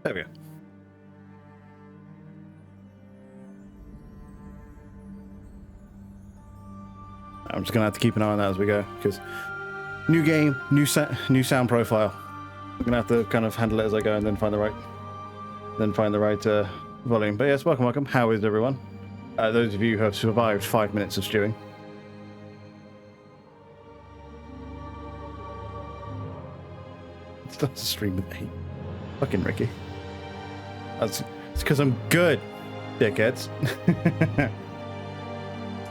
There we go. I'm just gonna have to keep an eye on that as we go, because new game, new sound profile. I'm gonna have to kind of handle it as I go and then find the right volume. But yes, welcome. How is everyone? Those of you who have survived 5 minutes of stewing. Starts to stream with 8. Fucking Ricky. It's because I'm good, dickheads.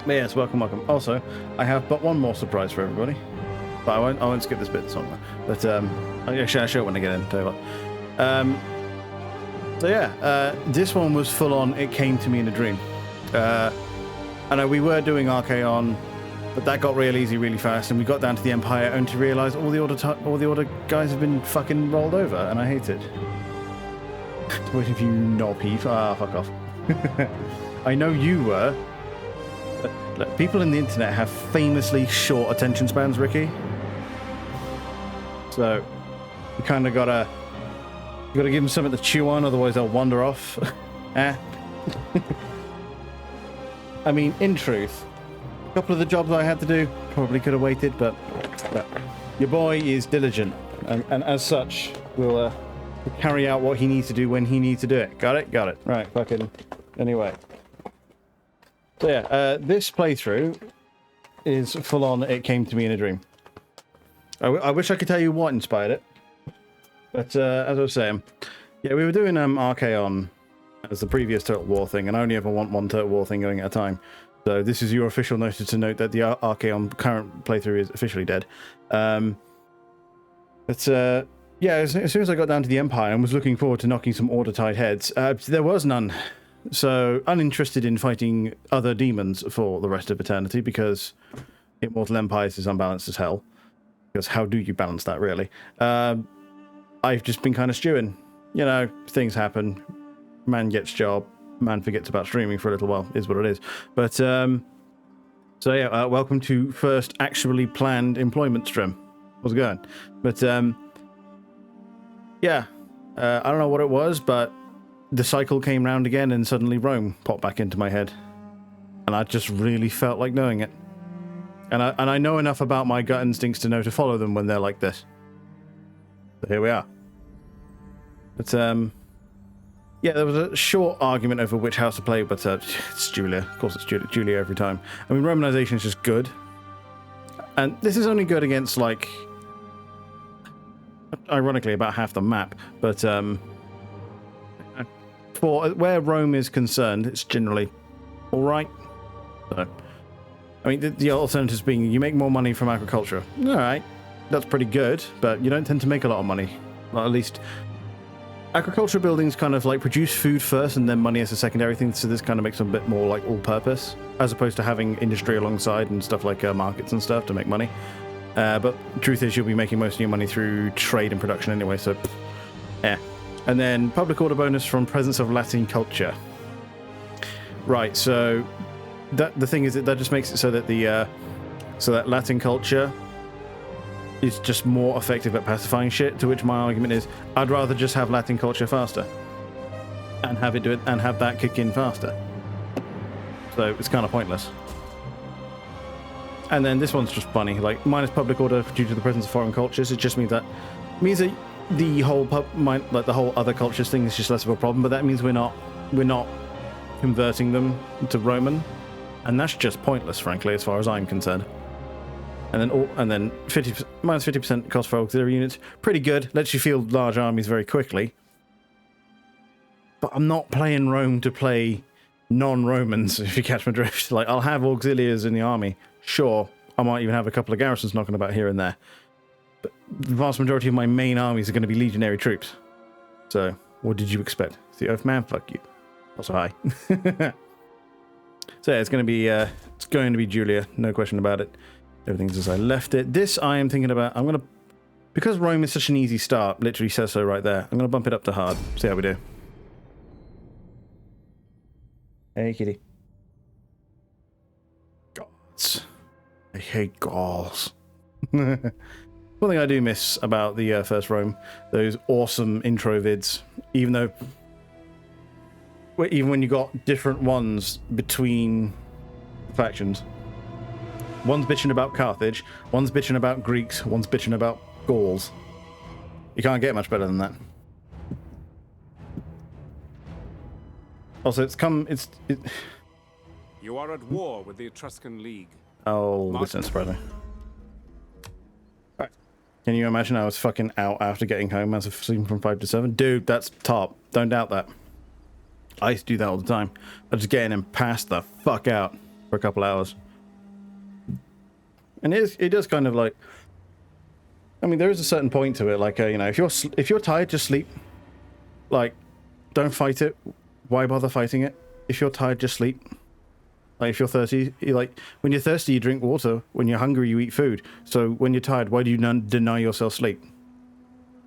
But yes, welcome. Also, I have but one more surprise for everybody. But I won't skip this bit somewhere. But actually, I'll show it when I get in. Tell you what. So yeah, this one was full on. It came to me in a dream. I know we were doing Archaon, but that got real easy really fast, and we got down to the Empire only to realise all the order guys have been fucking rolled over, and I hate it. Wait, if you knob heap, fuck off. I know you were. Look, people in the internet have famously short attention spans, Ricky. So you kind of gotta give them something to chew on, otherwise they'll wander off. I mean, in truth, a couple of the jobs I had to do probably could have waited, but your boy is diligent, and as such, will carry out what he needs to do when he needs to do it. Got it. Right, fucking. Anyway. So yeah, this playthrough is full on. It came to me in a dream. I wish I could tell you what inspired it, but as I was saying, yeah, we were doing Archaon as the previous Total War thing, and I only ever want one Total War thing going at a time. So this is your official notice to note that the Archaon current playthrough is officially dead. Yeah, as soon as I got down to the Empire and was looking forward to knocking some Order-tied heads, there was none. So, uninterested in fighting other demons for the rest of eternity, because Immortal Empires is unbalanced as hell. Because how do you balance that, really? I've just been kind of stewing. You know, things happen. Man gets job. Man forgets about streaming for a little while. Is what it is. But, so yeah, welcome to first actually planned employment stream. How's it going? But, yeah. I don't know what it was, but the cycle came round again, and suddenly Rome popped back into my head, and I just really felt like knowing it. And I know enough about my gut instincts to know to follow them when they're like this. So here we are. But yeah, there was a short argument over which house to play, but it's Julia. Of course, it's Julia every time. I mean, Romanization is just good, and this is only good against, like, ironically, about half the map. But for where Rome is concerned, it's generally all right. So, I mean, the alternatives being you make more money from agriculture. All right, that's pretty good, but you don't tend to make a lot of money. Well, at least agriculture buildings kind of like produce food first and then money as a secondary thing. So this kind of makes them a bit more like all-purpose, as opposed to having industry alongside and stuff like markets and stuff to make money. But the truth is, you'll be making most of your money through trade and production anyway. So, yeah. And then public order bonus from presence of Latin culture. Right, so the thing is that just makes it so that that Latin culture is just more effective at pacifying shit. To which my argument is, I'd rather just have Latin culture faster, and have it do it, and have that kick in faster. So it's kind of pointless. And then this one's just funny, like minus public order due to the presence of foreign cultures. It just means that the whole the whole other cultures thing is just less of a problem, but that means we're not converting them to Roman, and that's just pointless, frankly, as far as I'm concerned. And then minus 50% cost for auxiliary units, pretty good. Lets you field large armies very quickly. But I'm not playing Rome to play non-Romans, if you catch my drift. Like, I'll have auxiliaries in the army, sure. I might even have a couple of garrisons knocking about here and there. But the vast majority of my main armies are going to be legionary troops. So, what did you expect? The Oath Man? Fuck you. Also, hi. So yeah, it's going to be Julia, no question about it. Everything's as I left it. This I am thinking about. Because Rome is such an easy start, literally says so right there. I'm going to bump it up to hard. See how we do. Hey, kitty. Gods. I hate Gauls. But One thing I do miss about the first Rome, those awesome intro vids, even when you got different ones between factions. One's bitching about Carthage, one's bitching about Greeks, one's bitching about Gauls. You can't get much better than that. Also, You are at war with the Etruscan League. Oh, this isn't surprising. Right. Can you imagine I was fucking out after getting home as of sleeping from 5 to 7? Dude, that's top. Don't doubt that. I used to do that all the time. I just get in and pass the fuck out for a couple hours. And it does kind of like... I mean, there is a certain point to it. Like, you know, if you're tired, just sleep. Like, don't fight it. Why bother fighting it? If you're tired, just sleep. Like, if you're thirsty, when you're thirsty, you drink water. When you're hungry, you eat food. So when you're tired, why do you deny yourself sleep?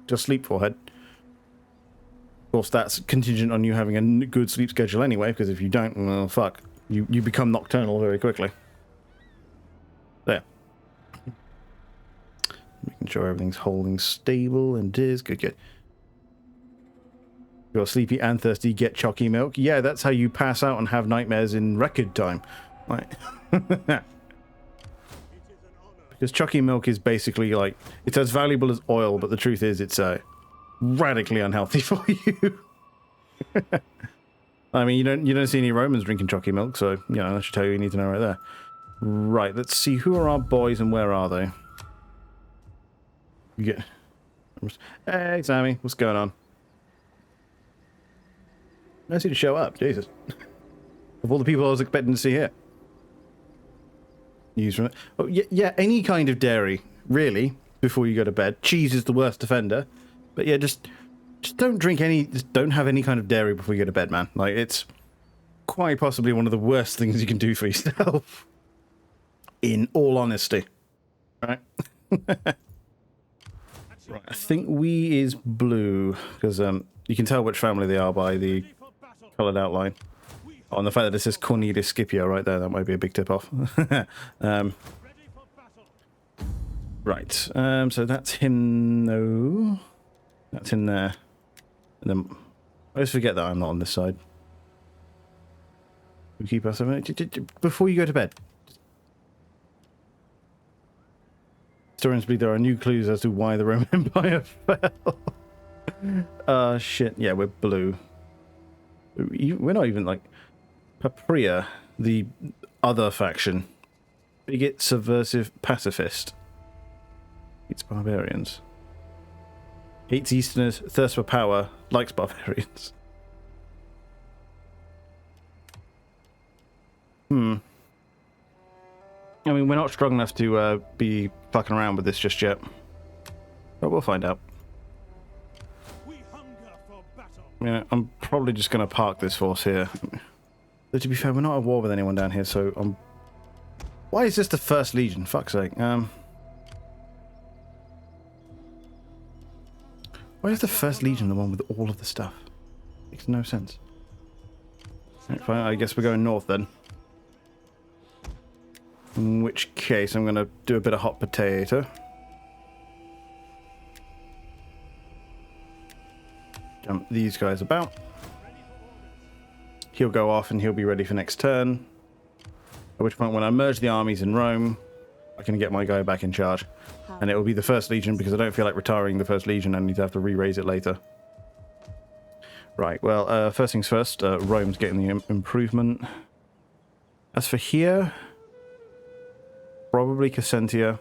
Just sleep, forehead. Of course, that's contingent on you having a good sleep schedule anyway, because if you don't, well, fuck. You become nocturnal very quickly. There. Making sure everything's holding stable, and it is. Good, good. If you're sleepy and thirsty, get chalky milk. Yeah, that's how you pass out and have nightmares in record time. Right. Because chalky milk is basically like, it's as valuable as oil, but the truth is it's radically unhealthy for you. I mean, you don't see any Romans drinking chalky milk, so, you know, that should tell you need to know right there. Right, let's see, who are our boys and where are they? You get... Hey, Sammy, what's going on? Nice of you to show up, Jesus. Of all the people I was expecting to see here. News from it. Oh, yeah, any kind of dairy, really, before you go to bed. Cheese is the worst offender. But yeah, just don't drink just don't have any kind of dairy before you go to bed, man. Like, it's quite possibly one of the worst things you can do for yourself. In all honesty. Right? Right, I think we is blue, because you can tell which family they are by the coloured outline. Oh, and the fact that it says Cornelius Scipio right there, that might be a big tip-off. Right, so that's him, no. That's in there. And then, I always forget that I'm not on this side. We keep us a minute. Before you go to bed. Historians believe there are new clues as to why the Roman Empire fell. Shit. Yeah, we're blue. We're not even like... Papria, the other faction. Bigot, subversive, pacifist. Hates barbarians. Hates Easterners, thirsts for power, likes barbarians. I mean, we're not strong enough to be fucking around with this just yet. But we'll find out. Yeah, I'm probably just going to park this force here. But to be fair, we're not at war with anyone down here, so why is this the First Legion? Fuck's sake. Why is the First Legion the one with all of the stuff? Makes no sense. Right, fine, I guess we're going north then. In which case, I'm going to do a bit of hot potato. Jump these guys about. He'll go off and he'll be ready for next turn. At which point, when I merge the armies in Rome, I can get my guy back in charge. And it will be the First Legion, because I don't feel like retiring the First Legion. I need to have to re-raise it later. Right, well, first things first, Rome's getting the improvement. As for here, probably Cassentia,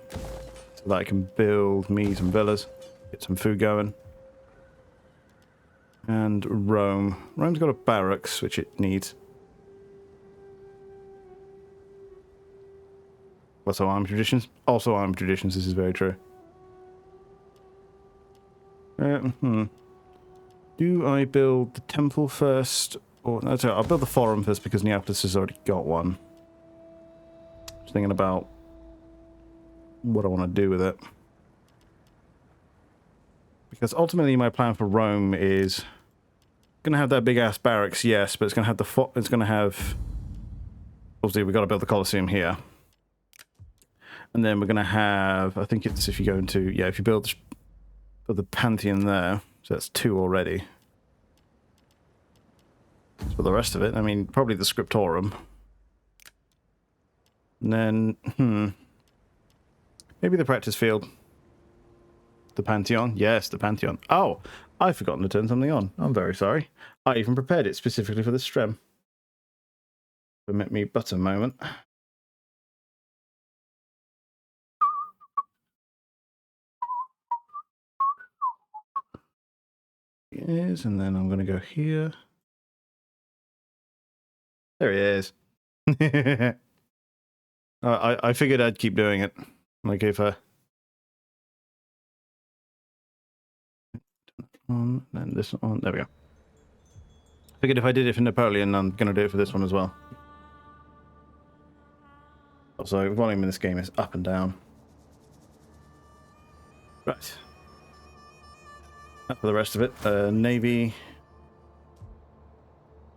so that I can build me some villas, get some food going. And Rome. Rome's got a barracks, which it needs. Also armed traditions. Also armed traditions, this is very true. Do I build the temple first? Or no, sorry, I'll build the forum first because Neapolis has already got one. Just thinking about what I want to do with it. Because ultimately my plan for Rome is going to have that big ass barracks, yes, but it's going to have it's going to have, obviously we've got to build the Colosseum here. And then we're going to have, I think it's if you go into, yeah, if you build the Pantheon there, so that's 2 already. For the rest of it, I mean, probably the Scriptorum. And then, maybe the practice field. The Pantheon? Yes, the Pantheon. Oh, I've forgotten to turn something on. I'm very sorry. I even prepared it specifically for this stream. Permit me but a moment. Yes, and then I'm going to go here. There he is. I figured I'd keep doing it. Like if on, and this on. There we go. Figured if I did it for Napoleon, I'm going to do it for this one as well. Also, volume in this game is up and down. Right. That's for the rest of it. Navy.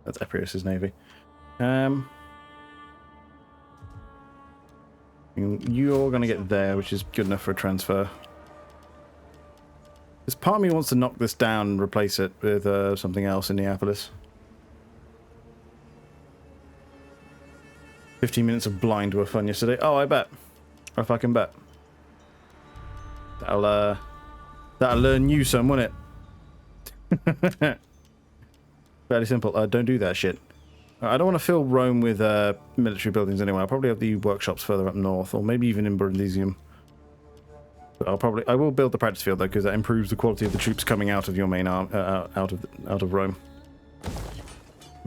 That's Eprius's navy. You're going to get there, which is good enough for a transfer. This part of me wants to knock this down and replace it with something else in Neapolis. 15 minutes of blind were fun yesterday. Oh, I bet. I fucking bet. That'll learn you some, won't it? Fairly simple. Don't do that shit. I don't want to fill Rome with military buildings anyway. I'll probably have the workshops further up north, or maybe even in Brundisium. But I will build the practice field though, because that improves the quality of the troops coming out of your main arm, out of Rome.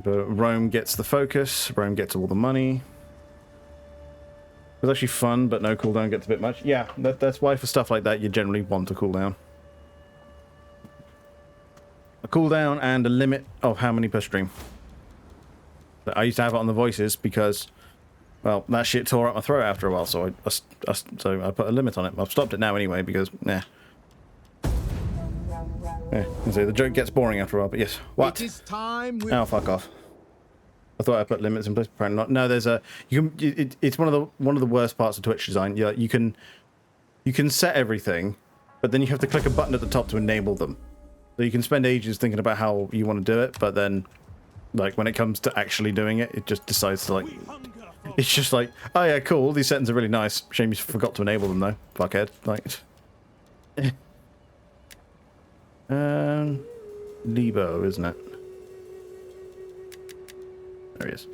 But Rome gets the focus. Rome gets all the money. It's actually fun, but no cooldown gets a bit much. Yeah, that's why for stuff like that you generally want a cooldown. A cooldown and a limit of how many per stream. I used to have it on the voices because, well, that shit tore up my throat after a while, so I put a limit on it. I've stopped it now anyway because, nah. Yeah, so the joke gets boring after a while, but yes. What? It is time. Oh, fuck off. I thought I put limits in place, apparently not. No, there's a it's one of the worst parts of Twitch design. Yeah, you can set everything, but then you have to click a button at the top to enable them. So you can spend ages thinking about how you want to do it, but then, like, when it comes to actually doing it, it just decides to, like, it's just like, oh yeah, cool, these settings are really nice. Shame you forgot to enable them though, fuckhead. Like, Lebo, isn't it? There he is.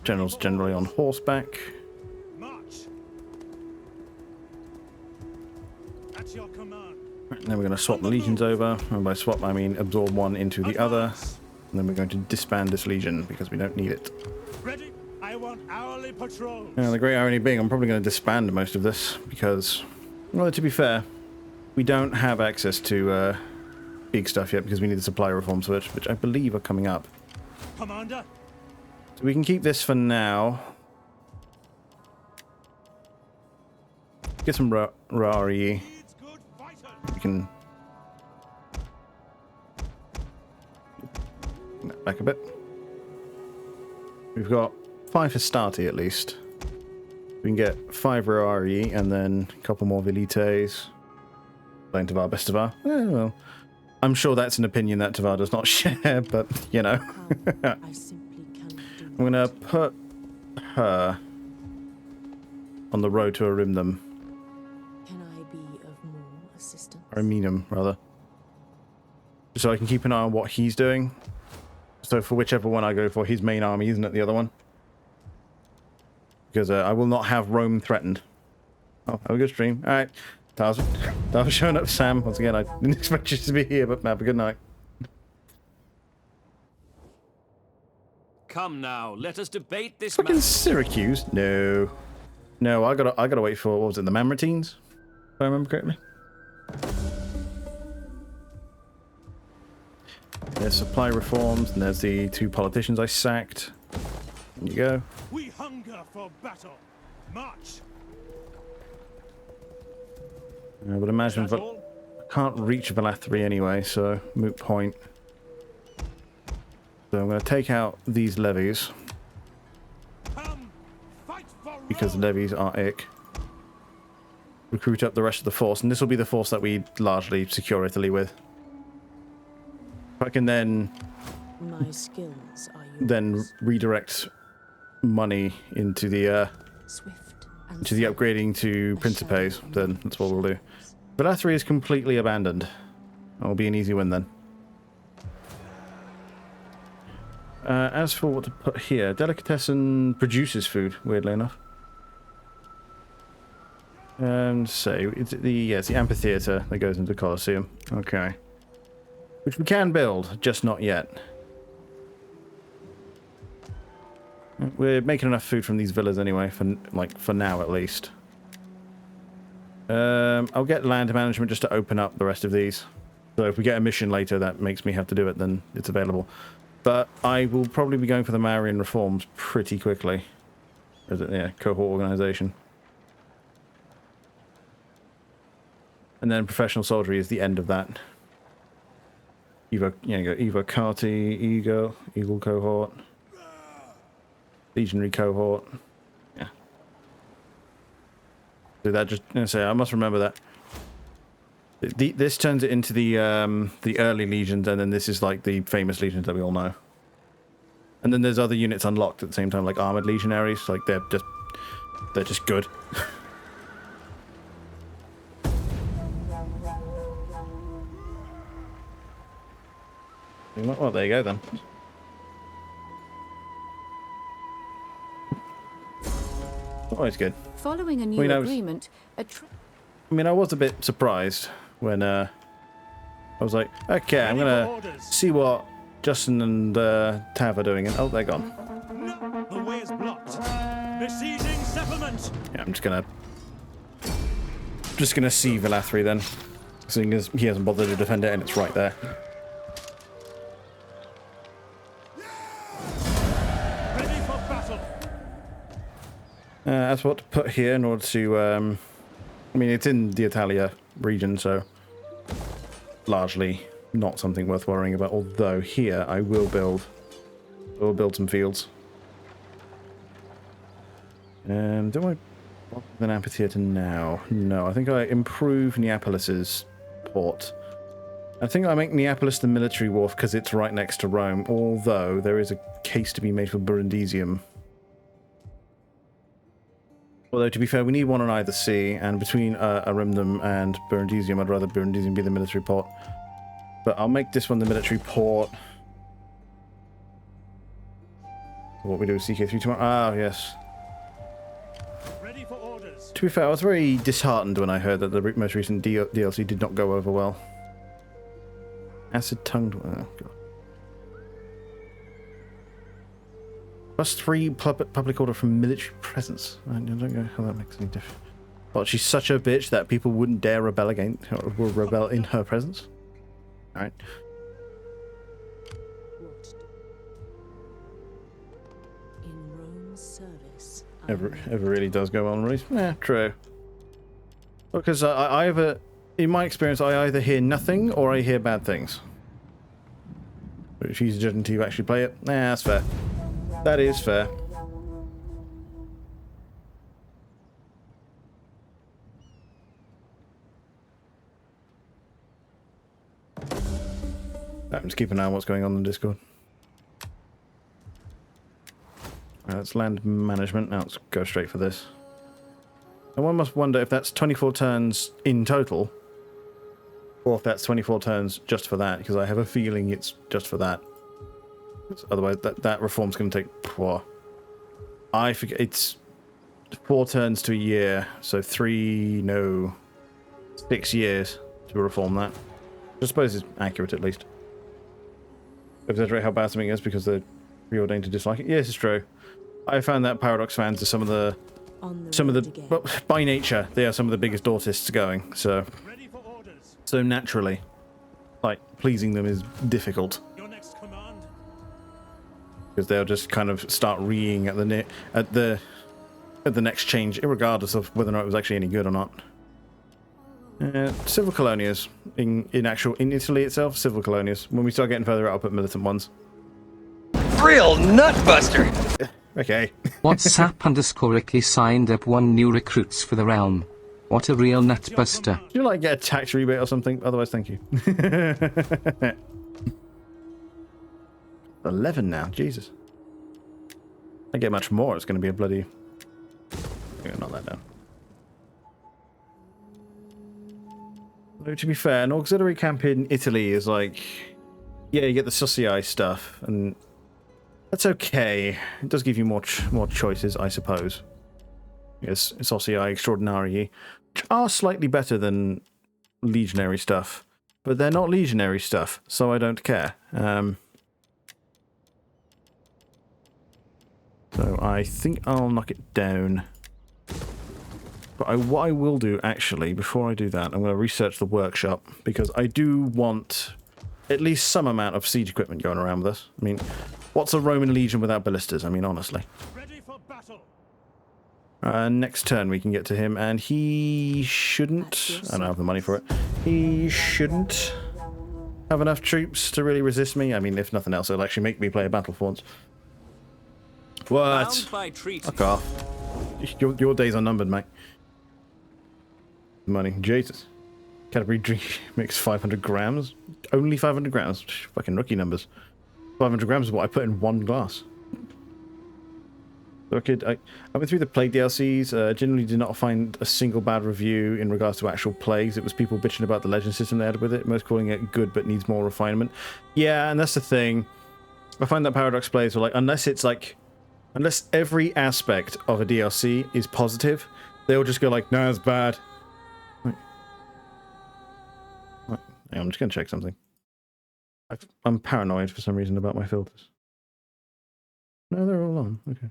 Generals generally on horseback. March. At your command. Right, then we're going to swap the legions over, and by swap I mean absorb one into the other, and then we're going to disband this legion because we don't need it. Ready? I want hourly patrols. Now, the great irony being I'm probably going to disband most of this because, well, to be fair, we don't have access to big stuff yet because we need the supply reforms which I believe are coming up. Commander. So we can keep this for now. Get some Rari. We can back a bit. We've got 5 Hastati at least. We can get 5 Rari and then a couple more Velites. Playing Tavar, best Tavar. Well, I'm sure that's an opinion that Tavar does not share, but you know. I'm gonna put her on the road to Arimnum. Can I be of more assistance? Ariminum, rather. So I can keep an eye on what he's doing. So for whichever one I go for, his main army isn't it the other one? Because I will not have Rome threatened. Oh, have a good stream. Alright. Tars showing up, Sam. Once again, I didn't expect you to be here, but have a good night. Come now, let us debate this Fucking matter. Syracuse? No. No, I gotta wait for, what was it, the Mamertines? If I remember correctly. There's supply reforms, and there's the 2 politicians I sacked. There you go. We hunger for battle. March. I would imagine That's all? I can't reach Valathri anyway, so moot point. So I'm going to take out these levies. Come, fight for because the levies are ick. Recruit up the rest of the force, and this will be the force that we largely secure Italy with. I can then My skills are yours. then redirect money into the Swift upgrading to Principes. Then that's what we'll do. Velathri is completely abandoned. That'll be an easy win then. As for what to put here, Delicatessen produces food, weirdly enough. So it's the amphitheater that goes into the Colosseum. Okay. Which we can build, just not yet. We're making enough food from these villas anyway, for now at least. I'll get land management just to open up the rest of these. So if we get a mission later that makes me have to do it, then it's available. But I will probably be going for the Marian reforms pretty quickly. Yeah, cohort organization. And then professional soldiery is the end of that. Evo, you go Evo Carti, Eagle cohort, Legionary cohort. Yeah. So that just I must remember that. This turns it into the early legions, and then this is like the famous legions that we all know. And then there's other units unlocked at the same time, like armored legionaries. Like they're just good. Well, there you go then. Always good. Following a new agreement, I was a bit surprised when I was like, okay, I'm gonna see what Justin and Tav are doing, and oh, they're gone. No, the way is blocked. Besieging settlement. Yeah, I'm just gonna see Velathri then, seeing as he hasn't bothered to defend it, and it's right there. Ready for battle. That's what to put here in order to. I mean, it's in the Italia region, so largely not something worth worrying about. Although here, I will build some fields. Do I want an amphitheater now? No, I think I improve Neapolis's port. I think I make Neapolis the military wharf because it's right next to Rome. Although there is a case to be made for Brundisium. Although, to be fair, we need one on either sea, and between Arimdum and Brundisium, I'd rather Brundisium be the military port. But I'll make this one the military port. What we do with CK3 tomorrow? Ah, yes. Ready for orders. To be fair, I was very disheartened when I heard that the most recent DLC did not go over well. Acid-tongued... Oh, God. +3 public order from military presence. I don't know how that makes any difference. But she's such a bitch that people wouldn't dare rebel against her, or rebel in her presence. Alright. in Rome's service. Ever really does go on, Reese? Yeah, true. Because I either, in my experience, I either hear nothing or I hear bad things. But if she's judging until you actually play it, that's fair. That is fair. I'm just keeping an eye on what's going on in Discord. That's land management. Now let's go straight for this. And one must wonder if that's 24 turns in total, or if that's 24 turns just for that, because I have a feeling it's just for that. Otherwise, that reform's going to take... Whoa. I forget... It's 4 turns to a year, so 6 years to reform that. I suppose it's accurate, at least. Exaggerate how bad something is because they're preordained to dislike it. Yes, it's true. I found that Paradox fans are some of the... Well, by nature, they are some of the biggest autists going, so... Ready for orders. So naturally, like, pleasing them is difficult. Because they'll just kind of start reeing at the next change, regardless of whether or not it was actually any good or not. Civil colonias in Italy itself, civil colonias. When we start getting further out, I'll put militant ones. Real nutbuster. Okay. WhatsApp_Ricky signed up 1 new recruits for the realm. What a real nutbuster. Do you like get a tax rebate or something? Otherwise, thank you. 11 now, Jesus. I get much more. It's going to be a bloody. Not that down. Though, to be fair, an auxiliary camp in Italy is like, yeah, you get the Socii stuff, and that's okay. It does give you more choices, I suppose. Yes, Socii Extraordinari, which are slightly better than legionary stuff, but they're not legionary stuff, so I don't care. So I think I'll knock it down. But what I will do, actually, before I do that, I'm going to research the workshop, because I do want at least some amount of siege equipment going around with us. I mean, what's a Roman legion without ballistas? I mean, honestly. Ready for battle. Next turn we can get to him, and he shouldn't... I don't have the money for it. He shouldn't have enough troops to really resist me. I mean, if nothing else, it'll actually make me play a battle for once. What? Bound by treaty. Fuck off. Your days are numbered, mate. Money. Jesus. Canterbury drink makes 500 grams. Only 500 grams. Fucking rookie numbers. 500 grams is what I put in 1 glass. So I went through the plague DLCs. Generally did not find a single bad review in regards to actual plagues. It was people bitching about the legend system they had with it. Most calling it good but needs more refinement. Yeah, and that's the thing. I find that Paradox plays are like, unless every aspect of a DLC is positive, they'll just go like, no, it's bad. I'm just going to check something. I'm paranoid for some reason about my filters. No, they're all on. Okay.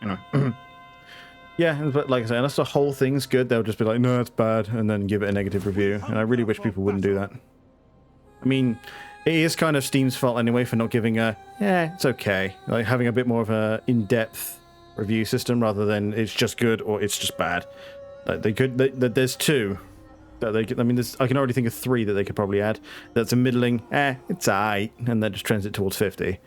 Anyway. Yeah, but like I say, unless the whole thing's good, they'll just be like, no, it's bad, and then give it a negative review. And I really wish people wouldn't do that. I mean, it is kind of Steam's fault anyway for not giving a, yeah, it's okay. Like having a bit more of a in-depth review system rather than it's just good or it's just bad. Like there's 2. That they could, I mean, I can already think of 3 that they could probably add. That's a middling, it's aight, and that just trends it towards 50.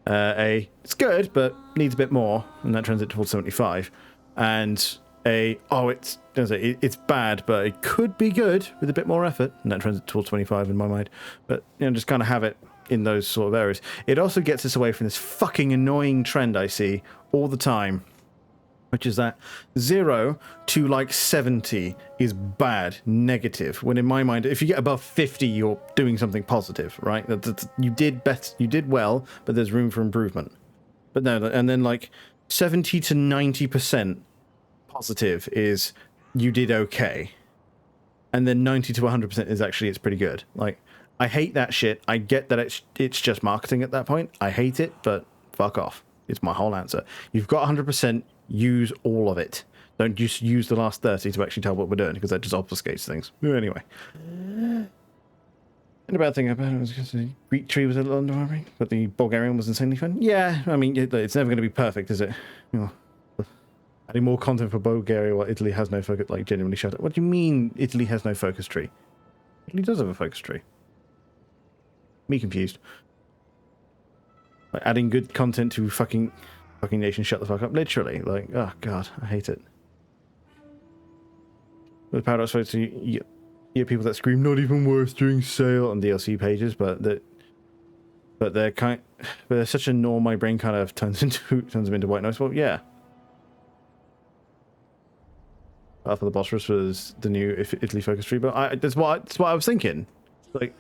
It's good, but needs a bit more, and that trends it towards 75. And it's bad, but it could be good with a bit more effort, and that trends it towards 25 in my mind. But, just kind of have it in those sort of areas. It also gets us away from this fucking annoying trend I see all the time, which is that 0 to like 70 is bad, negative. When in my mind, if you get above 50, you're doing something positive, right? You did well, but there's room for improvement. But no, and then like 70 to 90% positive is you did okay, and then 90 to 100% is actually it's pretty good. Like, I hate that shit. I get that it's just marketing at that point. I hate it, but fuck off. It's my whole answer. You've got 100%. Use all of it. Don't just use the last 30 to actually tell what we're doing, because that just obfuscates things. Anyway. And a bad thing about it was because the Greek tree was a little underwhelming, but the Bulgarian was insanely fun. Yeah, I mean, it's never going to be perfect, is it? Adding more content for Bulgaria while Italy has no focus, like, genuinely shut up. What do you mean Italy has no focus tree? Italy does have a focus tree. Me confused. Like, adding good content to fucking nation, shut the fuck up. Literally, like, oh god, I hate it. With Paradox Fights, you get people that scream "not even worth during sale" on DLC pages, but they're such a norm. My brain kind of turns them into white noise. Well, yeah. After the boss rush was the new Italy focus tree, but that's what I was thinking. Like,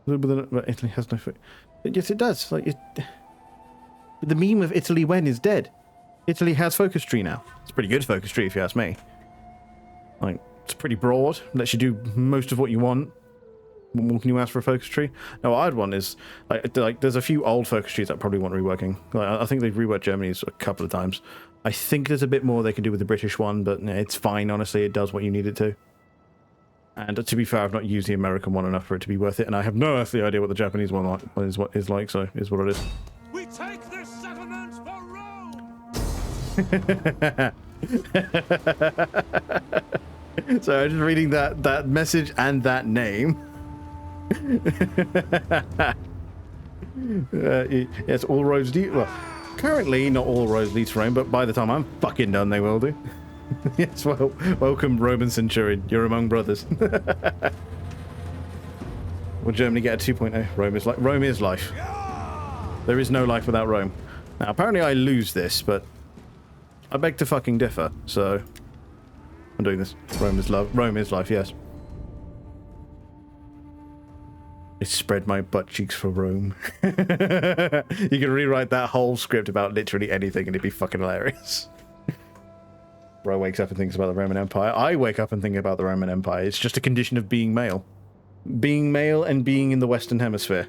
but Italy has no focus. Yes, it does. Like the meme of Italy when is dead. Italy has focus tree now. It's a pretty good focus tree if you ask me. Like, it's pretty broad, lets you do most of what you want. What more can you ask for a focus tree? No, what I'd want is like there's a few old focus trees that probably want reworking. Like, I think they've reworked Germany's a couple of times. I think there's a bit more they can do with the British one, but it's fine, honestly. It does what you need it to. And to be fair, I've not used the American one enough for it to be worth it, and I have no earthly idea what the Japanese one is like, so it is what it is. We take this settlement for Rome! So I'm just reading that message and that name. Yes, all roads lead. Well, currently not all roads lead to Rome, but by the time I'm fucking done, they will do. Yes, well, welcome, Roman Centurion. You're among brothers. Will Germany get a 2.0? Rome is life. There is no life without Rome. Now, apparently I lose this, but I beg to fucking differ, so I'm doing this. Rome is love. Rome is life, yes. I spread my butt cheeks for Rome. You can rewrite that whole script about literally anything and it'd be fucking hilarious. Bro wakes up and thinks about the Roman Empire. I wake up and think about the Roman Empire. It's just a condition of being male. Being male and being in the Western Hemisphere.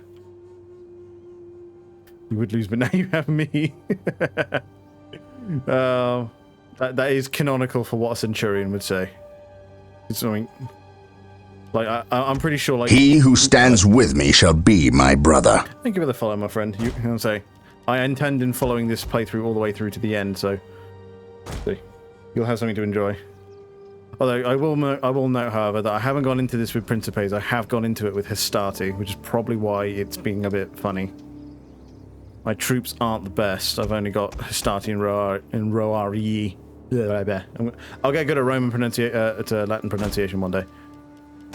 You would lose, but now you have me. That is canonical for what a centurion would say. It's something... Like, I'm pretty sure, like... He who stands with me shall be my brother. Thank you for the follow, my friend. You can say, I intend in following this playthrough all the way through to the end, so... See, you'll have something to enjoy. Although, I will note, however, that I haven't gone into this with Principes. I have gone into it with Hastati, which is probably why it's being a bit funny. My troops aren't the best. I've only got Hastati and Roari. I'll get good at Latin pronunciation one day.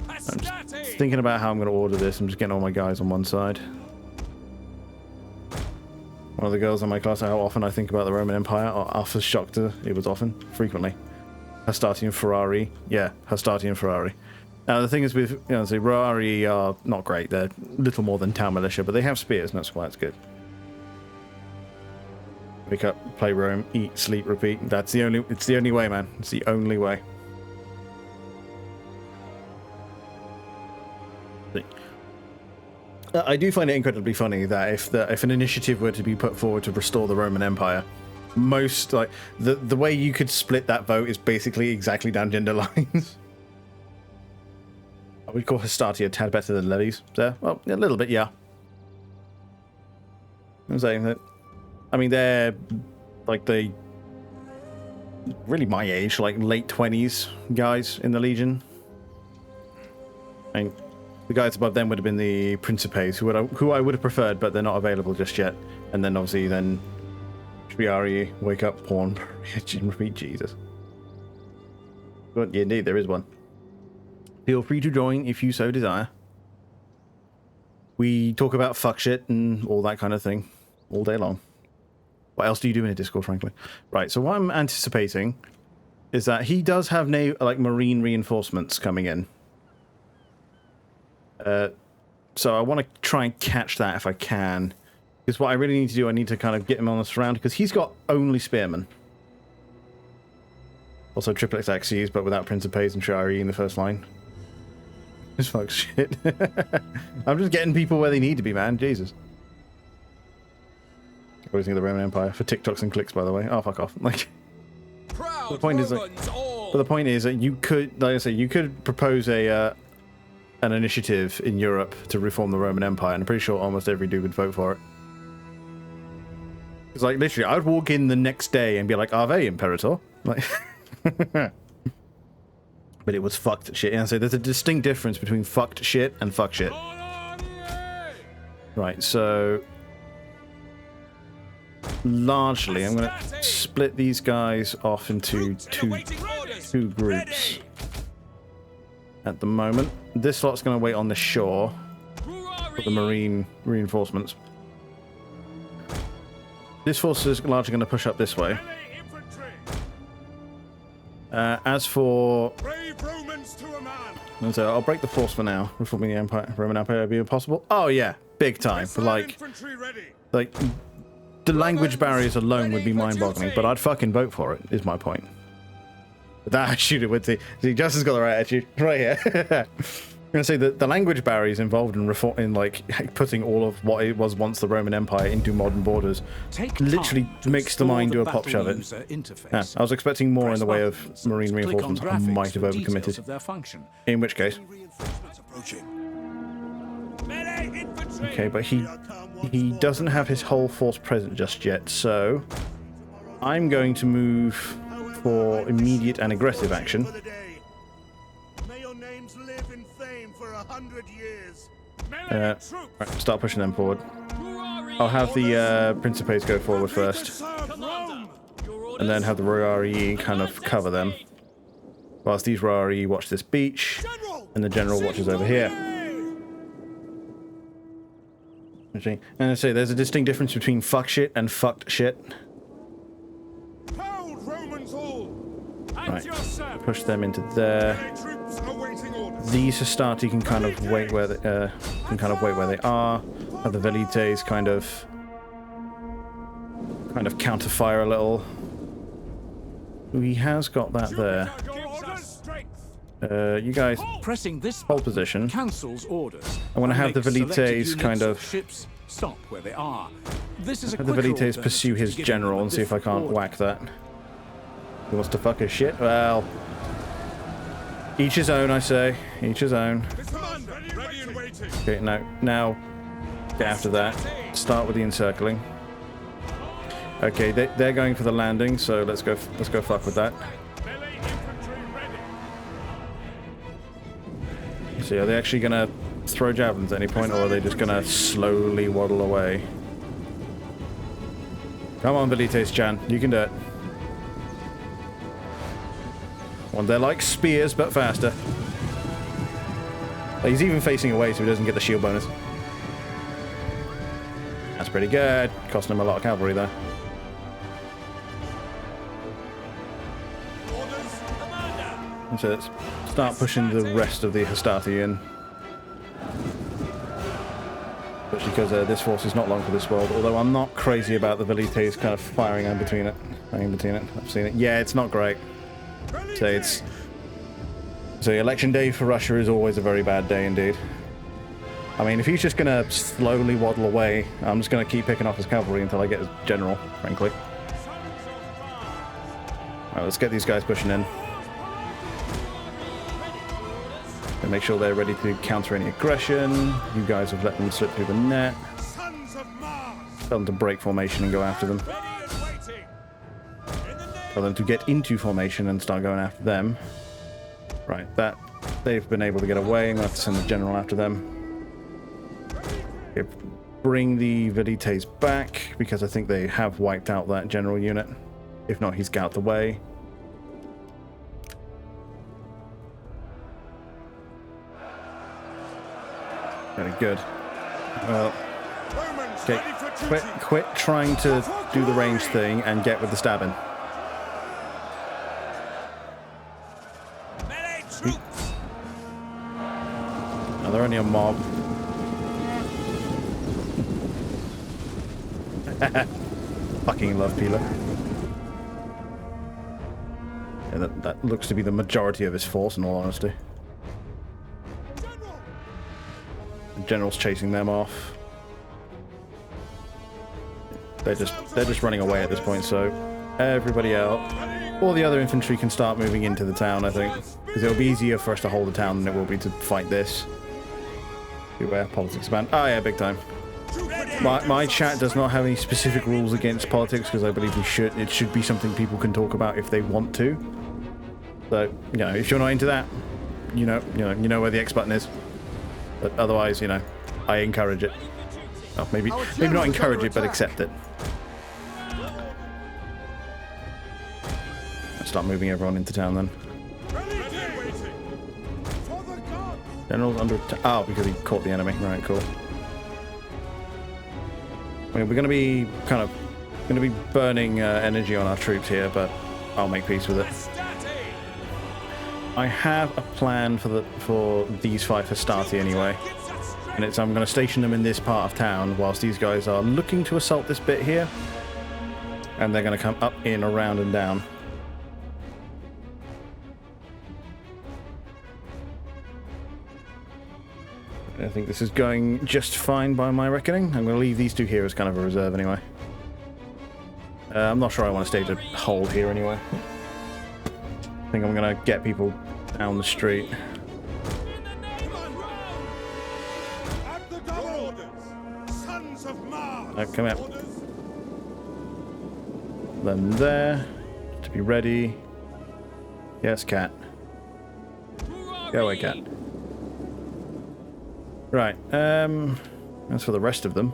I'm just thinking about how I'm going to order this. I'm just getting all my guys on one side. One of the girls in my class, how often I think about the Roman Empire. Alpha shocked her. It was often, frequently. Hastati and Ferrari. Yeah, Hastati and Ferrari. Now, the thing is with, Ferrari are not great. They're little more than town militia, but they have spears, and that's why it's good. Wake up, play Rome, eat, sleep, repeat. It's the only way, man. It's the only way. I do find it incredibly funny that if an initiative were to be put forward to restore the Roman Empire, most, like, the way you could split that vote is basically exactly down gender lines. I would call Hastati a tad better than Levies there. Well, a little bit, yeah. I'm saying that. I mean, they're like really my age, like late 20s guys in the Legion. I mean, the guys above them would have been the Principes, who I would have preferred, but they're not available just yet. And then obviously Triari, wake up, porn, repeat, Jesus. But yeah, indeed, there is one. Feel free to join if you so desire. We talk about fuck shit and all that kind of thing all day long. What else do you do in a Discord, frankly? Right, so what I'm anticipating is that he does have marine reinforcements coming in. So I want to try and catch that if I can. Because what I really need to do, I need to kind of get him on the surround, because he's got only spearmen. Also triplex axes, but without Principes and Shari in the first line. This fucks shit. I'm just getting people where they need to be, man. Jesus. What do you think of the Roman Empire? For TikToks and clicks, by the way. Oh, fuck off. Like, the point is, that you could, like I say, you could propose an initiative in Europe to reform the Roman Empire, and I'm pretty sure almost every dude would vote for it. It's like, literally, I would walk in the next day and be like, Ave, Imperator. Like, but it was fucked shit. And so there's a distinct difference between fucked shit and fuck shit. Right, so largely I'm going to split these guys off into two groups at the moment. This lot's going to wait on the shore for the marine reinforcements. This force is largely going to push up this way. As for... So I'll break the force for now. Reforming the Roman Empire would be impossible. Oh yeah, big time. But like the language barriers alone would be mind-boggling. But I'd fucking vote for it. Is my point. That attitude it would see. Justin's got the right attitude right here. I'm gonna say that the language barriers involved in putting all of what it was once the Roman Empire into modern borders literally makes the mind do a pop shove it. Yeah, I was expecting more in the way of marine reinforcements. I might have overcommitted. In which case, okay, but he doesn't have his whole force present just yet, so I'm going to move for immediate and aggressive action. May your names live in fame for 100 years. Melee troops. Right, start pushing them forward. I'll have the Principes go forward first, Serve Rome. and then have the Royari kind of cover them, whilst these Royari watch this beach, General. and the general watches over here. And I say there's a distinct difference between fuck shit and fucked shit. Hold Romans all. Right, push them into there. Melee troops awaiting orders. These Hastati can kind of wait where they are. Have the Velites kind of counterfire a little. He has got that there. Your orders. You guys Pressing this hold button position. cancels orders. I want to have the Makes selected Velites units kind of ships stop where they are. This is a have the quicker Velites alternative pursue his to giving general them a and see if I different can't order. whack that. He wants to fuck his shit. Well, each his own, I say. Each his own. Commander, ready and waiting. Okay, now get after that. Start with the encircling. Okay, they're going for the landing, so let's go fuck with that. Melee infantry ready. See, are they actually gonna throw javelins at any point, or are they just gonna slowly waddle away? Come on, Velites Chan, you can do it. Well, they're like spears, but faster. He's even facing away, so he doesn't get the shield bonus. That's pretty good. Costing him a lot of cavalry there. Orders. Commander. And so let's start pushing the rest of the Hastati in. Especially because this force is not long for this world, although I'm not crazy about the Velites kind of firing in between it. I've seen it. Yeah, it's not great. So election day for Russia is always a very bad day indeed. I mean, if he's just gonna slowly waddle away, I'm just gonna keep picking off his cavalry until I get his general, frankly. Alright, let's get these guys pushing in. And make sure they're ready to counter any aggression. You guys have let them slip through the net. Sons of Mars. Tell them to break formation and go after them. Ready and waiting. In the name. Tell them to get into formation and start going after them. Right, that they've been able to get away. I'm gonna have to send the general after them. Okay, bring the Velites back because I think they have wiped out that general unit. If not, he's gout away. Very good. Well, Romans okay, ready for duty. quit trying to do the range thing and get with the stabbing. Melee troops. Now they're only a mob. Fucking love Peeler. Yeah, that looks to be the majority of his force, in all honesty. General. The general's chasing them off. They're just running away at this point, so everybody else, all the other infantry can start moving into the town, I think. Because it'll be easier for us to hold the town than it will be to fight this. Beware, politics ban. Oh yeah, big time. My chat does not have any specific rules against politics because I believe it should be something people can talk about if they want to. So, you know, if you're not into that, you know where the X button is. But otherwise, you know, I encourage it. Oh, maybe not encourage it, but accept it. Let's start moving everyone into town then. Ready and waiting. For the gods. General's under attack. Oh, because he caught the enemy. Right, cool. I mean, we're going to be burning energy on our troops here, but I'll make peace with it. I have a plan for these 5 Hastati anyway, and I'm going to station them in this part of town whilst these guys are looking to assault this bit here, and they're going to come up, in, around, and down. I think this is going just fine by my reckoning. I'm going to leave these 2 here as kind of a reserve anyway. I'm not sure I want to stage a hold here anyway. I think I'm going to get people down the street. At the double orders. Sons of Mars. Oh, come here. Orders. Them there. To be ready. Yes, cat. Go away, cat. Right. As for the rest of them,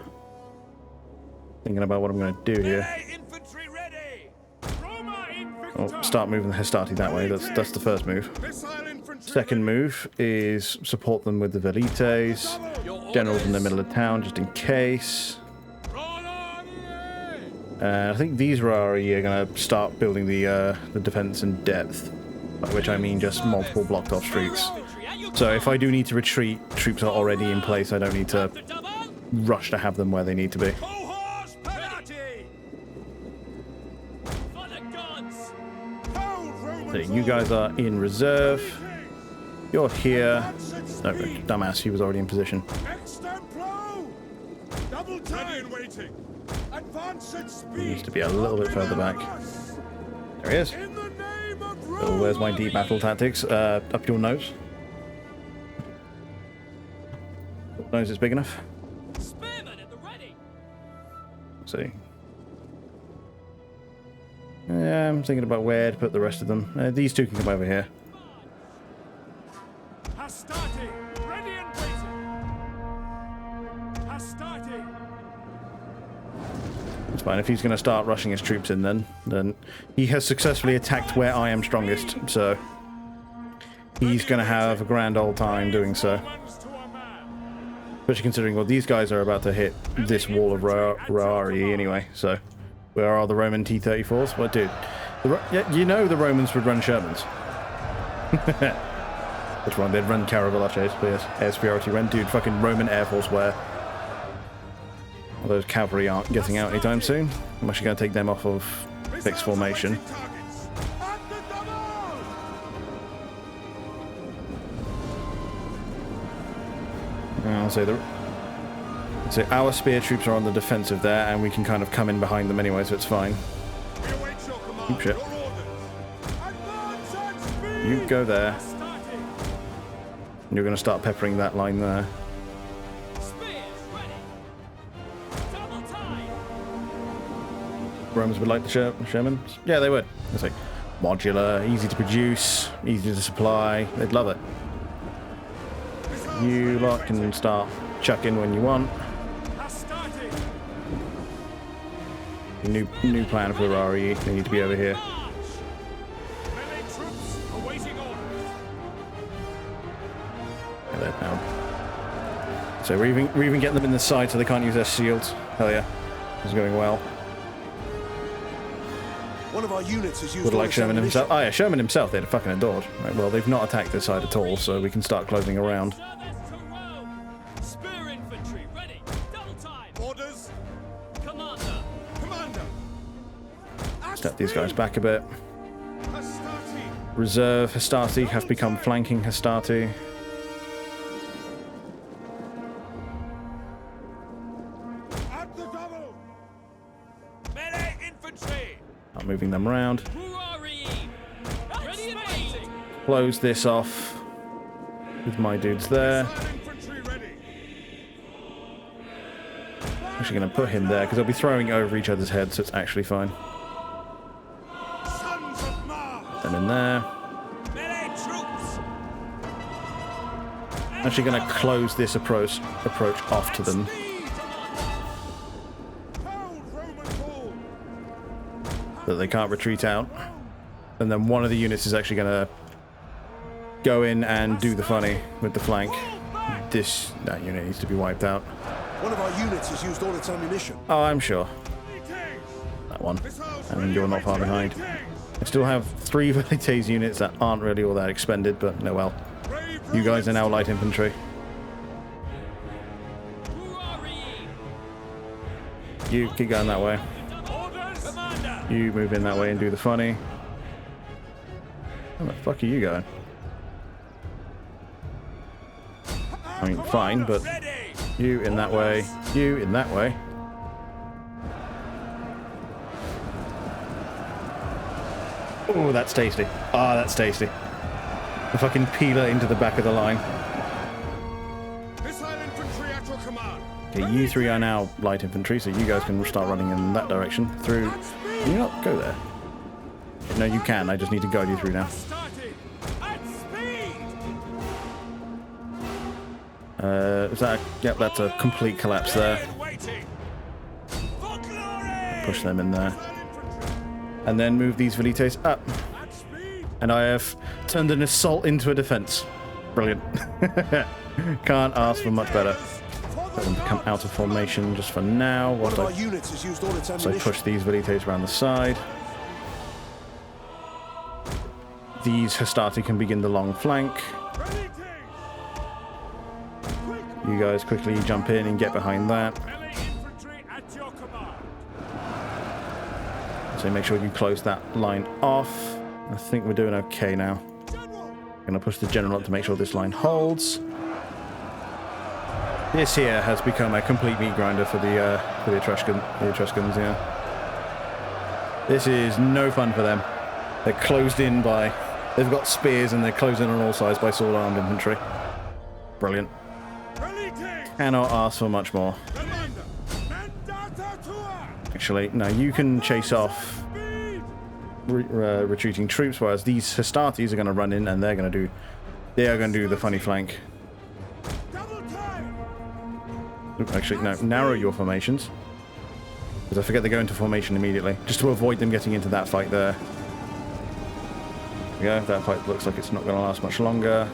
thinking about what I'm going to do here. Infantry ready! Roma Oh, start moving the Hastati that way. That's the first move. Missile infantry Second move is support them with the Velites. Generals in the middle of town, just in case. I think these Rari are going to start building the defense in depth, by which I mean just multiple blocked off streets. So if I do need to retreat, troops are already in place. I don't need to rush to have them where they need to be. Cohorts penalty! For the gods! Hold Roman So you guys are in reserve. You're here. No, dumbass, he was already in position. Extemplo! Double time! Ready and waiting! Advance at speed! He needs to be a little bit further back. There he is. In the name of So Rome! where's my deep battle tactics? Up your nose. Nose is big enough. Spearmen at the ready! Let's see. Yeah, I'm thinking about where to put the rest of them. These two can come over here. Hastati! Ready and waiting! Hastati! It's fine. If he's going to start rushing his troops in, then he has successfully attacked where I am strongest. So he's going to have a grand old time doing so. Romans to a man! Especially considering, well, these guys are about to hit this wall of Rari anyway. So where are the Roman T-34s? Well, dude, yeah, you know the Romans would run Shermans. That's wrong. They'd run Caravalaches, but yes, air superiority run. Dude, fucking Roman Air Force wear. Well, those cavalry aren't getting out anytime soon. I'm actually going to take them off of fixed formation. Targets! At the double! I'll say our spear troops are on the defensive there, and we can kind of come in behind them anyway, so it's fine. We await your command. Oop, shit. Your orders. Advance at speed! You go there. Hastati! And you're going to start peppering that line there. Spears ready! Double time! Romans would like the Shermans? Yeah, they would. It's like modular, easy to produce, easy to supply. They'd love it. You lot can start chucking when you want. Hastati! New plan for Rari. They need to be over here. March! Melee troops awaiting orders. Yeah, they're down. So we're even getting them in the side so they can't use their shields. Hell yeah. It's going well. One of our units has used Would all like its Sherman ammunition. himself. Oh yeah, Sherman himself they'd fucking adored. Right, well, they've not attacked this side at all, so we can start closing around. Service to Rome! Spear infantry ready! Double time! Orders. Commander! Commander. At Step these guys speed! back a bit. Hastati! Reserve Hastati have become flanking Hastati. At the double! Melee infantry! Start moving them around. Hurrari! Ready and waiting! Close this off with my dudes there. Missile infantry ready! Actually going to put him there because they'll be throwing over each other's heads, so it's actually fine. Sons of Mars! Them in there. Melee troops! Actually going to close this approach off to them. Hold Roman wall! So that they can't retreat out. And then one of the units is actually going to go in and do the funny with the flank. That unit needs to be wiped out. One of our units has used all its ammunition. Oh, I'm sure. That one. And you're not far behind. I still have 3 Velites units that aren't really all that expended, but no well. You guys are now light infantry. Hurrari! You keep going that way. Orders! Commander! You move in that way and do the funny. Where the fuck are you going? I mean, fine, but Ready! you in that way. You in that way. Oh, that's tasty. Ah, that's tasty. The fucking peeler into the back of the line. Missile infantry at your command! Okay, you 3 are now light infantry, so you guys can start running in that direction through. Can you not go there? No, you can. I just need to guide you through now. Starting! At speed! Is that? Yep, that's a complete collapse there. Waiting. For glory! Push them in there. And then move these velites up. At speed. And I have turned an assault into a defense. Brilliant. Can't ask for much better. Let them come out of formation just for now. One of our units has used all its So I ammunition. push these velites around the side. These Hastati can begin the long flank. You guys quickly jump in and get behind that. Melee infantry at your command. So make sure you close that line off. I think we're doing okay now. Going to push the general up to make sure this line holds. This here has become a complete meat grinder for the Etruscans, yeah. This is no fun for them. They're closed in by... They've got spears and they're closed in on all sides by sword-armed infantry. Brilliant. Cannot ask for much more. Commander, mandata tua. Actually, no, you can chase off retreating troops, whereas these Hastatis are going to run in and they are going to do the funny flank. Double time. Actually, no, narrow your formations. Because I forget they go into formation immediately, just to avoid them getting into that fight there. There we go, that fight looks like it's not going to last much longer.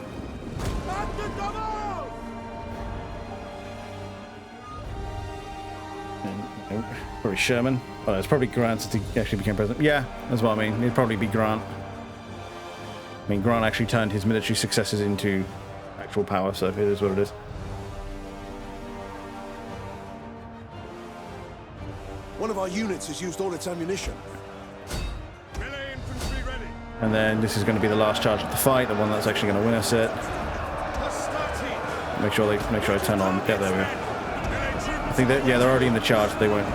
Probably Sherman. Oh, no, it's probably Grant since he actually became president. Yeah, that's what I mean. It'd probably be Grant. I mean, Grant actually turned his military successes into actual power, so it is what it is. One of our units has used all its ammunition. Melee infantry ready. And then this is going to be the last charge of the fight, the one that's actually going to win us it. Hastati. Make sure I turn on. Yeah, there we go. I think that, yeah, they're already in the charge. They won't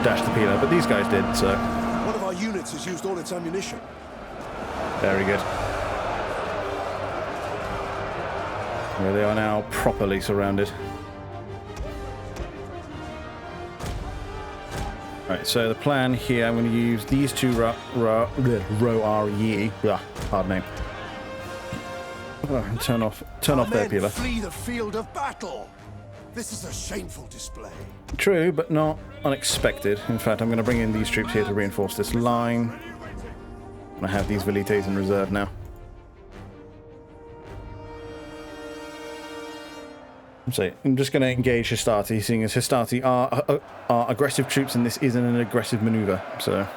dash the peeler, but these guys did, so One of our units has used all its ammunition. very good. Where they are now properly surrounded. Right, so the plan here, I'm going to use these two Ro-R-E, hard name. Oh, turn off their peeler. Flee the field of battle. This is a shameful display. True, but not unexpected. In fact, I'm going to bring in these troops here to reinforce this line. I have these velites in reserve now. So I'm just going to engage Hastati, seeing as Hastati are aggressive troops, and this isn't an aggressive maneuver. So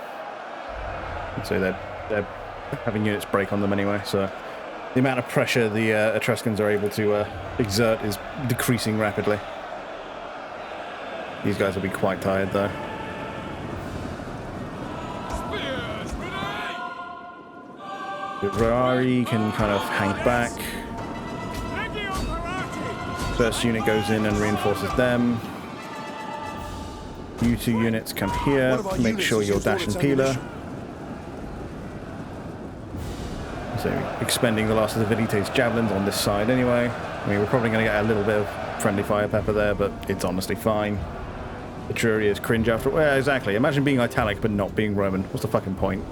they're having units break on them anyway. So the amount of pressure the Etruscans are able to exert is decreasing rapidly. These guys will be quite tired though. Spears ready. The Rari can kind of hang back. Legio Parati. First unit goes in and reinforces them. You two units come here. One of our Make units sure has you're used all dash its and peeler. ammunition. So expending the last of the Velites javelins on this side anyway. I mean, we're probably going to get a little bit of friendly fire pepper there, but it's honestly fine. Etruria's cringe after... Well, exactly. Imagine being Italic but not being Roman. What's the fucking point?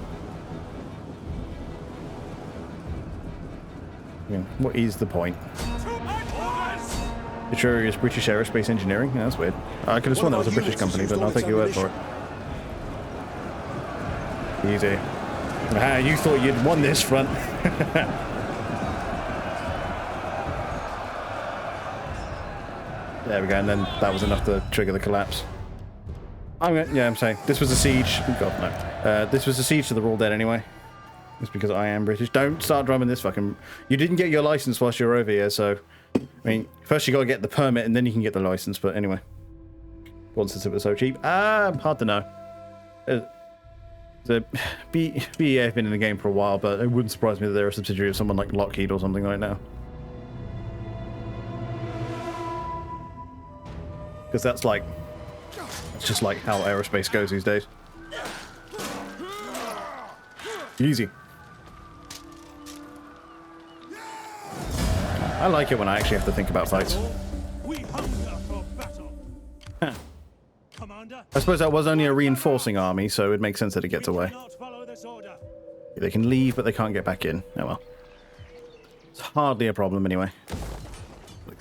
I mean, what is the point? Etruria's British Aerospace Engineering? Yeah, that's weird. I could have sworn that was a British company, but I'll take your word for it. Easy. Ah, you thought you'd won this front. There we go, and then that was enough to trigger the collapse. I'm saying this was a siege. Oh God, no. This was a siege to the Raw Dead anyway. It's because I am British. Don't start drumming this fucking... You didn't get your license whilst you were over here, so... I mean, first you got to get the permit, and then you can get the license. But anyway, once it was so cheap, hard to know. The BEA have been in the game for a while, but it wouldn't surprise me that they're a subsidiary of someone like Lockheed or something right now. Because that's like... It's just like how aerospace goes these days. Easy. I like it when I actually have to think about fights. We hunger for battle. Commander, I suppose that was only a reinforcing army, so it makes sense that it gets away. cannot follow this order. They can leave, but they can't get back in. Oh well. It's hardly a problem anyway.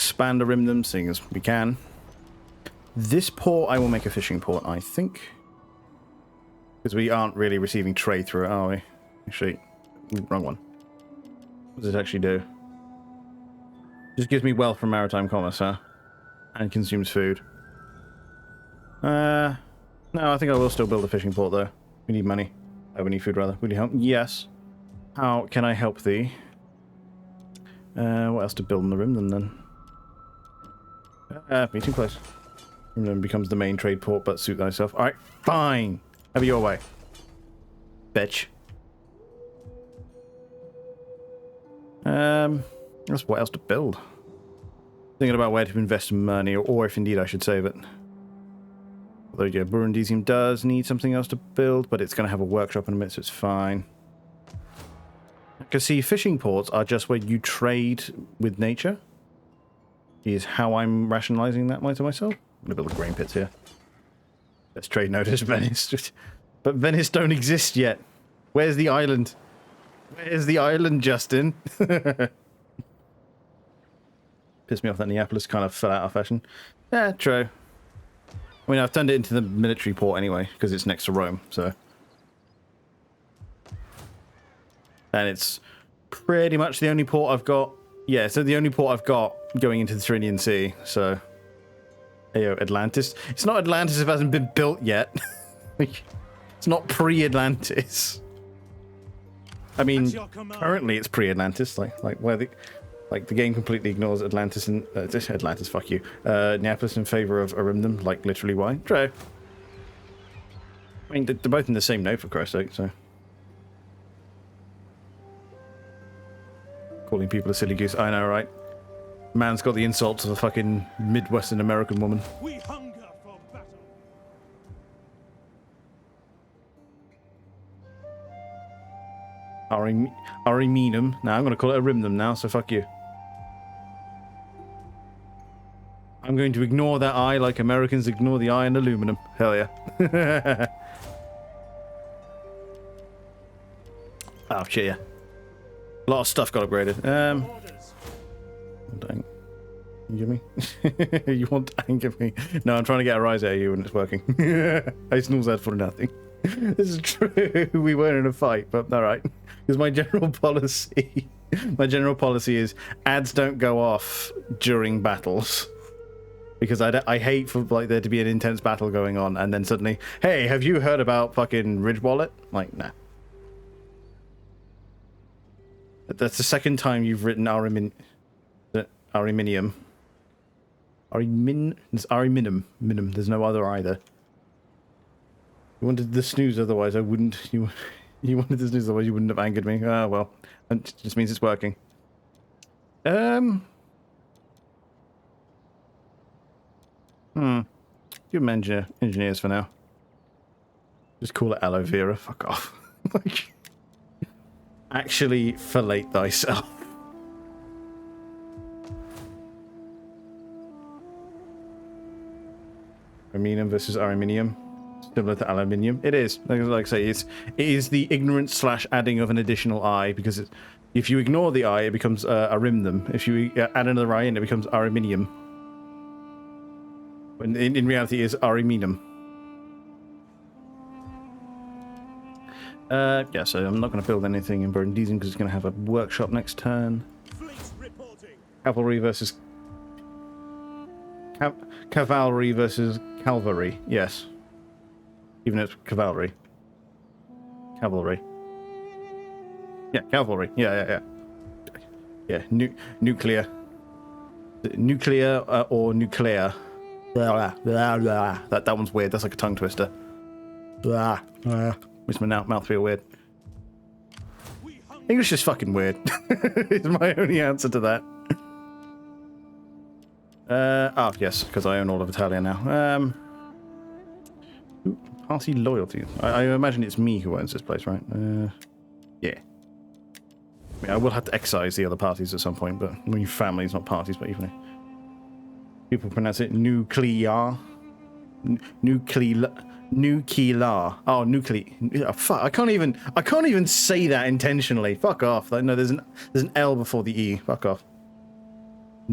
expand the Rimdom, seeing as we can. This port I will make a fishing port, I think. Because we aren't really receiving trade through it, are we? Actually, wrong one. What does it actually do? Just gives me wealth from maritime commerce, huh? And consumes food. No, I think I will still build a fishing port, though. We need money. Oh, we need food, rather. Will you help? Yes. How can I help thee? What else to build in the Rimdom, then? Meeting place. Rimdom becomes the main trade port, but suit thyself. Alright, fine! Have it your way. Bitch. That's what else to build. Thinking about where to invest money, or if indeed I should save it. Although, yeah, Burundisium does need something else to build, but it's going to have a workshop in a minute, so it's fine. Because, see, fishing ports are just where you trade with nature. Is how I'm rationalizing that to myself. I'm going to build a grain pits here. Let's trade notice Venice. But Venice don't exist yet. Where's the island? Where's the island, Justin? Pissed me off that Neapolis kind of fell out of fashion. Yeah, true. I mean, I've turned it into the military port anyway, because it's next to Rome, so. And it's pretty much the only port I've got. Yeah, so the only port I've got going into the Tyrrhenian Sea, so. Ayo, Atlantis. It's not Atlantis if it hasn't been built yet. It's not pre-Atlantis. I mean, currently it's pre-Atlantis, like where the game completely ignores Atlantis and Atlantis. Fuck you, Neapolis in favor of Arimdum, like literally why? True. I mean, they're both in the same node for Christ's sake, so. Calling people a silly goose, I know, right? Man's got the insults of a fucking Midwestern American woman. We hunger for battle. Ariminum. Now I'm going to call it Arimdum now, so fuck you. I'm going to ignore that I like Americans ignore the I in aluminum. Hell yeah. Oh, shit, yeah. A lot of stuff got upgraded. Dang. You give me? You want to give me? No, I'm trying to get a rise out of you and it's working. I snooze that for nothing. This is true. We weren't in a fight, but alright. Because my general policy is ads don't go off during battles. Because I hate for like there to be an intense battle going on and then suddenly, hey, have you heard about fucking Ridge Wallet? Like, nah. That's the second time you've written Ariminium. It's Ariminum. There's no other either. You wanted the snooze, otherwise I wouldn't. You wanted the snooze, otherwise you wouldn't have angered me. Ah, well, it just means it's working. Give them engineers for now. Just call it aloe vera. Fuck off. Like, actually fillet thyself. Aluminum versus Ariminium. Similar to aluminium. It is. Like I say, it is the ignorance / adding of an additional I, because if you ignore the I, it becomes Arimdum. If you add another I in, it becomes Ariminium. When in reality it is Ariminum. Yeah, so I'm not going to build anything in Burundisium because it's going to have a workshop next turn. Cavalry versus... Cavalry versus Cavalry, yes. Even though it's cavalry. Cavalry. Yeah, cavalry. Yeah. Yeah, nuclear. Nuclear or nuclear. Blah, blah, blah. That one's weird. That's like a tongue twister. Blah, blah. Makes my mouth feel weird. English is fucking weird. Is my only answer to that. Yes, because I own all of Italia now. Party loyalty. I imagine it's me who owns this place, right? Yeah. I mean, I will have to excise the other parties at some point, but I mean, families, not parties, but even people pronounce it nuclear. Nuclear. Oh, nuclear. Oh, fuck! I can't even say that intentionally. Fuck off! No, there's an L before the E. Fuck off.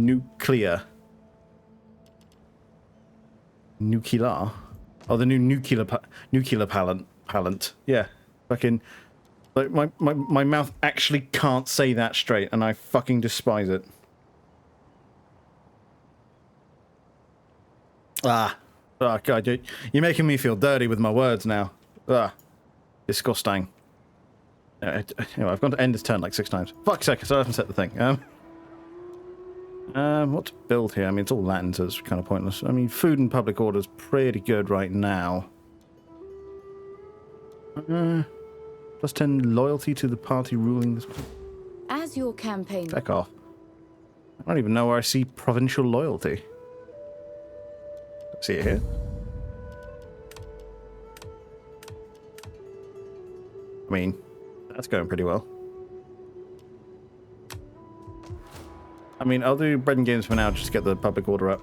Nuclear. Nuclear? Oh, the new nuclear palant. Yeah. Fucking... Like, my mouth actually can't say that straight, and I fucking despise it. Ah. Oh, God, you're making me feel dirty with my words now. Ah. Disgusting. Anyway, I've gone to end this turn like 6 times. Fuck's sake, so I haven't set the thing. What to build here? I mean, it's all Latin, so it's kind of pointless. I mean, food and public order's pretty good right now. Plus 10 loyalty to the party ruling this. As your campaign... Back off. I don't even know where I see provincial loyalty. See it here. I mean, that's going pretty well. I mean, I'll do bread and games for now just to get the public order up.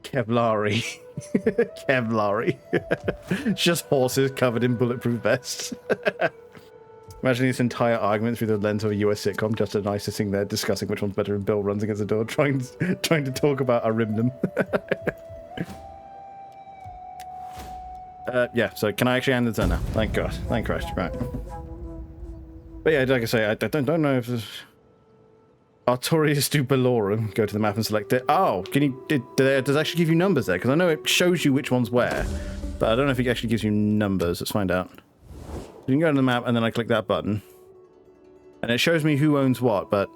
Kevlari. Kevlari. It's just horses covered in bulletproof vests. Imagine this entire argument through the lens of a US sitcom, just an ISIS sitting there discussing which one's better, and Bill runs against the door trying to talk about Arimnum. Yeah, so can I actually end the turn now? Thank God. Thank Christ. Right. But yeah, like I say, I don't know if there's... Artorius du Bellorum. Go to the map and select it. Oh, can you... Does it actually give you numbers there? Because I know it shows you which one's where, but I don't know if it actually gives you numbers. Let's find out. You can go to the map and then I click that button. And it shows me who owns what, but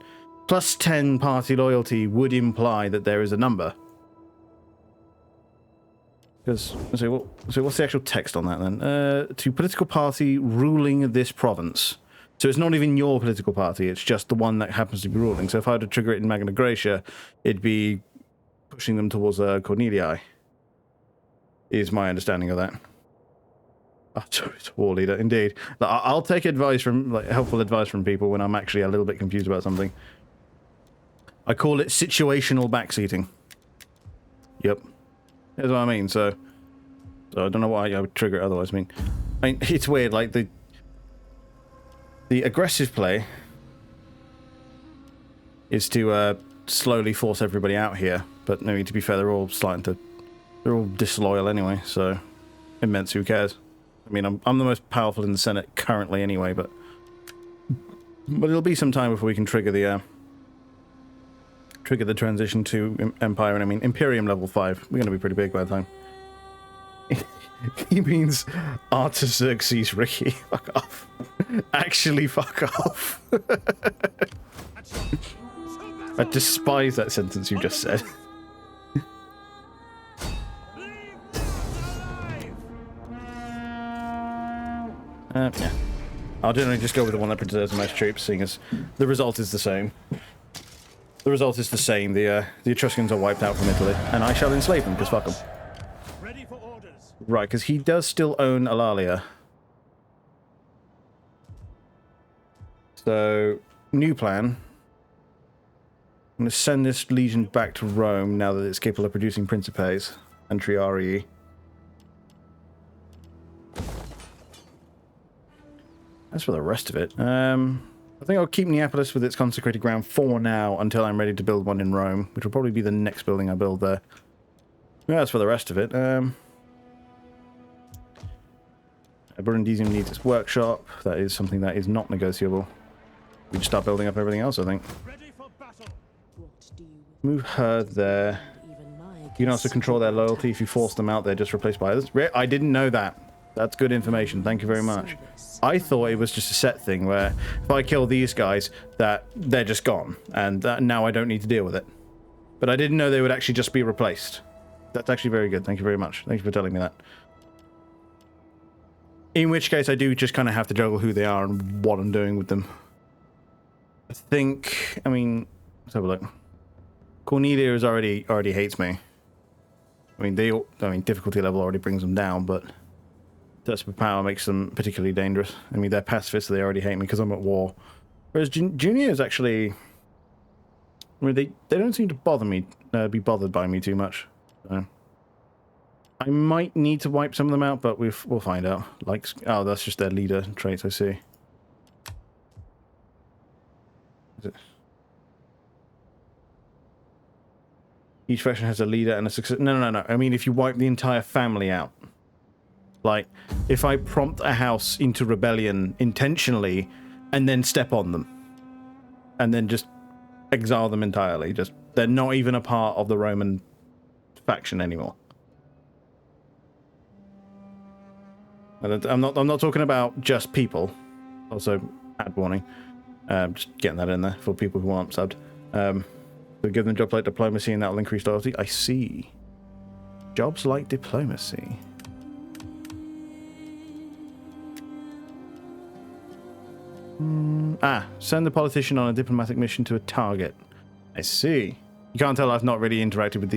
plus 10 party loyalty would imply that there is a number. Because, so what's the actual text on that then? To political party ruling this province. So it's not even your political party, it's just the one that happens to be ruling. So if I were to trigger it in Magna Graecia, it'd be pushing them towards Cornelii. Is my understanding of that. It's war leader, indeed. I'll take advice from, helpful advice from people when I'm actually a little bit confused about something. I call it situational backseating. Yep. That's what I mean, so I don't know why I would trigger it otherwise. I mean, it's weird, like, the aggressive play is to slowly force everybody out here, but I mean, to be fair, they're all disloyal anyway, so immense, who cares? I mean, I'm the most powerful in the Senate currently anyway, but it'll be some time before we can trigger the transition to Empire, and I mean, Imperium level 5. We're going to be pretty big by the time. He means Artaxerxes, Ricky. Fuck off. Actually, fuck off. I despise that sentence you just said. Yeah. I'll generally just go with the one that preserves the most troops, seeing as the result is the same. The result is the same. The Etruscans are wiped out from Italy, and I shall enslave them, because fuck them. Ready for orders. Right, because he does still own Alalia. So, new plan. I'm going to send this legion back to Rome now that it's capable of producing Principes and Triarii. As for the rest of it, I think I'll keep Neapolis with its consecrated ground for now until I'm ready to build one in Rome, which will probably be the next building I build there. Yeah, as for the rest of it, Brundisium needs its workshop. That is something that is not negotiable. We just start building up everything else, I think. Ready for battle. Move her there. You can also control their loyalty. If you force them out, they're just replaced by others. I didn't know that. That's good information. Thank you very much. I thought it was just a set thing where if I kill these guys, that they're just gone, and now I don't need to deal with it. But I didn't know they would actually just be replaced. That's actually very good. Thank you very much. Thank you for telling me that. In which case, I do just kind of have to juggle who they are and what I'm doing with them. I think, I mean, let's have a look. Cornelia is already hates me. I mean, difficulty level already brings them down, but desperate power makes them particularly dangerous. I mean, they're pacifists, so they already hate me because I'm at war. Whereas Junior is actually, I mean, they don't seem to be bothered by me too much. So I might need to wipe some of them out, but we'll find out. Like, oh, that's just their leader traits, I see. Is it? Each faction has a leader and a success. No. I mean, if you wipe the entire family out. Like, if I prompt a house into rebellion intentionally and then step on them. And then just exile them entirely. Just, they're not even a part of the Roman faction anymore. And I'm not talking about just people. Also, ad warning. Just getting that in there for people who aren't subbed. So give them jobs like diplomacy and that'll increase loyalty. I see. Jobs like diplomacy. Send the politician on a diplomatic mission to a target. I see. You can't tell I've not really interacted with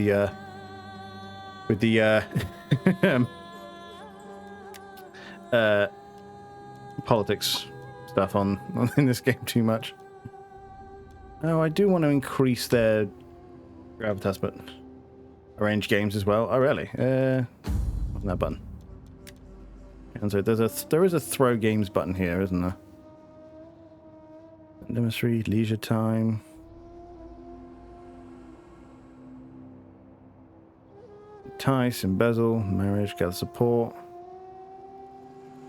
the politics stuff on in this game too much. Oh, I do want to increase their gravitas, but arrange games as well. Oh, really? Wasn't that button? And so there is a throw games button here, isn't there? Demonstrate leisure time. Entice, embezzle, marriage, gather support.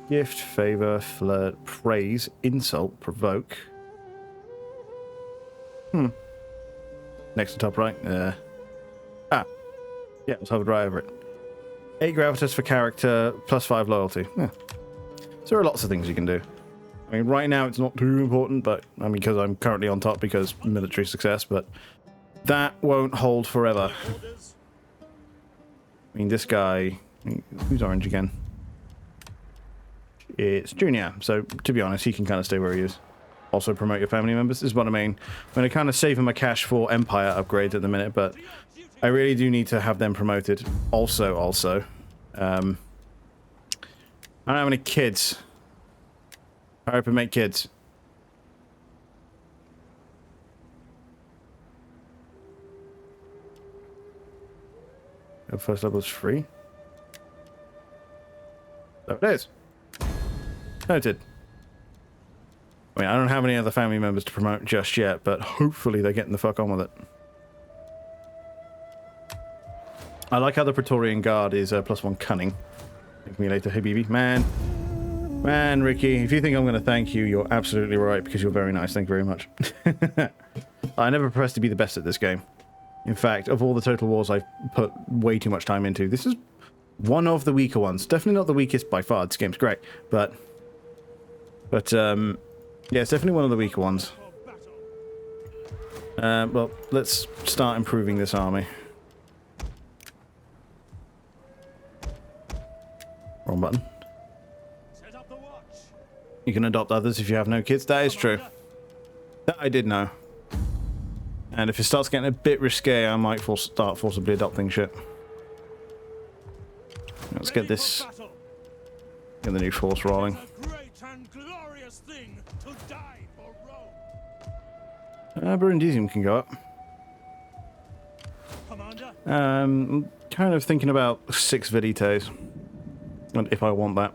Gift, favor, flirt, praise, insult, provoke. Next to top right. Yeah, it's hovered right over it. 8 gravitas for character, +5 loyalty. Yeah. So there are lots of things you can do. I mean, right now it's not too important, but I mean, because I'm currently on top because military success, but that won't hold forever. I mean, this guy, who's orange again? It's Junior, so to be honest, he can kind of stay where he is. Also promote your family members is what I mean. I'm going to kind of save my cash for Empire upgrades at the minute, but I really do need to have them promoted. Also, I don't have any kids. I hope I make kids. The first level is free. There it is. Noted. I mean, I don't have any other family members to promote just yet, but hopefully they're getting the fuck on with it. I like how the Praetorian Guard is +1 cunning. Thank me later, Habibi. Man, Ricky, if you think I'm going to thank you, you're absolutely right, because you're very nice. Thank you very much. I never profess to be the best at this game. In fact, of all the Total Wars I've put way too much time into, this is one of the weaker ones. Definitely not the weakest by far. This game's great, but yeah, it's definitely one of the weaker ones. Well, let's start improving this army. Wrong button. You can adopt others if you have no kids. That is true. That I did know. And if it starts getting a bit risque, I might start forcibly adopting shit. Let's get this. Get the new force rolling. Burundisium can go up. I'm kind of thinking about 6 Velites. And if I want that.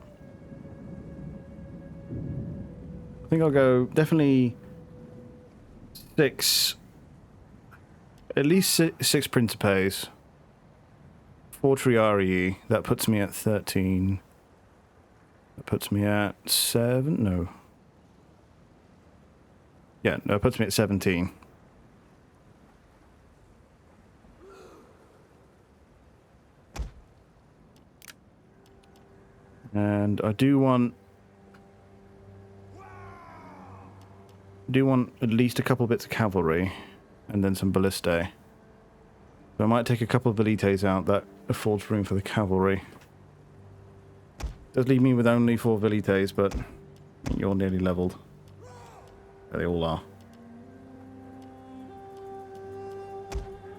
I think I'll go definitely 6. At least 6 Principes. 4 Triarii. That puts me at 13. That puts me at 7. No. Yeah, no, it puts me at 17. And I do want at least a couple bits of cavalry and then some ballistae. So I might take a couple of velites out. That affords room for the cavalry. Does leave me with only 4 velites, but you're nearly leveled. They all are.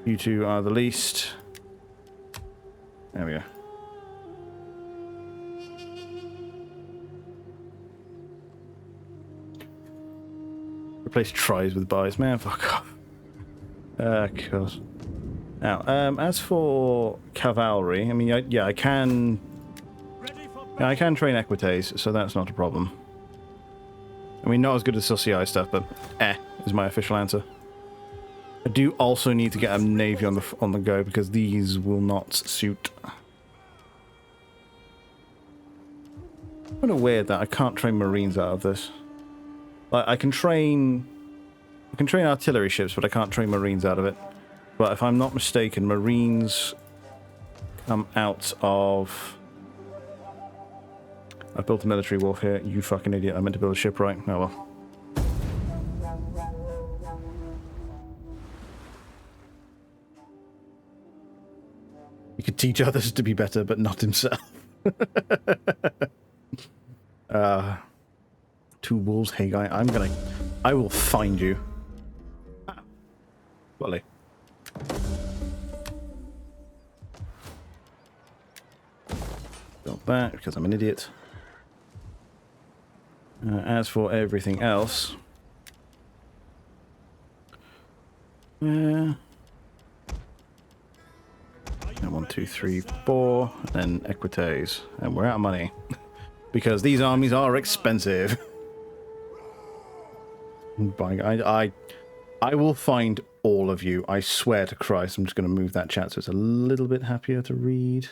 You two are the least. There we go. Replace tries with buys. Man, fuck off. Of course. Now, as for cavalry, I mean, I can train equites, so that's not a problem. I mean, not as good as Socii stuff, but is my official answer. I do also need to get a navy on the go because these will not suit. Kind of weird that I can't train marines out of this. Like I can train artillery ships, but I can't train marines out of it. But if I'm not mistaken, marines come out of. I've built a military wharf here. You fucking idiot! I meant to build a ship, right? Oh well. You could teach others to be better, but not himself. Two wolves, hey guy, I will find you. Wally. Build that because I'm an idiot. As for everything else, 1, 2, 3, 4, and then equites, and we're out of money because these armies are expensive. I will find all of you. I swear to Christ. I'm just going to move that chat so it's a little bit happier to read.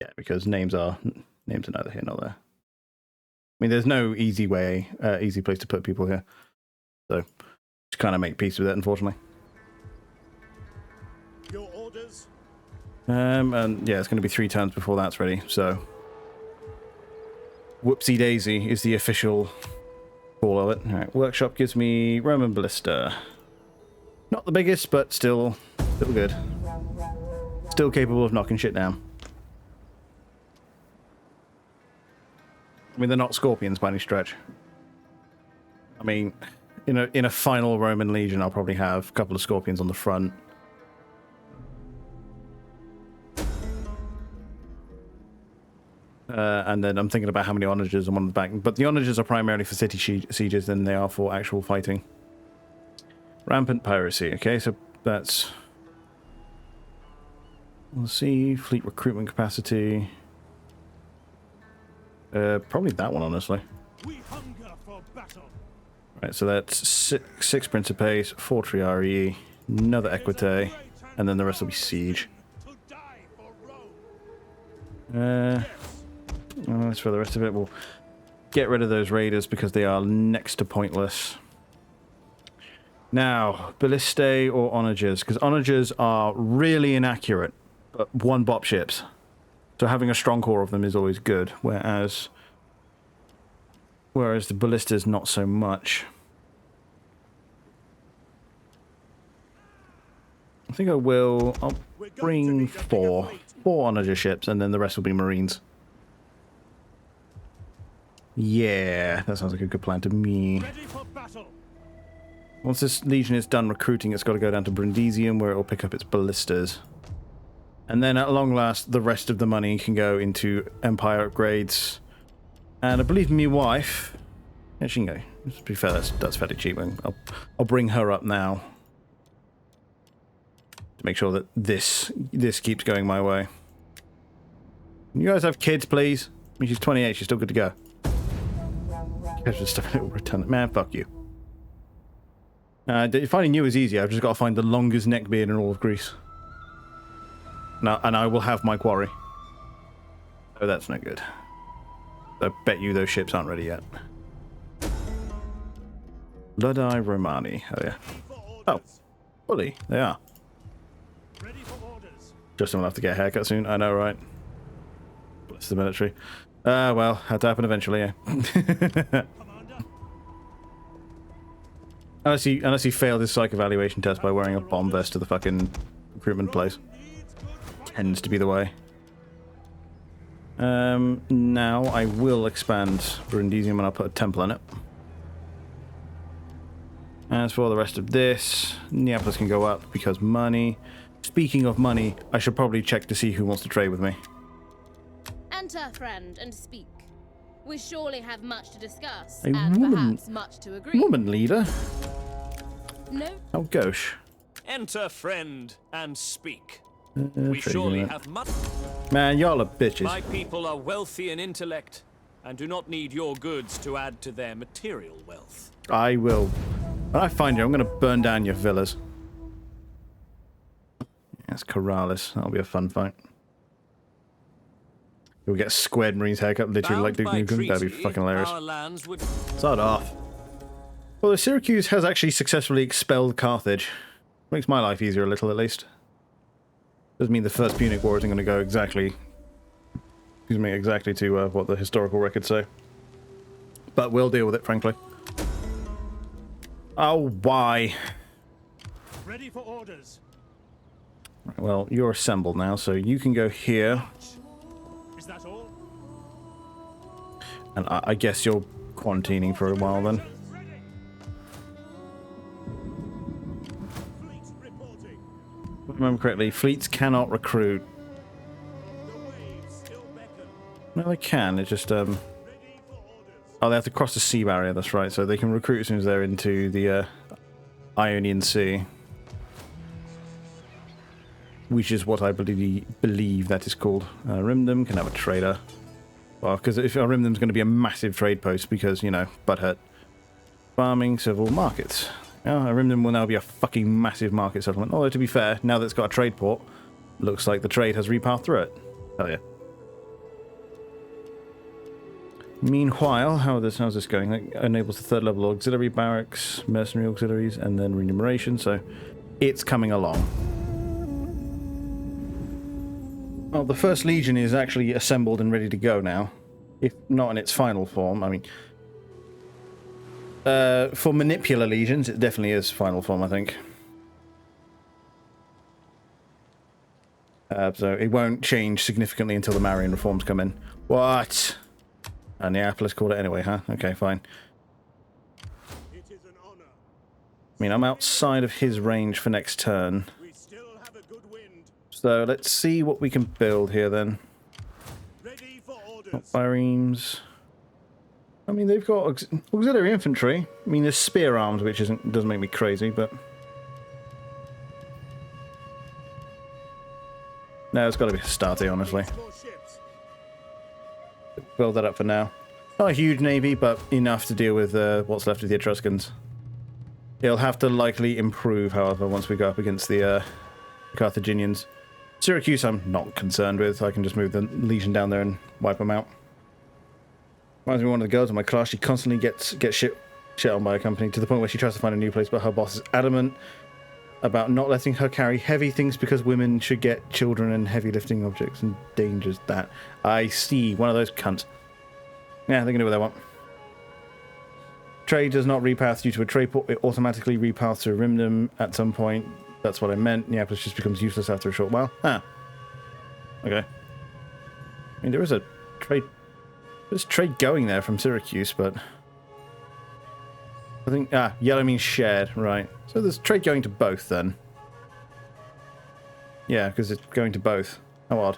Yeah, because names are neither here nor there. I mean, there's no easy place to put people here, so just kind of make peace with it, unfortunately. Your orders? And yeah, it's going to be 3 turns before that's ready. So, whoopsie daisy is the official call of it. All right, workshop gives me Roman ballista. Not the biggest, but still good. Still capable of knocking shit down. I mean, they're not scorpions by any stretch. I mean, in a final Roman legion, I'll probably have a couple of scorpions on the front. And then I'm thinking about how many onagers I'm on the back. But the onagers are primarily for city sieges than they are for actual fighting. Rampant piracy. Okay, so that's... We'll see. Fleet recruitment capacity. Probably that one, honestly. We hunger for battle. Right, so that's 6 Principes, 4 Triarii, another Equite, and then the rest will be siege. To die for Rome. As for the rest of it, we'll get rid of those raiders because they are next to pointless. Now, ballistae or onagers, because onagers are really inaccurate, but 1-bop ships. So having a strong core of them is always good, whereas the ballistas not so much. I think I'll bring 4 onager ships, and then the rest will be marines. Yeah, that sounds like a good plan to me. Ready for battle. Once this legion is done recruiting, it's got to go down to Brundisium, where it will pick up its ballistas. And then at long last, the rest of the money can go into Empire upgrades. And I believe my wife... Yeah, she can go. To be fair, that's fairly cheap. I'll bring her up now. To make sure that this keeps going my way. Can you guys have kids, please? I mean, she's 28, she's still good to go. Just a little return. Man, fuck you. Finding you is easy. I've just got to find the longest neckbeard in all of Greece. Now, and I will have my quarry. Oh, that's no good. I bet you those ships aren't ready yet. Ludi Romani. Oh, yeah. Oh, fully. They are. Ready for orders. Justin will have to get a haircut soon. I know, right? Bless the military. Well, had to happen eventually, yeah. Unless he failed his psych evaluation test by wearing a bomb vest to the fucking recruitment place. Tends to be the way. Now I will expand Brundisium and I'll put a temple on it. As for the rest of this, Neapolis can go up because money. Speaking of money, I should probably check to see who wants to trade with me. Enter, friend, and speak. We surely have much to discuss, A and woman- perhaps much to agree. Woman leader? No, Oh, gauche. Enter, friend, and speak. Trading We surely unit. have much. Man, y'all are bitches. My people are wealthy in intellect and do not need your goods to add to their material wealth. I will. When I find you, I'm going to burn down your villas. That's Corrales. That'll be a fun fight. We'll get a squared Marines haircut, literally like Duke Nukem. That'd be fucking hilarious. Start off. Well, the Syracuse has actually successfully expelled Carthage. Makes my life easier a little, at least. Doesn't mean the First Punic War isn't going to go exactly... Excuse me, exactly to what the historical records say. But we'll deal with it, frankly. Oh, why? Ready for orders. Right, well, you're assembled now, so you can go here. Is that all? And I guess you're quarantining for a while then. Ready. Fleet reporting. If I remember correctly, fleets cannot recruit. The waves still beckon. No, they can. It's just Ready for orders. oh, they have to cross the sea barrier. That's right. So they can recruit as soon as they're into the Ionian Sea, which is what I believe that is called. Rimdam can have a trader. Well, because if Rimdam's going to be a massive trade post, because you know, butthurt. Farming, civil, markets. Yeah, Rimdam will now be a fucking massive market settlement. Although to be fair, now that it's got a trade port, looks like the trade has repathed through it. Hell yeah. Meanwhile, how's this going? That enables the third level auxiliary barracks, mercenary auxiliaries, and then remuneration, so it's coming along. Well, the First Legion is actually assembled and ready to go now. If not in its final form, I mean... for manipular legions, it definitely is final form, I think. So it won't change significantly until the Marian reforms come in. What? Neapolis called it anyway, huh? Okay, fine. It is an honor. I mean, I'm outside of his range for next turn. We still have a good wind. So let's see what we can build here then. Ready for orders. Biremes. I mean, they've got auxiliary infantry. I mean, there's spear arms, which doesn't make me crazy, but... No, it's got to be Hastati, honestly. More ships. Build that up for now. Not a huge navy, but enough to deal with what's left of the Etruscans. It'll have to likely improve, however, once we go up against the Carthaginians. Syracuse I'm not concerned with. I can just move the legion down there and wipe them out. Reminds me of one of the girls in my class. She constantly gets shit on by a company to the point where she tries to find a new place, but her boss is adamant about not letting her carry heavy things because women should get children and heavy lifting objects and dangers that. I see. One of those cunts. Yeah, they can do what they want. Trade does not repath due to a trade port. It automatically repaths to Rimdam at some point. That's what I meant. Neapolis just becomes useless after a short while. Ah. Okay. I mean, there is a trade... There's trade going there from Syracuse, but... I think... Ah, yellow means shared, right. So there's trade going to both, then. Yeah, because it's going to both. How odd.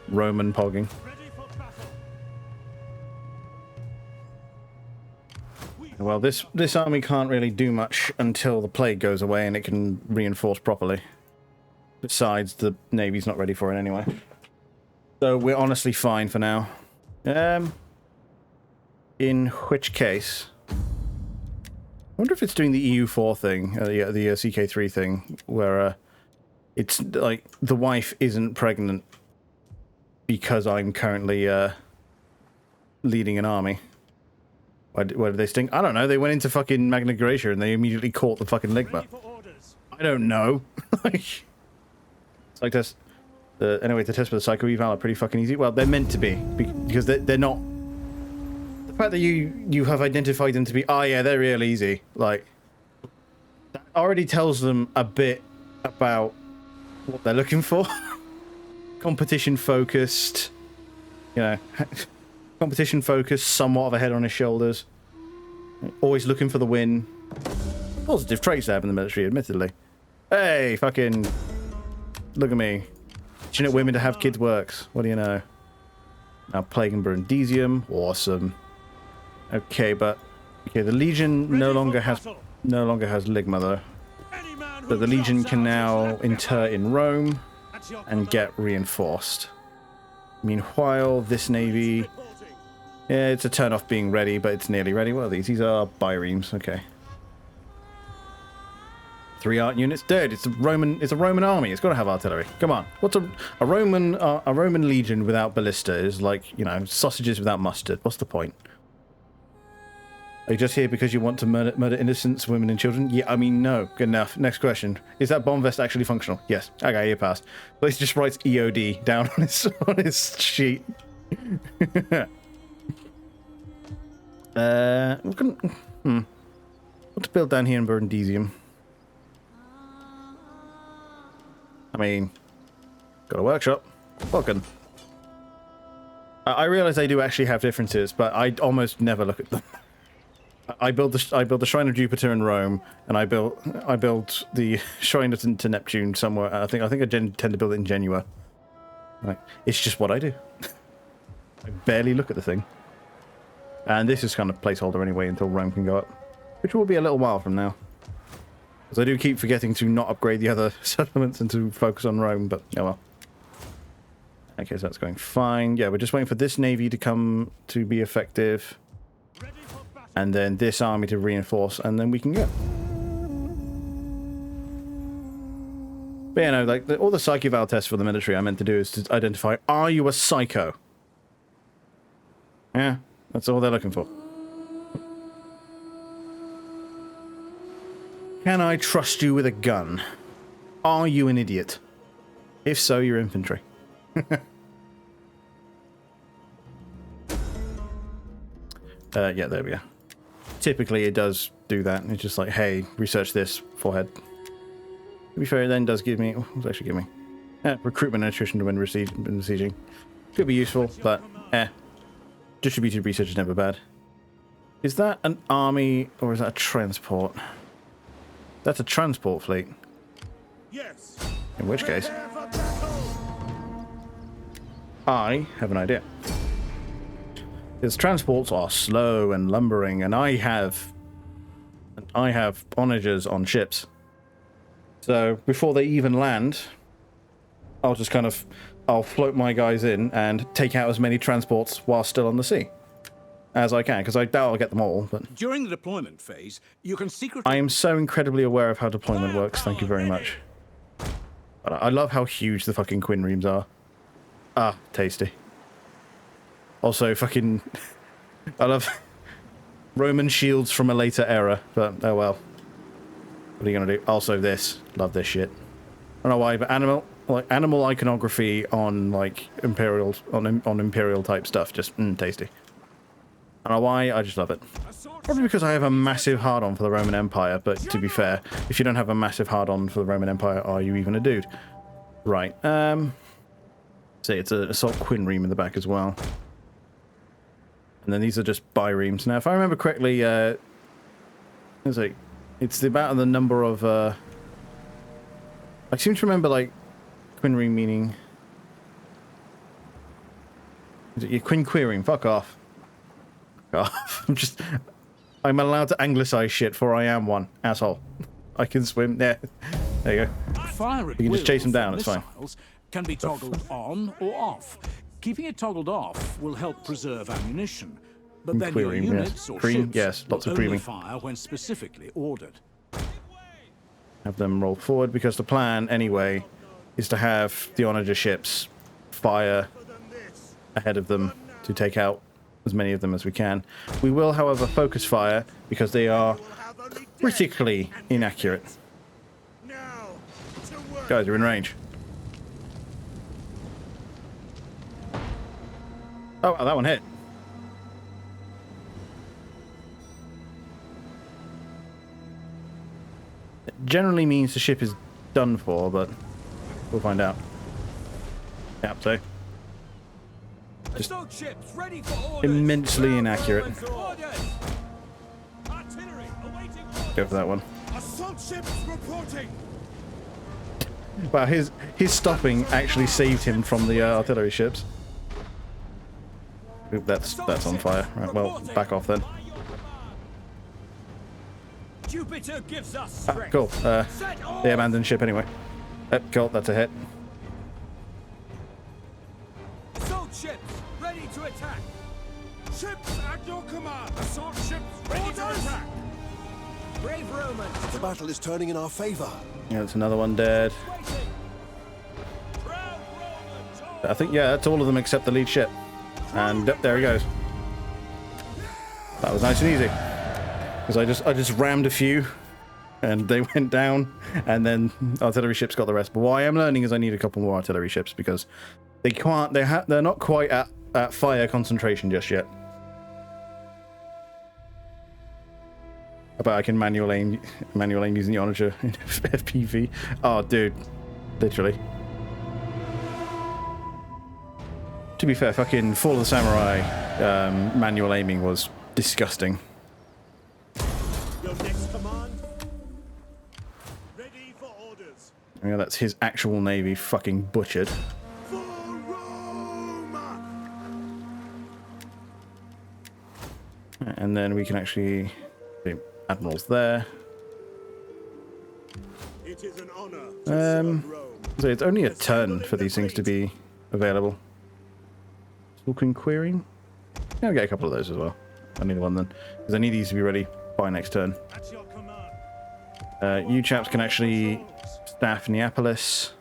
Roman pogging. Ready for battle. Well, this army can't really do much until the plague goes away and it can reinforce properly. Besides, the navy's not ready for it anyway. So we're honestly fine for now. In which case... I wonder if it's doing the EU4 thing, the CK3 thing, where it's like the wife isn't pregnant because I'm currently leading an army. Why did they sting? I don't know. They went into fucking Magna Graecia and they immediately caught the fucking Ligma. Ready for orders. I don't know. It's like this. Anyway, the tests for the Psycho Eval are pretty fucking easy. Well, they're meant to be, because they're not... The fact that you have identified them to be, oh yeah, they're real easy, like, that already tells them a bit about what they're looking for. Competition focused, you know, competition focused, somewhat of a head on his shoulders. Always looking for the win. Positive traits they have in the military, admittedly. Hey, fucking... Look at me. Teaching at women to have kids works. What do you know? Now Plague and Brundisium. Awesome. Okay, but... Okay, the Legion no longer has Ligma, though. So the Legion can now inter in Rome and get reinforced. Meanwhile, this navy... Yeah, it's a turn off being ready, but it's nearly ready. What are these? These are biremes. Okay. 3 art units. Dude, it's a Roman army. It's got to have artillery. Come on. What's a Roman legion without ballista is like, you know, sausages without mustard. What's the point? Are you just here because you want to murder innocents, women and children? Yeah, I mean, no. Good enough. Next question. Is that bomb vest actually functional? Yes. Okay, you passed. But he just writes EOD down on his sheet. What to build down here in Brundisium? I mean, got a workshop. Welcome. I realize they do actually have differences, but I almost never look at them. I built the Shrine of Jupiter in Rome, and I built the Shrine to Neptune somewhere. I think I tend to build it in Genua. Like, it's just what I do. I barely look at the thing. And this is kind of placeholder anyway until Rome can go up, which will be a little while from now. Because I do keep forgetting to not upgrade the other settlements and to focus on Rome, but oh well. Okay, so that's going fine. Yeah, we're just waiting for this navy to come to be effective. And then this army to reinforce, and then we can go. But yeah, no, like, all the psyche eval tests for the military I meant to do is to identify, are you a psycho? Yeah, that's all they're looking for. Can I trust you with a gun? Are you an idiot? If so, you're infantry. Yeah, there we go. Typically, it does do that. It's just like, hey, research this, forehead. To be fair, it then does give me... What does it actually give me? Recruitment and attrition when besieging. Could be useful, but distributed research is never bad. Is that an army, or is that a transport? That's a transport fleet. Yes. In which case, I have an idea. His transports are slow and lumbering, and I have onagers on ships. So before they even land, I'll just I'll float my guys in and take out as many transports while still on the sea as I can, because I doubt I'll get them all. But During the deployment phase, you can secretly... I am so incredibly aware of how deployment works. Thank you very much. But I love how huge the fucking Quinn reams are. Ah, tasty. Also, fucking... I love Roman shields from a later era, but oh well. What are you gonna do? Also this. Love this shit. I don't know why, but animal iconography on like imperial type stuff, just tasty. I don't know why, I just love it. Probably because I have a massive hard-on for the Roman Empire, but to be fair, if you don't have a massive hard-on for the Roman Empire, are you even a dude? Right, see, it's an assault Quinn ream in the back as well. And then these are just biremes. Now, if I remember correctly, it's about the number of, I seem to remember, like, Quinn ream meaning... Is it your Quinn queering? Fuck off. Fuck off. I'm allowed to anglicize shit, for I am one. Asshole. I can swim. There. There you go. Fire at You can just chase will them down, from it's fine. missiles can be toggled on or off. Keeping it toggled off will help preserve ammunition, but then your Queering, units yes. or Cream, ships yes, lots will of only creaming. fire when specifically ordered. Have them roll forward, because the plan, anyway, is to have the onager ships fire ahead of them to take out as many of them as we can. We will, however, focus fire, because they are critically inaccurate. Guys, you're in range. Oh, that one hit. It generally means the ship is done for, but we'll find out. Yeah, so. Just Assault ships ready for orders. immensely inaccurate. Orders. Artillery awaiting orders. Go for that one. Assault ships reporting. Wow, his stopping actually saved him from the artillery ships. Oop, that's on fire. Right, well, back off then. Jupiter gives us Ah, strength. cool. Set They abandoned ship anyway. Cool, that's a hit. Assault ships ready to attack. Ships at your command. Assault ships ready to attack. Brave Romans. The battle is turning in our favor. Yeah, that's another one dead. Waiting. Proud Romans. I think, yeah, that's all of them except the lead ship. And there he goes. That was nice and easy. Because I just rammed a few, and they went down, and then artillery ships got the rest. But what I am learning is I need a couple more artillery ships because they can't. They're not quite at fire concentration just yet. But I can manual aim using the Onager in FPV. Oh, dude, literally. To be fair, fucking Fall of the Samurai manual aiming was disgusting. Your next command? Ready for orders. Yeah, that's his actual navy fucking butchered. For Rome! And then we can actually do admirals there. It is an honor to serve Rome. So it's only a turn for these things to be available. Stalking querying? Yeah, I'll get a couple of those as well. I need one then. Because I need these to be ready by next turn. At your command. You chaps can actually staff Neapolis.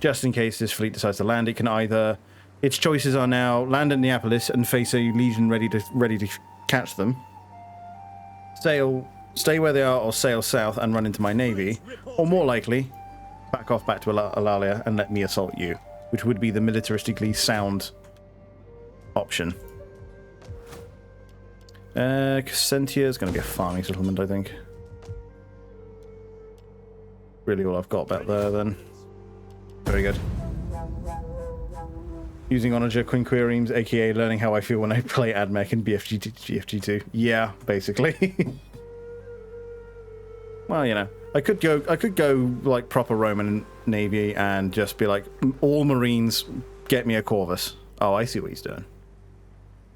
Just in case this fleet decides to land, it can either... Its choices are now land at Neapolis and face a legion ready to catch them. Stay where they are or sail south and run into my navy. Or more likely, back off back to Alalia and let me assault you. Which would be the militaristically sound option. Cassentia is going to be a farming settlement, I think. Really all I've got back there, then. Very good. Using Onager Quinqueremes, aka learning how I feel when I play AdMech in BFG2. Yeah, basically. Well, you know, I could go like proper Roman Navy and just be like, all Marines, get me a Corvus. Oh, I see what he's doing.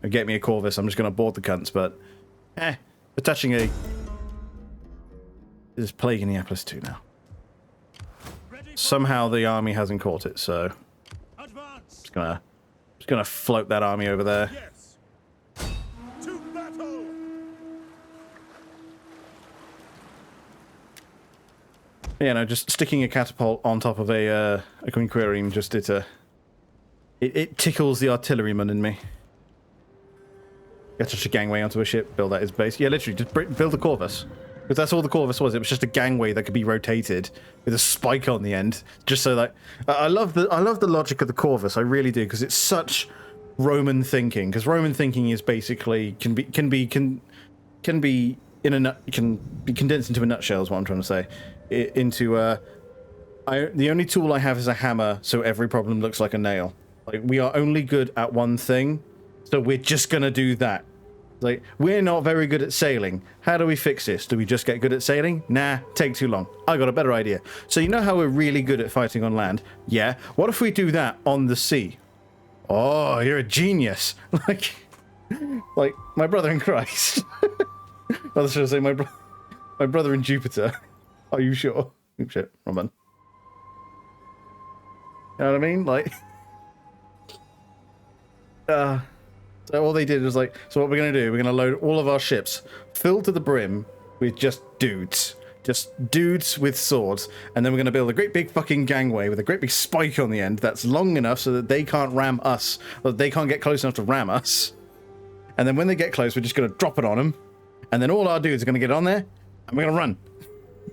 Get me a Corvus, I'm just going to board the cunts, but... attaching a... There's plague in Neapolis too now. Somehow the army hasn't caught it, so... Advance. Just gonna float that army over there. Yes. To battle. Yeah, no, just sticking a catapult on top of a Quinquereme just it tickles the artilleryman in me. Get such a gangway onto a ship, build at his base. Yeah, literally, just build a Corvus. Because that's all the Corvus was. It was just a gangway that could be rotated with a spike on the end, just so that... I love the logic of the Corvus. I really do, because it's such Roman thinking. Because Roman thinking is basically can be condensed into a nutshell. Is what I'm trying to say. The only tool I have is a hammer, so every problem looks like a nail. Like, we are only good at one thing, so we're just gonna do that. Like, we're not very good at sailing. How do we fix this? Do we just get good at sailing? Nah, take too long. I got a better idea. So you know how we're really good at fighting on land? Yeah. What if we do that on the sea? Oh, you're a genius. Like my brother in Christ. I was trying to say my brother in Jupiter. Are you sure? Oh, shit, wrong button. You know what I mean? Like... So all they did was like, so what we're going to do, we're going to load all of our ships filled to the brim with just dudes with swords, and then we're going to build a great big fucking gangway with a great big spike on the end that's long enough so that they can't ram us, or they can't get close enough to ram us. And then when they get close, we're just going to drop it on them, and then all our dudes are going to get on there, and we're going to run.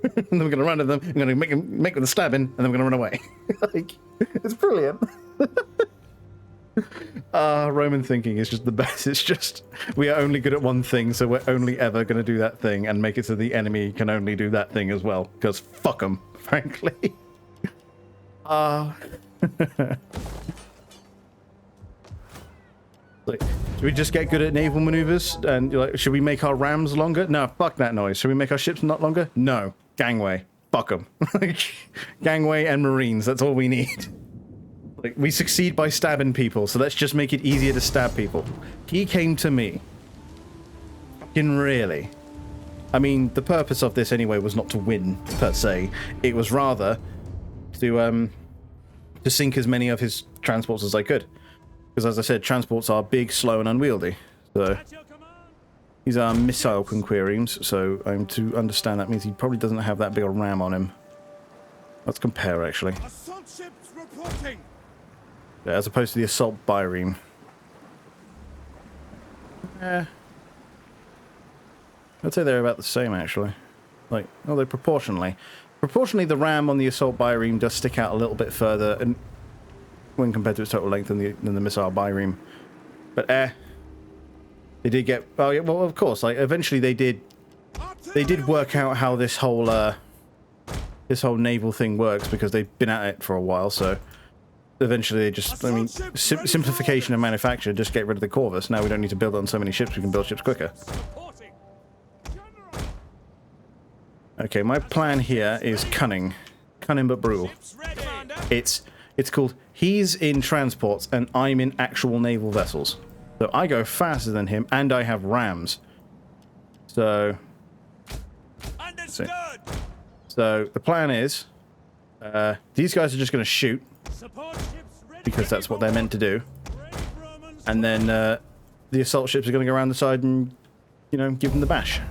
And then we're going to run at them, we're going to make them stabbing, and then we're going to run away. Like, it's brilliant. Roman thinking is just the best. It's just, we are only good at one thing, so we're only ever going to do that thing and make it so the enemy can only do that thing as well. Because fuck them, frankly. Like, should we just get good at naval maneuvers? And like, should we make our rams longer? No, fuck that noise. Should we make our ships not longer? No. Gangway. Fuck them. Gangway and marines, that's all we need. Like, we succeed by stabbing people, so let's just make it easier to stab people. He came to me. Fucking really. I mean, the purpose of this anyway was not to win, per se. It was rather to sink as many of his transports as I could. Because as I said, transports are big, slow, and unwieldy. So, These are missile conqueremes, so I'm to understand that means he probably doesn't have that big a ram on him. Let's compare, actually. Assault ships reporting. Yeah, as opposed to the assault bireme. I'd say they're about the same, actually. Like, although proportionally. Proportionally, the ram on the assault bireme does stick out a little bit further and when compared to its total length than the missile bireme. But, they did get... Oh, yeah, well, of course, like, eventually they did work out how this whole naval thing works because they've been at it for a while, so... Eventually they just, I mean, simplification of manufacture, just get rid of the Corvus. Now we don't need to build on so many ships, we can build ships quicker. Okay, my plan here is cunning. Cunning but brutal. It's called, he's in transports and I'm in actual naval vessels. So I go faster than him and I have rams. So... So the plan is, these guys are just going to shoot. Because that's what they're meant to do. And then the assault ships are going to go around the side and, you know, give them the bash.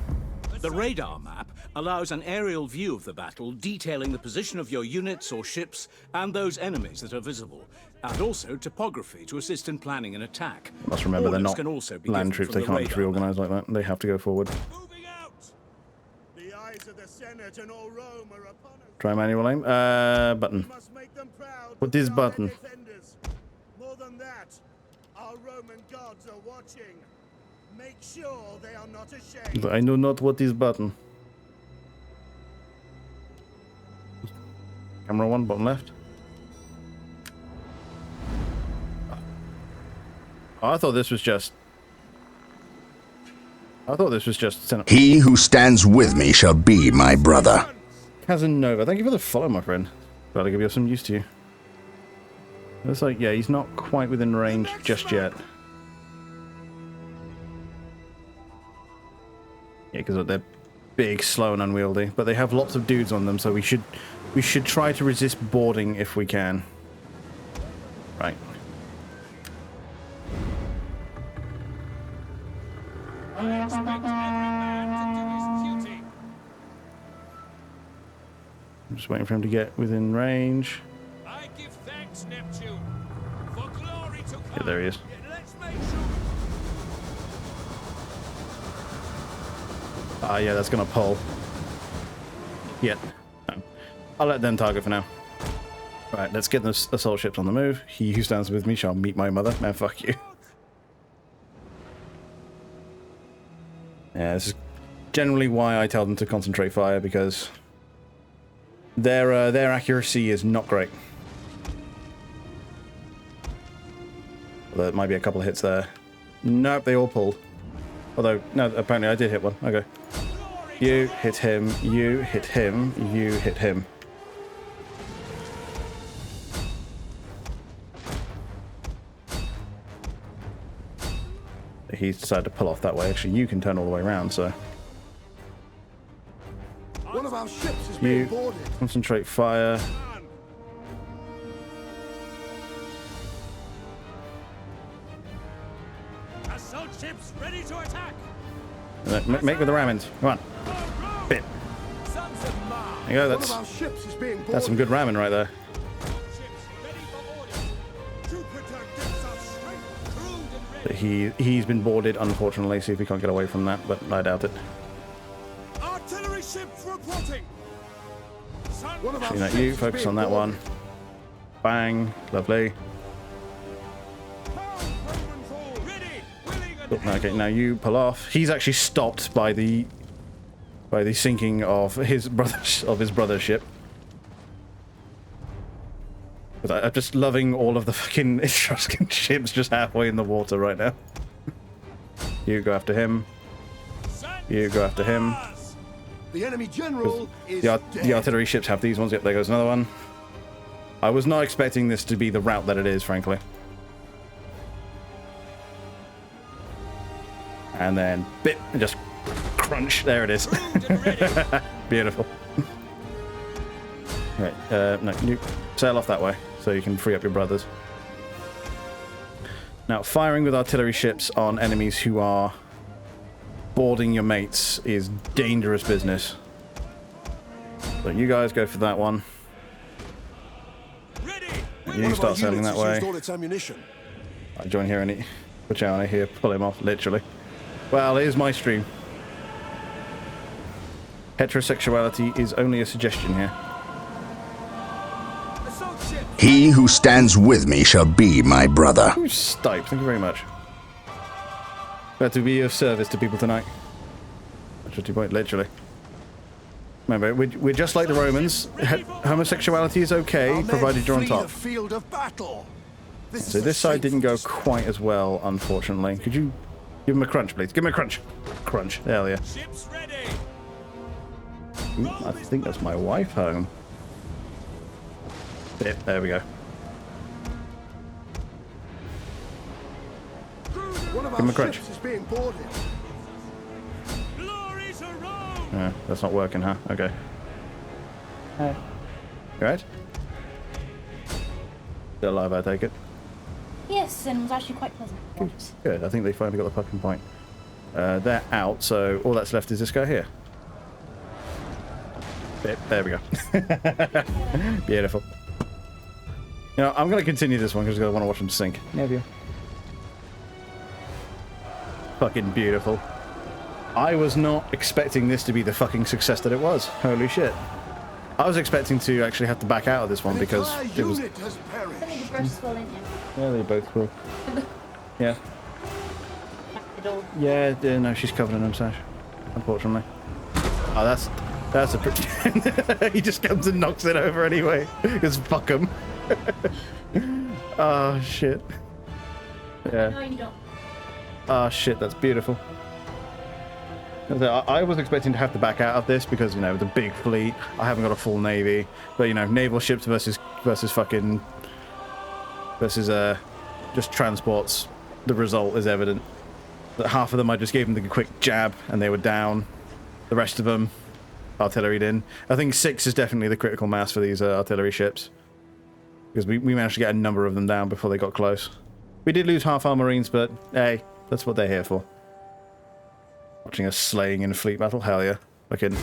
The radar map allows an aerial view of the battle, detailing the position of your units or ships and those enemies that are visible, and also topography to assist in planning an attack. You must remember Orders they're can also not be land given troops, from they the can't just radar reorganize like that. They have to go forward. Moving out. The eyes of the Senate and all Rome are upon us. Try manual aim. Button. We must make them proud. What is that they are button? their defenders. More than that, our Roman gods are watching. Make sure they are not ashamed. I know not what is button. Camera 1, bottom left. Oh, I thought this was just... He who stands with me shall be my brother. Casanova, thank you for the follow, my friend. Glad to give you some use to you. Looks like, yeah, he's not quite within range just yet. Yeah, because they're big, slow, and unwieldy. But they have lots of dudes on them, so we should try to resist boarding if we can. Right. I expect every man to do his duty. I'm just waiting for him to get within range. I give thanks, Neptune, for glory to come. Yeah, there he is. Let's make sure. Ah, yeah, that's gonna pull. Yeah. No. I'll let them target for now. Right, let's get the assault ships on the move. He who stands with me shall meet my mother. Man, fuck you. Yeah, this is generally why I tell them to concentrate fire, because their accuracy is not great. Although it might be a couple of hits there. Nope, they all pulled. Although, no, apparently I did hit one. Okay. You hit him, you hit him, you hit him. He's decided to pull off that way. Actually, you can turn all the way around, so... One of our ships is being boarded. Concentrate fire. Assault ships ready to attack. Make with the rammings. Come on. Bit. Sons of Ma. There you go, One of our ships is being boarded. that's some good ramming right there. Ships ready for orders. Jupiter gives us strength. Crewed and ready. But he's been boarded, unfortunately. See if he can't get away from that, but I doubt it. Artillery ships reporting. One of our Seeing that ships you, is focus being on that boarded. one. Bang. Lovely. Ready, willing, and Oh, okay, now you pull off. He's actually stopped by the sinking of his brother's ship. But I'm just loving all of the fucking Etruscan ships just halfway in the water right now. You go after him. You go after him. The enemy general is The dead. artillery ships have these ones. Yep, there goes another one. I was not expecting this to be the route that it is, frankly. And then bit and just crunch. There it is. Beautiful. Right, no, you sail off that way so you can free up your brothers. Now, firing with artillery ships on enemies who are boarding your mates is dangerous business. So you guys go for that one. You start sailing that way. All its ammunition. I join here and push out here, pull him off, literally. Well, here's my stream. Heterosexuality is only a suggestion here. He who stands with me shall be my brother. Ooh, Stipe, thank you very much. Glad to be of service to people tonight. Literally. Remember, we're just like the Romans. Homosexuality is okay, provided you're on top. The field of battle. So this side didn't go quite as well, unfortunately. Could you give him a crunch, please? Give him a crunch. Crunch. Hell yeah. Ships ready. Ooh, I think that's my wife home. Yep, there we go. One of Give him a our crunch. ships is being boarded. Glory to Rome. That's not working, huh? Okay. You right? Still alive, I take it. Yes, and it was actually quite pleasant. Good, I think they finally got the fucking point. They're out, so all that's left is this guy here. Yep, there we go. Beautiful. You know, I'm going to continue this one because I want to watch them sink. Yeah, view. Fucking beautiful. I was not expecting this to be the fucking success that it was. Holy shit. I was expecting to actually have to back out of this one because it was... Yeah, they both will. Yeah. Yeah, no, she's covered in them, Sash. Unfortunately. Oh, that's a... He just comes and knocks it over anyway. Because fuck him. Oh, shit. Yeah. No, you don't. Oh, shit, that's beautiful. I was expecting to have to back out of this because, you know, the big fleet, I haven't got a full navy. But, you know, naval ships versus fucking... versus, just transports. The result is evident. That half of them I just gave them the quick jab and they were down. The rest of them artilleried in. I think 6 is definitely the critical mass for these artillery ships. Because we managed to get a number of them down before they got close. We did lose half our marines, but hey, that's what they're here for. Watching us slaying in a fleet battle? Hell yeah. Fucking...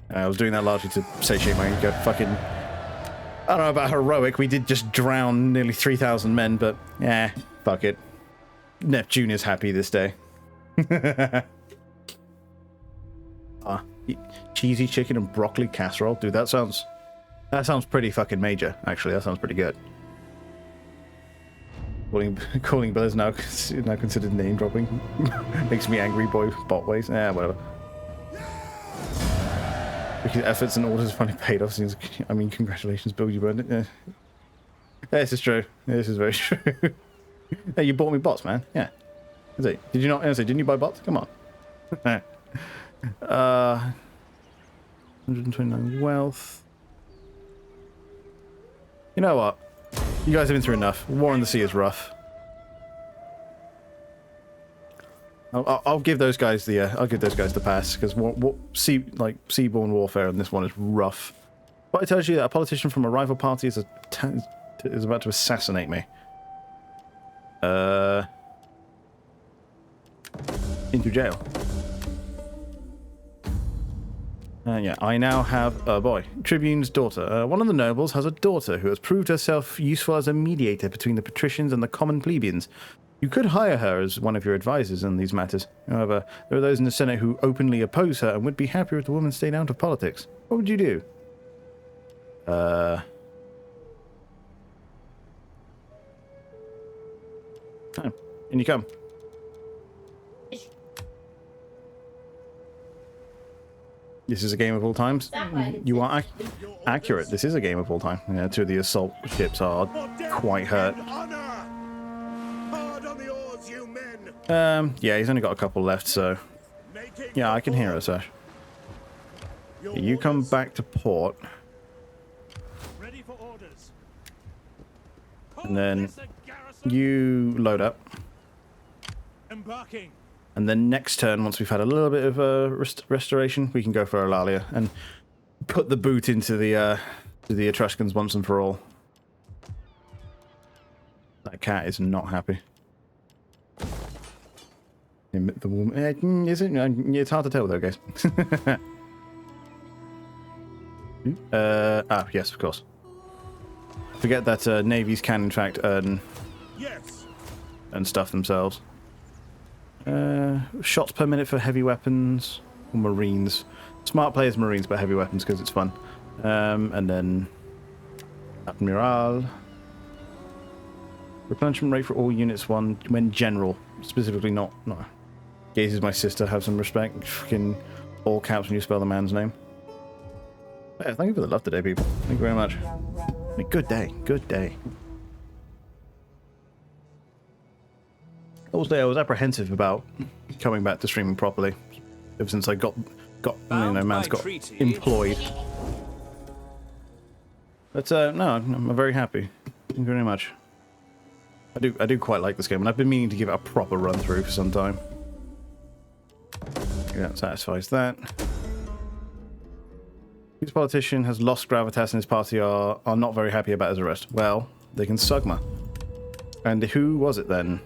I was doing that largely to satiate my ego. Fucking... I don't know about heroic, we did just drown nearly 3,000 men, but yeah, fuck it. Neptune is happy this day. Cheesy chicken and broccoli casserole? Dude, that sounds pretty fucking major, actually. That sounds pretty good. Calling Blair's now considered name dropping. Makes me angry, boy. Bot ways. Whatever. Because efforts and orders finally paid off. I mean, congratulations, Bill. You burned it. Yeah. This is true. This is very true. Hey, you bought me bots, man. Yeah. Is it? Did you not? Didn't you buy bots? Come on. 129 wealth. You know what? You guys have been through enough. War in the sea is rough. I'll give those guys the pass because seaborne warfare in this one is rough. But it tells you that a politician from a rival party is about to assassinate me. Into jail. Yeah, I now have a boy. Tribune's daughter. One of the nobles has a daughter who has proved herself useful as a mediator between the patricians and the common plebeians. You could hire her as one of your advisors in these matters. However, there are those in the Senate who openly oppose her and would be happier if the woman stayed out of politics. What would you do? Oh, in you come. This is a game of all times. You are accurate. This is a game of all time. Yeah, 2 of the assault ships are quite hurt. Yeah, he's only got a couple left, so... Yeah, I can hear it, Sash. You come back to port. And then you load up. And then next turn, once we've had a little bit of restoration, we can go for Eulalia and put the boot into the Etruscans once and for all. That cat is not happy. The woman, is it? It's hard to tell though, guys. Yes, of course. Forget that navies can in fact earn and stuff themselves. Shots per minute for heavy weapons or marines. Smart players marines, but heavy weapons because it's fun. And then Admiral. Replenishment rate for all units one when general, specifically not. Gaze is my sister. Have some respect. Fucking all caps when you spell the man's name. Yeah, thank you for the love today, people. Thank you very much. Good day. Good day. Also, I was apprehensive about coming back to streaming properly ever since I got man's got employed. But no, I'm very happy. Thank you very much. I do quite like this game, and I've been meaning to give it a proper run through for some time. Yeah, that satisfies that. Whose politician has lost gravitas and his party are not very happy about his arrest? Well, they can Sugma. And who was it then?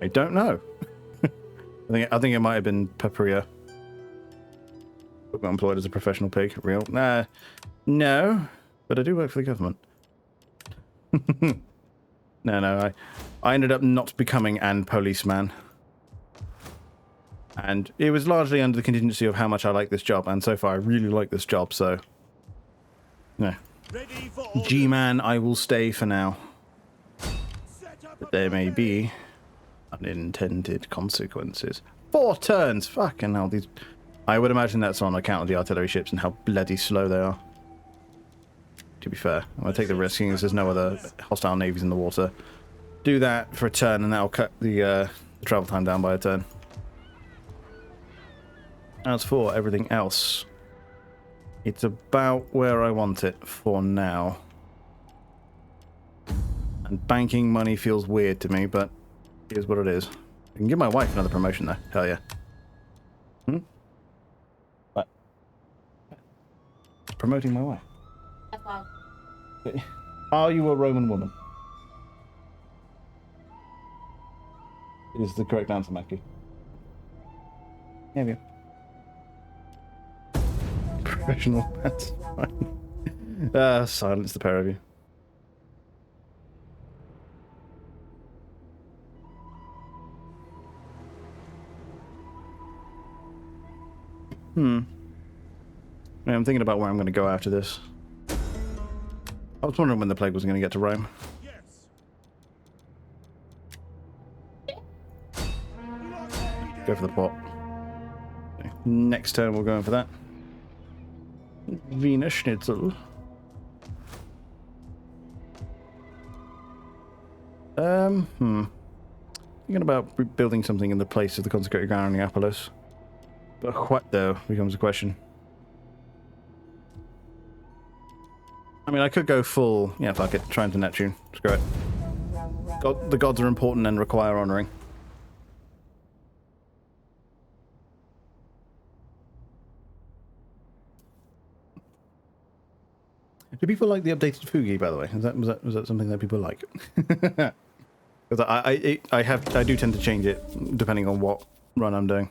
I don't know. I think it might have been Papria. Got employed as a professional pig. Real? Nah, no. But I do work for the government. No. I ended up not becoming an policeman, and it was largely under the contingency of how much I like this job. And so far, I really like this job. So, yeah. G-man, I will stay for now. But there may be unintended consequences. 4 turns. Fucking hell, these. I would imagine that's on account of the artillery ships and how bloody slow they are. To be fair, I'm going to take the risk, seeing as there's no other hostile navies in the water. Do that for a turn, and that'll cut the travel time down by a turn. As for everything else, it's about where I want it for now. And banking money feels weird to me, but it is what it is. I can give my wife another promotion, though. Hell yeah. What? Promoting my wife. That's why. Are you a Roman woman? Is the correct answer, Mackie. There we go. Professional, that's fine. Silence the pair of you. I'm thinking about where I'm going to go after this. I was wondering when the plague was going to get to Rome. Go for the pot. Okay. Next turn we'll go in for that. Wiener Schnitzel. Thinking about building something in the place of the consecrated ground in Neapolis. But what though becomes a question. I mean, I could go full. Yeah, fuck it. Try into Neptune. Screw it. The gods are important and require honouring. Do people like the updated Fugi, by the way? Was that something that people like? Because I do tend to change it depending on what run I'm doing.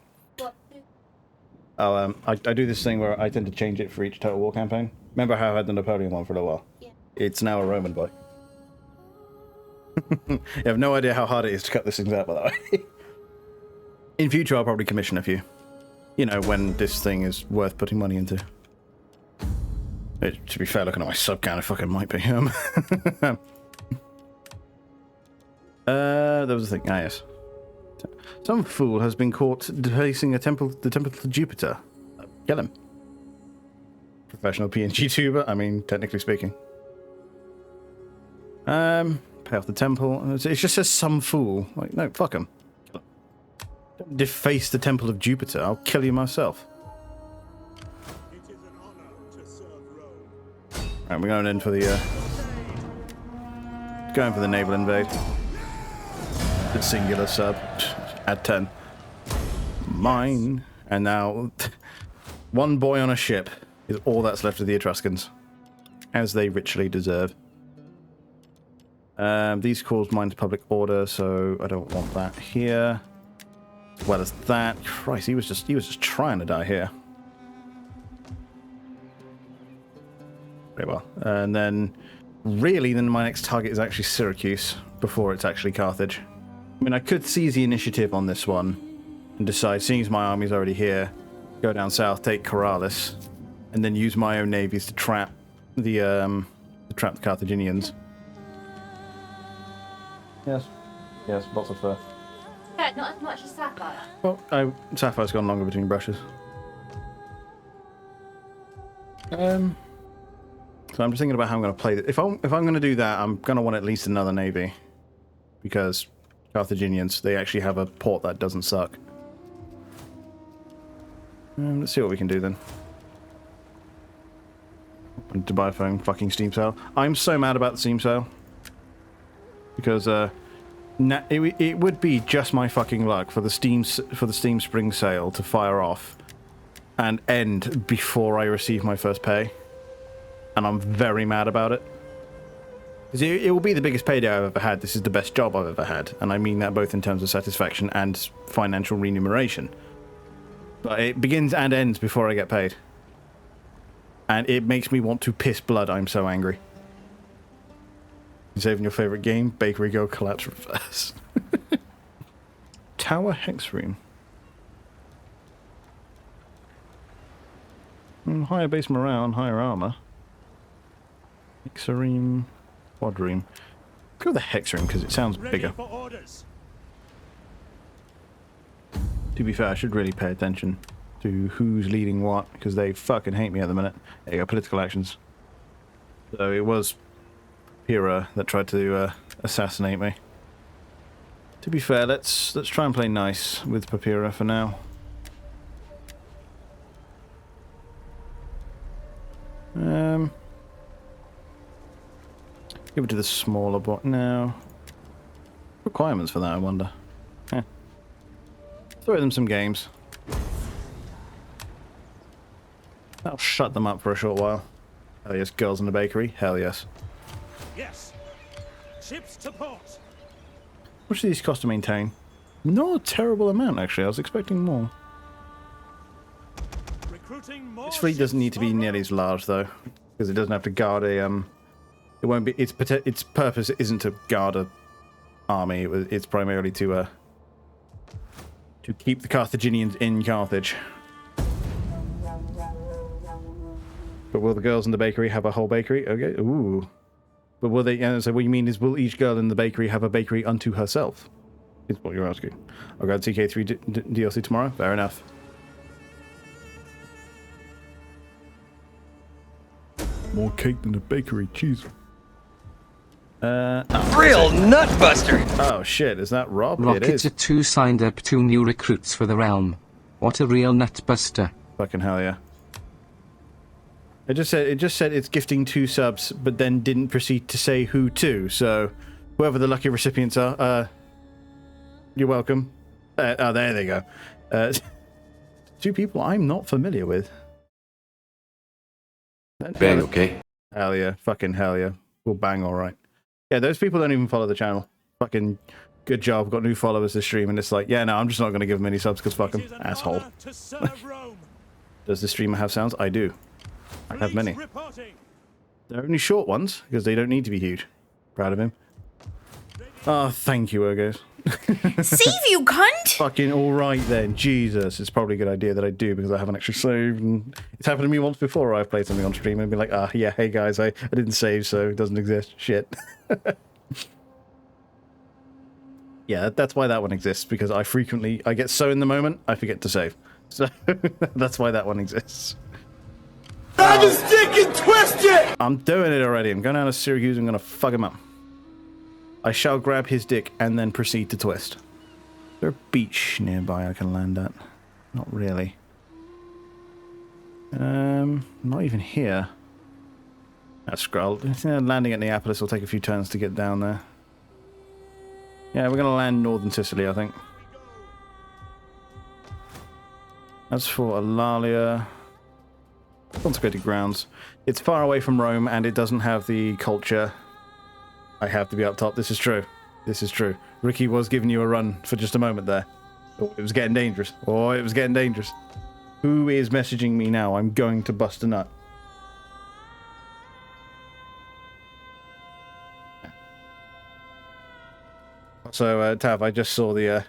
Oh, I do this thing where I tend to change it for each Total War campaign. Remember how I had the Napoleon one for a little while? Yeah. It's now a Roman boy. You have no idea how hard it is to cut this thing out, by the way. In future, I'll probably commission a few. You know, when this thing is worth putting money into. To be fair, looking at my sub count, it fucking might be. There was a thing. Ah, yes. Some fool has been caught defacing the temple to Jupiter. Kill him. Professional PNG tuber. I mean, technically speaking. Pay off the temple. It just says some fool. Like, no, fuck him. Kill him. Don't deface the temple of Jupiter. I'll kill you myself. Right, we're going in for the naval invade. The singular sub. Add 10. Mine. And now, one boy on a ship is all that's left of the Etruscans. as they richly deserve. These cause mine to public order, so I don't want that here. As well as that. Christ, he was just trying to die here. Very well. And then then my next target is actually Syracuse before it's actually Carthage. I mean, I could seize the initiative on this one and decide, seeing as my army's already here, go down south, take Corrales, and then use my own navies to trap the Carthaginians. Yes, lots of fur. Yeah, not as much as Sapphire. Well, Sapphire's gone longer between brushes. So I'm just thinking about how I'm going to play this. If I'm going to do that, I'm going to want at least another navy, because Carthaginians, they actually have a port that doesn't suck. Let's see what we can do then. Dubai phone, fucking Steam sale. I'm so mad about the Steam sale, because it would be just my fucking luck for the Steam Spring sale to fire off and end before I receive my first pay. And I'm very mad about it. It will be the biggest payday I've ever had. This is the best job I've ever had. And I mean that both in terms of satisfaction and financial remuneration. But it begins and ends before I get paid. And it makes me want to piss blood. I'm so angry. You saving your favourite game? Bakery Go Collapse Reverse. Tower Hex Room. Higher base morale and higher armour. Hexaream, Quadream. Go with the Hexaream because it sounds bigger. To be fair, I should really pay attention to who's leading what, because they fucking hate me at the minute. There you go, political actions. So it was Pyrrha that tried to assassinate me. To be fair, let's try and play nice with Papyrra for now. Give it to the smaller bot now. Requirements for that, I wonder. Throw them some games. That'll shut them up for a short while. Hell yes, girls in the bakery. Hell yes. Yes. Ships to port. How much do these cost to maintain? Not a terrible amount, actually. I was expecting more. Recruiting more. This fleet doesn't need to be nearly as large, though, because it doesn't have to guard a It won't be. Its purpose isn't to guard a army. It's primarily to keep the Carthaginians in Carthage. But will the girls in the bakery have a whole bakery? Okay. Ooh. But will they? So what you mean is, will each girl in the bakery have a bakery unto herself? Is what you're asking. I'll go to TK3 DLC tomorrow. Fair enough. More cake than a bakery. Cheese. Real nutbuster! Oh shit, is that Rob? Rocket It is. 2 signed up 2 new recruits for the realm. What a real nutbuster. Fucking hell yeah. It just said it's gifting 2 subs, but then didn't proceed to say who to, so whoever the lucky recipients are, you're welcome. Oh, there they go. 2 people I'm not familiar with. Bang, okay? Hell yeah, fucking hell yeah. We'll bang alright. Yeah, those people don't even follow the channel. Fucking good job, got new followers this stream, and it's like, yeah, no, I'm just not going to give them any subs because fuck them. Asshole. Does the streamer have sounds? I do. I have many. They're only short ones, because they don't need to be huge. Proud of him. Oh, thank you, Ergos. Save you, cunt! Fucking alright then. Jesus. It's probably a good idea that I do, because I haven't actually saved. And it's happened to me once before where I've played something on stream and been like, yeah, hey guys, I didn't save, so it doesn't exist. Shit. Yeah, that's why that one exists, because I get so in the moment, I forget to save. So, that's why that one exists. I just stick and twist it! I'm doing it already. I'm going down to Syracuse. I'm going to fuck him up. I shall grab his dick and then proceed to twist. Is there a beach nearby I can land at? Not really. Not even here. That's scroll. Landing at Neapolis will take a few turns to get down there. Yeah, we're going to land northern Sicily, I think. As for Alalia... Consecrated grounds. It's far away from Rome, and it doesn't have the culture. I have to be up top. This is true. This is true. Ricky was giving you a run for just a moment there. Oh, it was getting dangerous. Oh, it was getting dangerous. Who is messaging me now? I'm going to bust a nut. So, Tav, I just saw the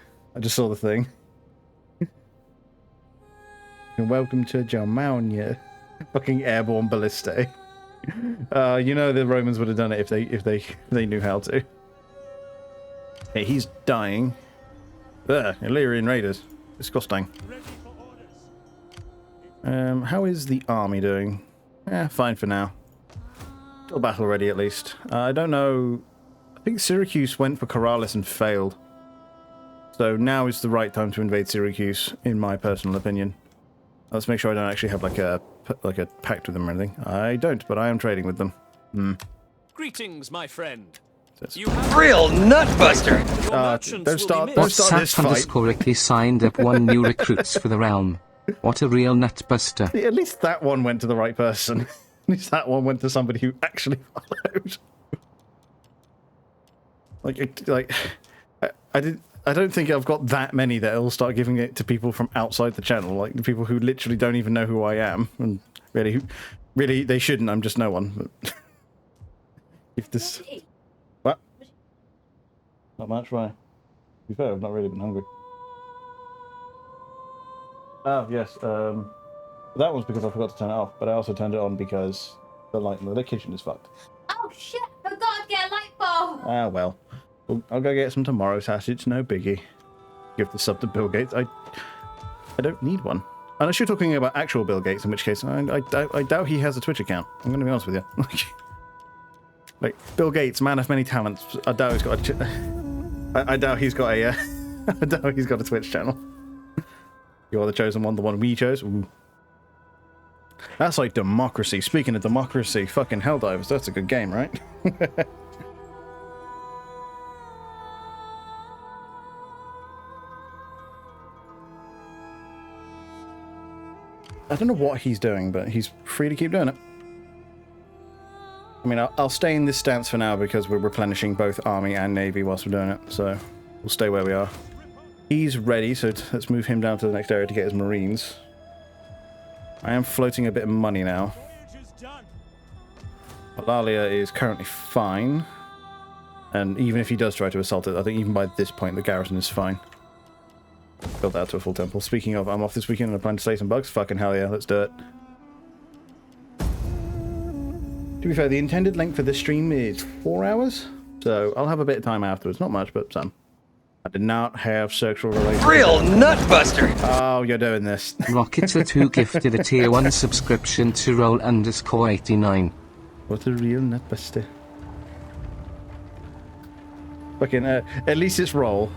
thing. And welcome to Germania. Fucking airborne ballistae. You know the Romans would have done it if they knew how to. Hey, he's dying. Ugh, Illyrian raiders. Disgusting. How is the army doing? Fine for now. Still battle ready at least. I don't know. I think Syracuse went for Corrales and failed. So now is the right time to invade Syracuse, in my personal opinion. Let's make sure I don't actually have like a pact with them or anything. I don't, but I am trading with them. Greetings, my friend. Real nutbuster! Don't start this fight. Ricky signed up 1 new recruits for the realm. What a real nutbuster. At least that one went to the right person. At least that one went to somebody who actually followed. I don't think I've got that many that will start giving it to people from outside the channel, like the people who literally don't even know who I am, and really, they shouldn't. I'm just no one. But if this, what? Not much. Why? To be fair, I've not really been hungry. Oh yes, that was because I forgot to turn it off, but I also turned it on because the light in the kitchen is fucked. Oh shit, I forgot to get a light bulb. Ah well. I'll go get some tomorrow sausage, no biggie. Give the sub to Bill Gates. I don't need one. Unless you're talking about actual Bill Gates, in which case I doubt he has a Twitch account. I'm going to be honest with you. Like Bill Gates, man of many talents. I doubt he's got a. I doubt he's got a. I doubt he's got a Twitch channel. You are the chosen one, the one we chose. Ooh. That's like democracy. Speaking of democracy, fucking Helldivers. That's a good game, right? I don't know what he's doing, but he's free to keep doing it. I mean, I'll stay in this stance for now because we're replenishing both army and navy whilst we're doing it, so we'll stay where we are. He's ready, so let's move him down to the next area to get his marines. I am floating a bit of money now. Alalia is currently fine, and even if he does try to assault it, I think even by this point the garrison is fine. Built that to a full temple. Speaking of, I'm off this weekend and I plan to slay some bugs. Fucking hell yeah, let's do it. To be fair, the intended length for this stream is 4 hours, so I'll have a bit of time afterwards. Not much, but some. I did not have sexual relations. Real nutbuster! Oh, you're doing this. Rocket2 gifted a tier 1 subscription to roll_89. What a real nutbuster. Fucking, at least it's Roll.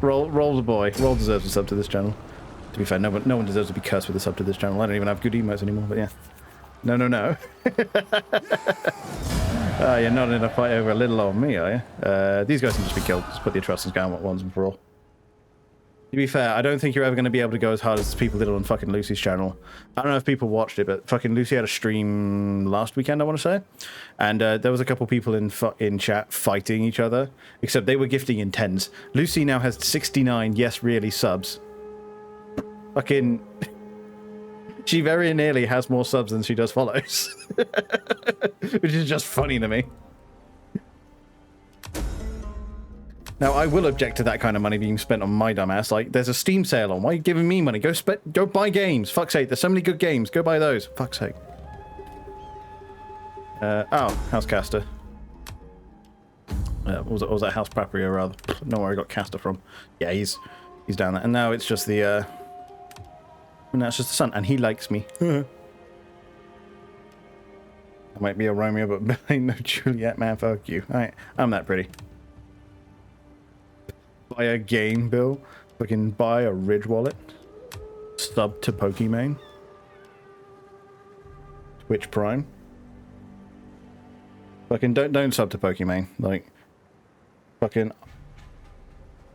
Roll the boy. Roll deserves a sub to this channel. To be fair, no one deserves to be cursed with a sub to this channel. I don't even have good emotes anymore, but yeah. No. You're not in a fight over a little old me, are you? These guys can just be killed. Just put the atrocities down once and for all. To be fair, I don't think you're ever going to be able to go as hard as people did on fucking Lucy's channel. I don't know if people watched it, but fucking Lucy had a stream last weekend, I want to say. And there was a couple people in chat fighting each other, except they were gifting in 10s. Lucy now has 69, yes, really, subs. Fucking... She very nearly has more subs than she does follows. Which is just funny to me. Now, I will object to that kind of money being spent on my dumbass. Like, there's a Steam sale on. Why are you giving me money? Go buy games. Fuck's sake. There's so many good games. Go buy those. Fuck's sake. House Caster. Was that House Papria, rather? No, where I got Caster from. Yeah, he's down there. And now it's just the, now it's just the son. And he likes me. I might be a Romeo, but I ain't no Juliet, man. Fuck you. I'm that pretty. Buy a game, Bill. Fucking buy a Ridge wallet. Sub to Pokimane. Twitch Prime. Fucking don't sub to Pokimane. Like, fucking.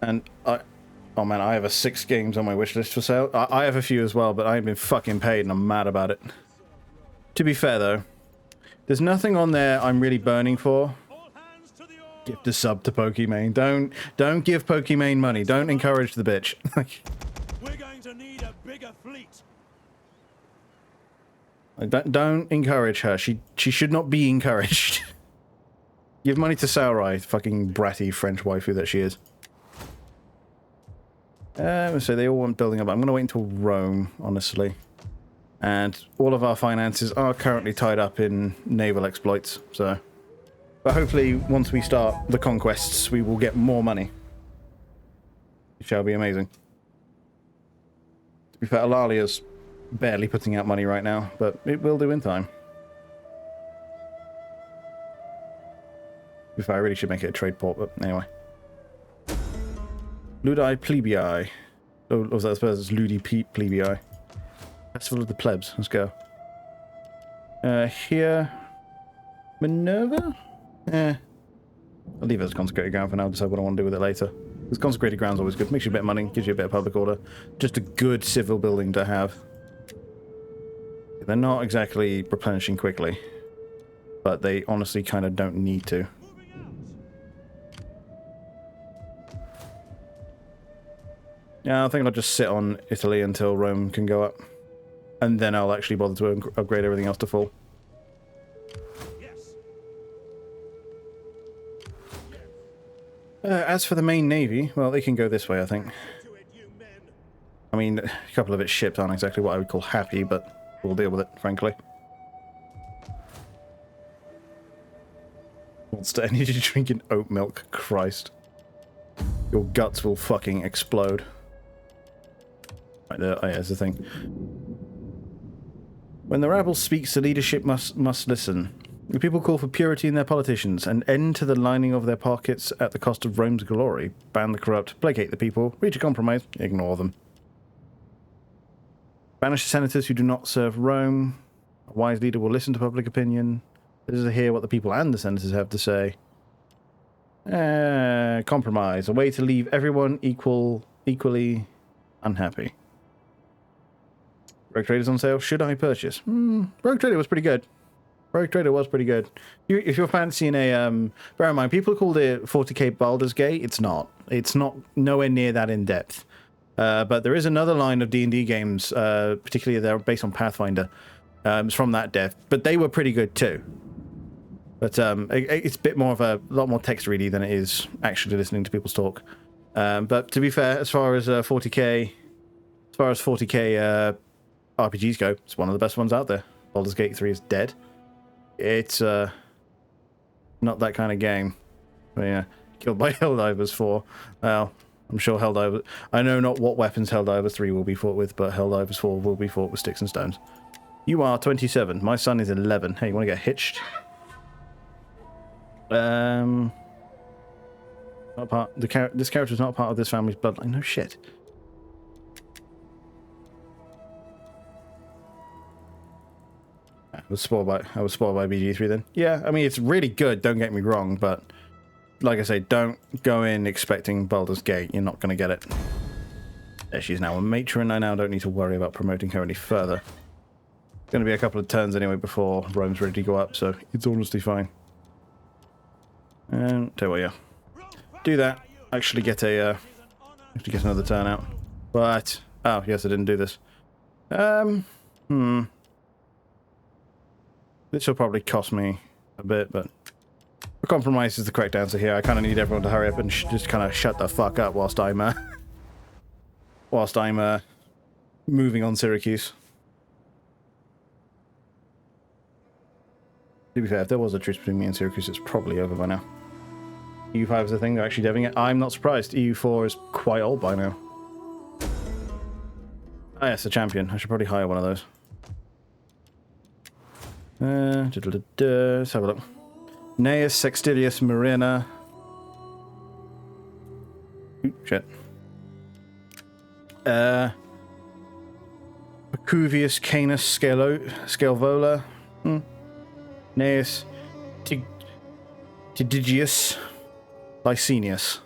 And oh man, I have 6 games on my wish list for sale. I have a few as well, but I ain't been fucking paid and I'm mad about it. To be fair, though, there's nothing on there I'm really burning for. Gift a sub to Pokimane. Don't give Pokimane money. Don't encourage the bitch. We're going to need a bigger fleet. Don't encourage her. She should not be encouraged. Give money to Saurai, fucking bratty French waifu that she is. So they all want building up. I'm going to wait until Rome, honestly. And all of our finances are currently tied up in naval exploits, so... But hopefully, once we start the conquests, we will get more money. It shall be amazing. To be fair, Alalia's barely putting out money right now, but it will do in time. If I really should make it a trade port, but anyway. Ludi Plebii. Oh, was that, I suppose it's Ludi Plebii. Festival of the Plebs. Let's go. Here. Minerva? I'll leave it as consecrated ground for now, decide what I want to do with it later. Because consecrated ground's always good. Makes you a bit of money, gives you a bit of public order. Just a good civil building to have. They're not exactly replenishing quickly. But they honestly kind of don't need to. Yeah, I think I'll just sit on Italy until Rome can go up. And then I'll actually bother to upgrade everything else to full. As for the main navy, well, they can go this way, I think. I mean, a couple of its ships aren't exactly what I would call happy, but we'll deal with it, frankly. Monster energy drinking oat milk, Christ. Your guts will fucking explode. Right there, oh yeah, there's the thing. When the rabble speaks, the leadership must listen. The people call for purity in their politicians, an end to the lining of their pockets at the cost of Rome's glory. Ban the corrupt, placate the people, reach a compromise, ignore them. Banish the senators who do not serve Rome. A wise leader will listen to public opinion. This is to hear what the people and the senators have to say. Compromise, a way to leave everyone equally unhappy. Rogue Trader's on sale. Should I purchase? Rogue Trader was pretty good. Rogue Trader was pretty good. If you're fancying a... bear in mind, people called it 40k Baldur's Gate. It's not. It's not nowhere near that in-depth. But there is another line of D&D games, particularly they're based on Pathfinder. It's from that dev. But they were pretty good too. But it's a bit more of a lot more text-ready than it is actually listening to people's talk. But to be fair, as far as 40k RPGs go, it's one of the best ones out there. Baldur's Gate 3 is dead. It's not that kind of game. But yeah, killed by Helldivers 4. Well, I'm sure Helldivers... I know not what weapons Helldivers 3 will be fought with, but Helldivers 4 will be fought with sticks and stones. You are 27. My son is 11. Hey, you want to get hitched? Not part... This character is not part of this family's bloodline. No shit. I was spoiled by BG3 then. Yeah, I mean, it's really good, don't get me wrong, but like I say, don't go in expecting Baldur's Gate. You're not going to get it. There she is now a matron. I now don't need to worry about promoting her any further. It's going to be a couple of turns anyway before Rome's ready to go up, so it's honestly fine. And tell you what, yeah. Do that. Actually get another turn out. But, oh, yes, I didn't do this. This will probably cost me a bit, but a compromise is the correct answer here. I kind of need everyone to hurry up and just kind of shut the fuck up whilst I'm moving on Syracuse. To be fair, if there was a truce between me and Syracuse, it's probably over by now. EU5 is the thing, they're actually deving it. I'm not surprised. EU4 is quite old by now. Ah, yes, a champion. I should probably hire one of those. Let's have a look. Gnaeus Sextilius Marina. Ooh, shit. Pacuvius Canis Scalvola. Gnaeus Tidigius Licinius.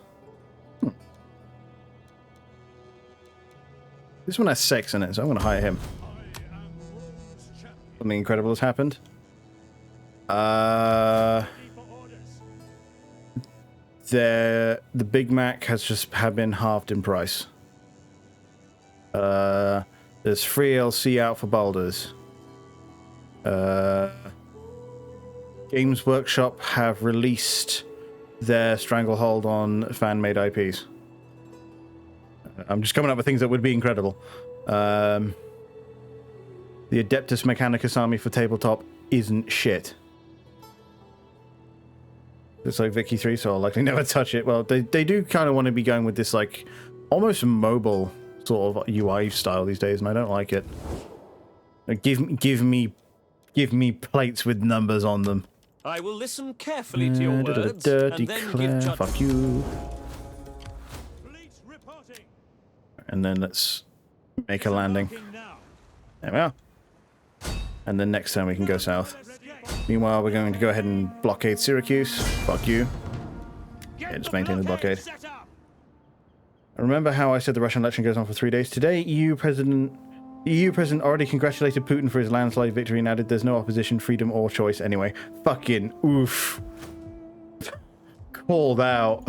This one has sex in it, so I'm going to hire him. Something incredible has happened. The Big Mac has been halved in price. There's free LC out for Baldur's. Games Workshop have released their stranglehold on fan-made IPs. I'm just coming up with things that would be incredible. The Adeptus Mechanicus army for tabletop isn't shit. It's like Vicky 3, so I'll likely never touch it. Well, they do kind of want to be going with this, like, almost mobile sort of UI style these days, and I don't like it. Like, give me plates with numbers on them. I will listen carefully to your words, Dirty and then Claire, give judgment. fuck you. Police reporting. And then let's make a landing. There we are. And then next time we can go south. Meanwhile, we're going to go ahead and blockade Syracuse. Fuck you. Yeah, just maintain the blockade. Remember how I said the Russian election goes on for 3 days? Today, the EU president already congratulated Putin for his landslide victory and added there's no opposition, freedom, or choice anyway. Fucking oof. Called out.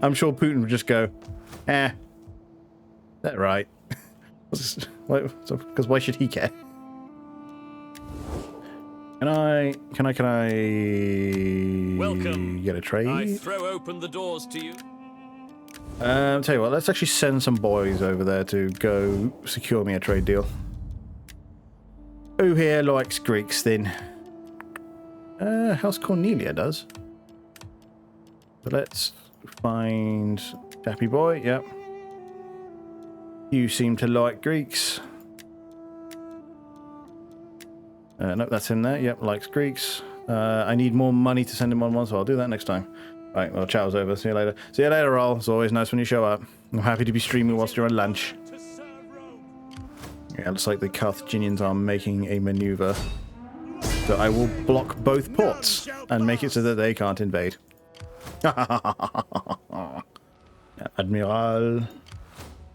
I'm sure Putin would just go, that right. Because why should he care? Can I Welcome. get a trade? I throw open the doors to you. Tell you what, let's actually send some boys over there to go secure me a trade deal. Who here likes Greeks then? House Cornelia does. So let's find Dappy Boy, yep. You seem to like Greeks. Nope, that's him there. Yep, likes Greeks. I need more money to send him on one, so I'll do that next time. Right, well, chat's over. See you later. See you later, Roll. It's always nice when you show up. I'm happy to be streaming whilst you're on lunch. Yeah, looks like the Carthaginians are making a maneuver. So I will block both ports and make it so that they can't invade. Admiral.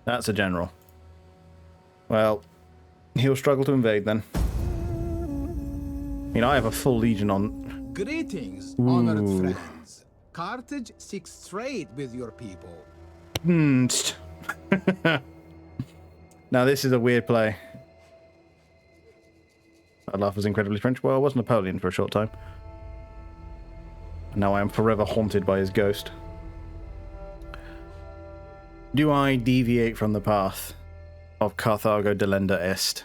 That's a general. Well, he'll struggle to invade then. I mean, I have a full legion on. Greetings, honored friends. Carthage seeks trade with your people. Now this is a weird play. That laugh was incredibly French. Well, I was Napoleon for a short time. Now I am forever haunted by his ghost. Do I deviate from the path of Carthago delenda est?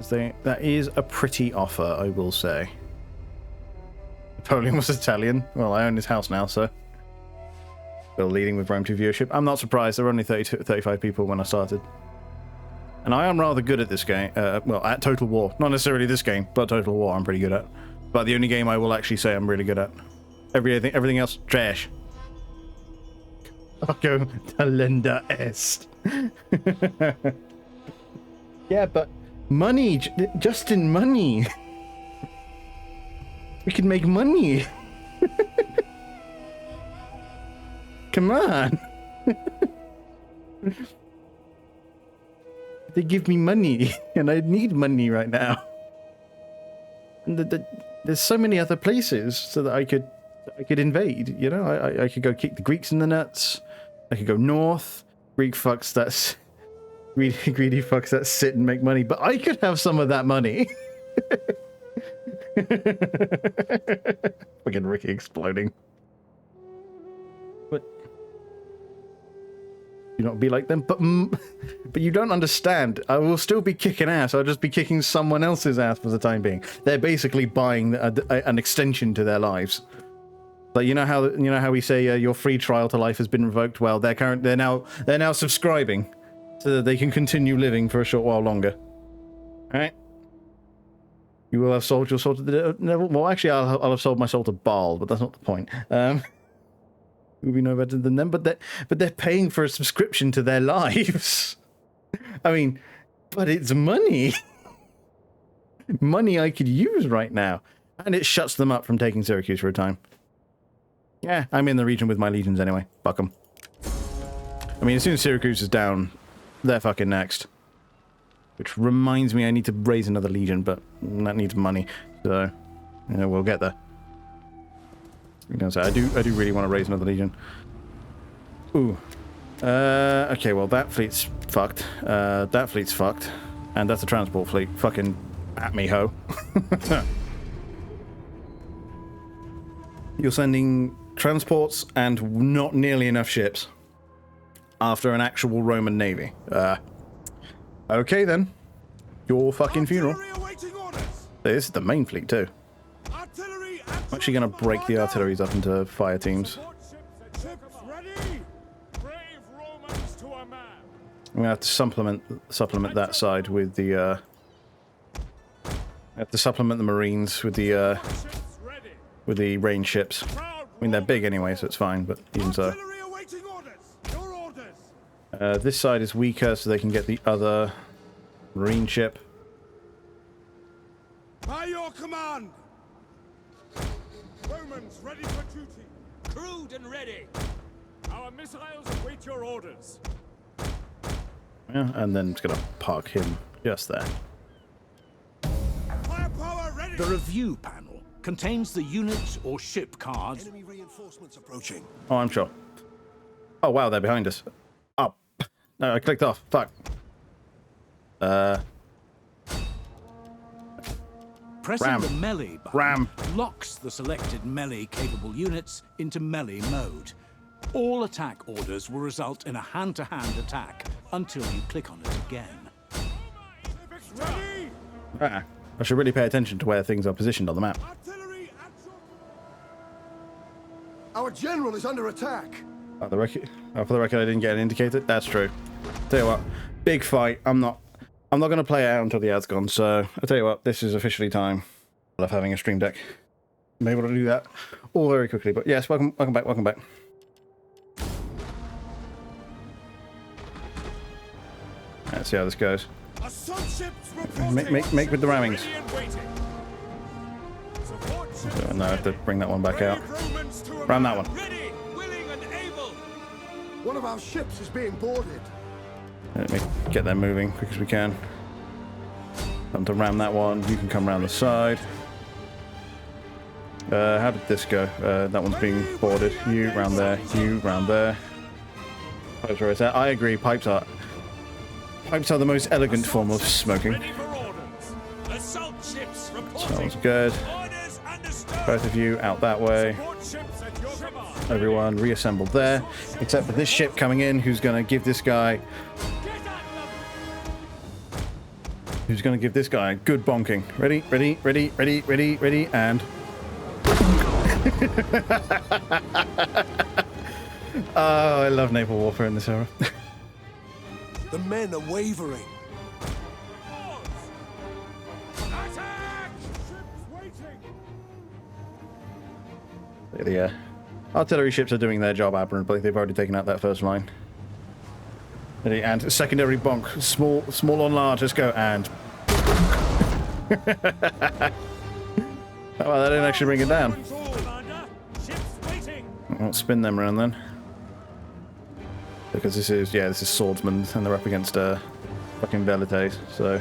That is a pretty offer, I will say. Napoleon was Italian. Well, I own his house now, so... Still leading with Rome 2 viewership. I'm not surprised. There were only 35 people when I started. And I am rather good at this game. Well, at Total War. Not necessarily this game, but Total War I'm pretty good at. But the only game I will actually say I'm really good at. Everything else, trash. I'll go Talenda Est. Yeah, but... Money! Justin, money! We can make money! Come on! They give me money, and I need money right now. And there's so many other places so that I could invade, you know? I could go kick the Greeks in the nuts. I could go north. Greedy fucks that sit and make money, but I could have some of that money. Fucking Ricky exploding. But you not be like them, but you don't understand. I will still be kicking ass. I'll just be kicking someone else's ass for the time being. They're basically buying an extension to their lives. Like you know how we say your free trial to life has been revoked. Well, they're now subscribing so that they can continue living for a short while longer. All right. You will have sold your soul to the devil. Well, actually, I'll have sold my soul to Baal, but that's not the point. We'll be no better than them, but they're paying for a subscription to their lives. I mean, but it's money. Money I could use right now. And it shuts them up from taking Syracuse for a time. Yeah, I'm in the region with my legions anyway. Fuck them. I mean, as soon as Syracuse is down, they're fucking next. Which reminds me I need to raise another legion, but that needs money. So, you know, we'll get there. You know, so I do really want to raise another legion. Ooh. Okay, well, that fleet's fucked. That fleet's fucked. And that's a transport fleet. Fucking at me, ho. You're sending transports and not nearly enough ships after an actual Roman navy. Okay then. Your fucking funeral. This is the main fleet too. I'm actually going to break the artilleries up into fire teams. I'm going to have to supplement that side with the I have to supplement the Marines with the range ships. I mean, they're big anyway, so it's fine, but even so. This side is weaker, so they can get the other Marine ship. By your command! Romans ready for duty. Crewed and ready. Our missiles await your orders. Yeah, and then it's going to park him just there. Firepower ready. The review panel contains the unit or ship cards. Enemy reinforcements approaching. Oh, I'm sure. Oh, wow, they're behind us. Up. No, I clicked off. Fuck. Pressing the melee button locks the selected melee-capable units into melee mode. All attack orders will result in a hand-to-hand attack until you click on it again. I should really pay attention to where things are positioned on the map. Our general is under attack. For the record, I didn't get an indicator. That's true. Tell you what, big fight. I'm not going to play it out until the ad's gone. So I tell you what, this is officially time. I love having a stream deck. I'm able to do that all very quickly. But yes, welcome back. Let's see how this goes. Make with the rammings. So now I have to bring that one back out. Ram that one. One of our ships is being boarded. Let me get them moving quick as we can. Time to ram that one. You can come around the side. How did this go? That one's being boarded. You round there. You round there. Pipes are at. I agree. Pipes are the most elegant form of smoking. Smells good. Both of you out that way. Everyone reassembled there, except for this ship coming in, who's going to give this guy a good bonking. Ready, and oh, I love naval warfare in this era. The men are wavering. The artillery ships are doing their job admirably. They've already taken out that first line. Ready, and secondary bonk. Small on large. Let's go, and oh, well, that didn't actually bring it down. I'll spin them around then. Because this is swordsmen, and they're up against fucking velites. So,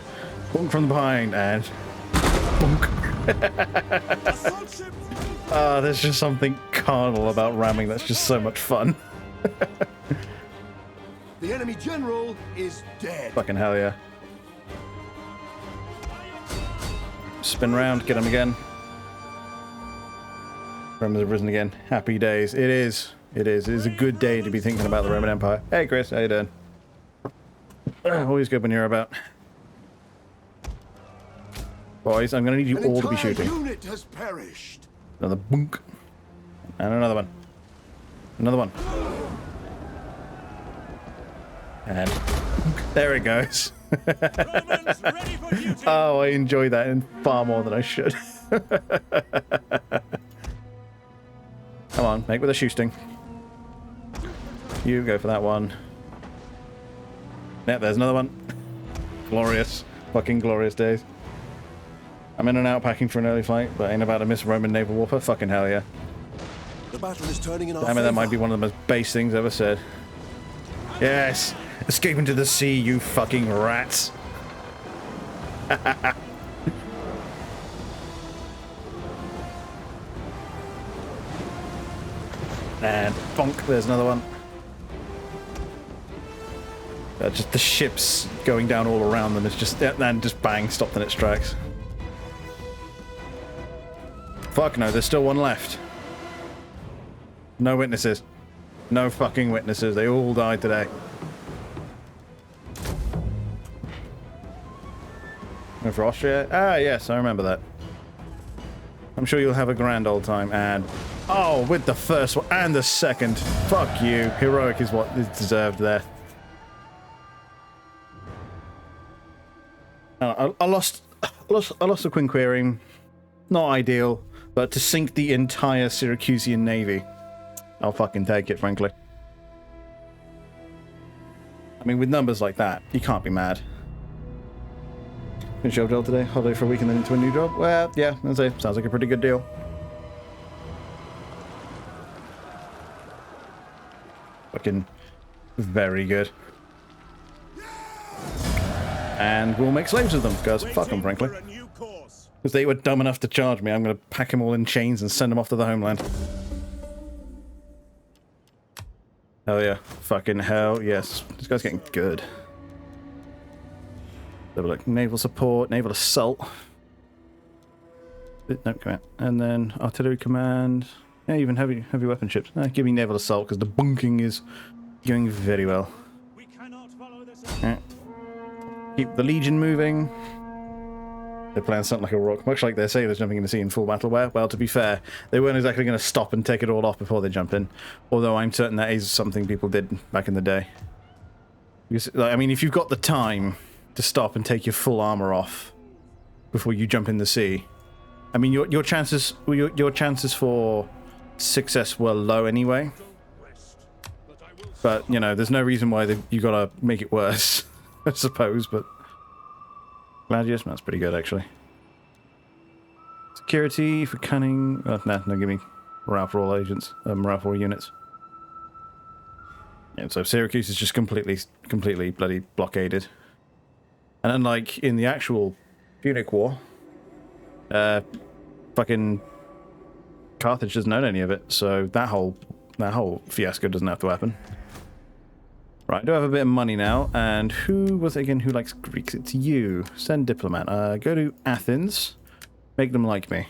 bonk from behind, and bonk. There's just something carnal about ramming that's just so much fun. The enemy general is dead. Fucking hell yeah. Spin round, get him again. Romans have risen again. Happy days. It is. It is a good day to be thinking about the Roman Empire. Hey Chris, how you doing? Always good when you're about. Boys, I'm going to need you all to be shooting. Unit has perished. Another boonk. And another one. Another one. And there it goes. Oh, I enjoy that in far more than I should. Come on, make with a shoesting. You go for that one. Yep, there's another one. Glorious. Fucking glorious days. I'm in and out packing for an early fight, but ain't about to miss Roman naval warfare. Fucking hell yeah. The battle is turning in our Damn it, that might be one of the most base things ever said. Yes! Escape into the sea, you fucking rats! And bonk, there's another one. Just the ships going down all around them. It's just, and just bang, stopped in its tracks. Fuck no, there's still one left. No witnesses. No fucking witnesses. They all died today. Going for Austria? Ah, yes, I remember that. I'm sure you'll have a grand old time. And oh, with the first one and the second. Fuck you. Heroic is what is deserved there. I lost the Quinquereme. Not ideal, but to sink the entire Syracusan navy, I'll fucking take it, frankly. I mean, with numbers like that, you can't be mad. Finish your job today, holiday for a week and then into a new job? Well, yeah, I'd say, sounds like a pretty good deal. Fucking very good. And we'll make slaves of them, because fuck them, frankly. Because they were dumb enough to charge me, I'm going to pack them all in chains and send them off to the homeland. Hell yeah. Fucking hell yes. This guy's getting good. Have a look. Naval support, naval assault. No, come out. And then artillery command. Yeah, even heavy weapon ships. Give me naval assault, because the bunking is going very well. Right. Keep the Legion moving. They're playing something like a rock, much like their sailors jumping in the sea in full battle wear. Well, to be fair, they weren't exactly going to stop and take it all off before they jumped in. Although I'm certain that is something people did back in the day. Because, like, I mean, if you've got the time to stop and take your full armor off before you jump in the sea, I mean, your chances for success were low anyway. But you know, there's no reason why you gotta make it worse. I suppose, but Gladius, that's pretty good actually. Security for cunning. No, give me morale for all agents, morale for all units. Yeah, so Syracuse is just completely bloody blockaded. And unlike in the actual Punic War, fucking Carthage doesn't own any of it, so that whole fiasco doesn't have to happen. Right, I do have a bit of money now, and who was it again who likes Greeks? It's you. Send diplomat. Go to Athens. Make them like me.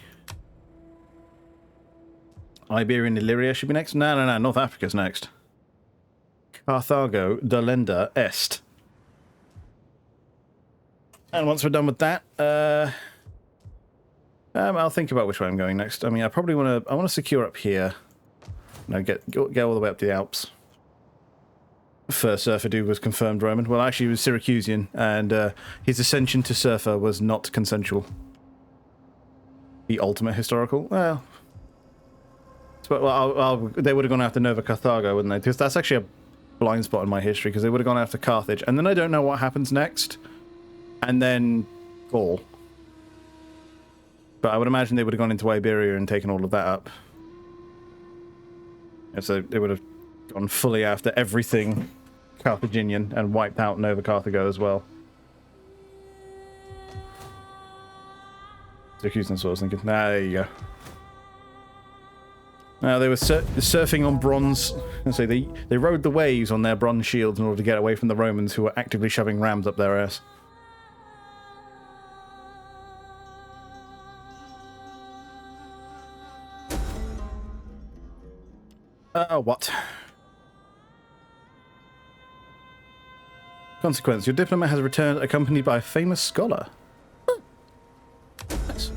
Iberia and Illyria should be next? No, North Africa's next. Carthago, Delenda, Est. And once we're done with that, I'll think about which way I'm going next. I mean, I probably want to secure up here. No, get all the way up to the Alps. First surfer dude was confirmed Roman. Well, actually, he was Syracusan, and his ascension to surfer was not consensual. The ultimate historical? Well, they would have gone after Nova Carthago, wouldn't they? Because that's actually a blind spot in my history, because they would have gone after Carthage, and then I don't know what happens next, and then Gaul. But I would imagine they would have gone into Iberia and taken all of that up. And so they would have gone fully after everything Carthaginian and wiped out Nova Carthago as well. Syracusan, so I was thinking. There you go. Now they were surfing on bronze. And so they rode the waves on their bronze shields in order to get away from the Romans, who were actively shoving rams up their ass. What? Consequence, your diplomat has returned accompanied by a famous scholar. Nice.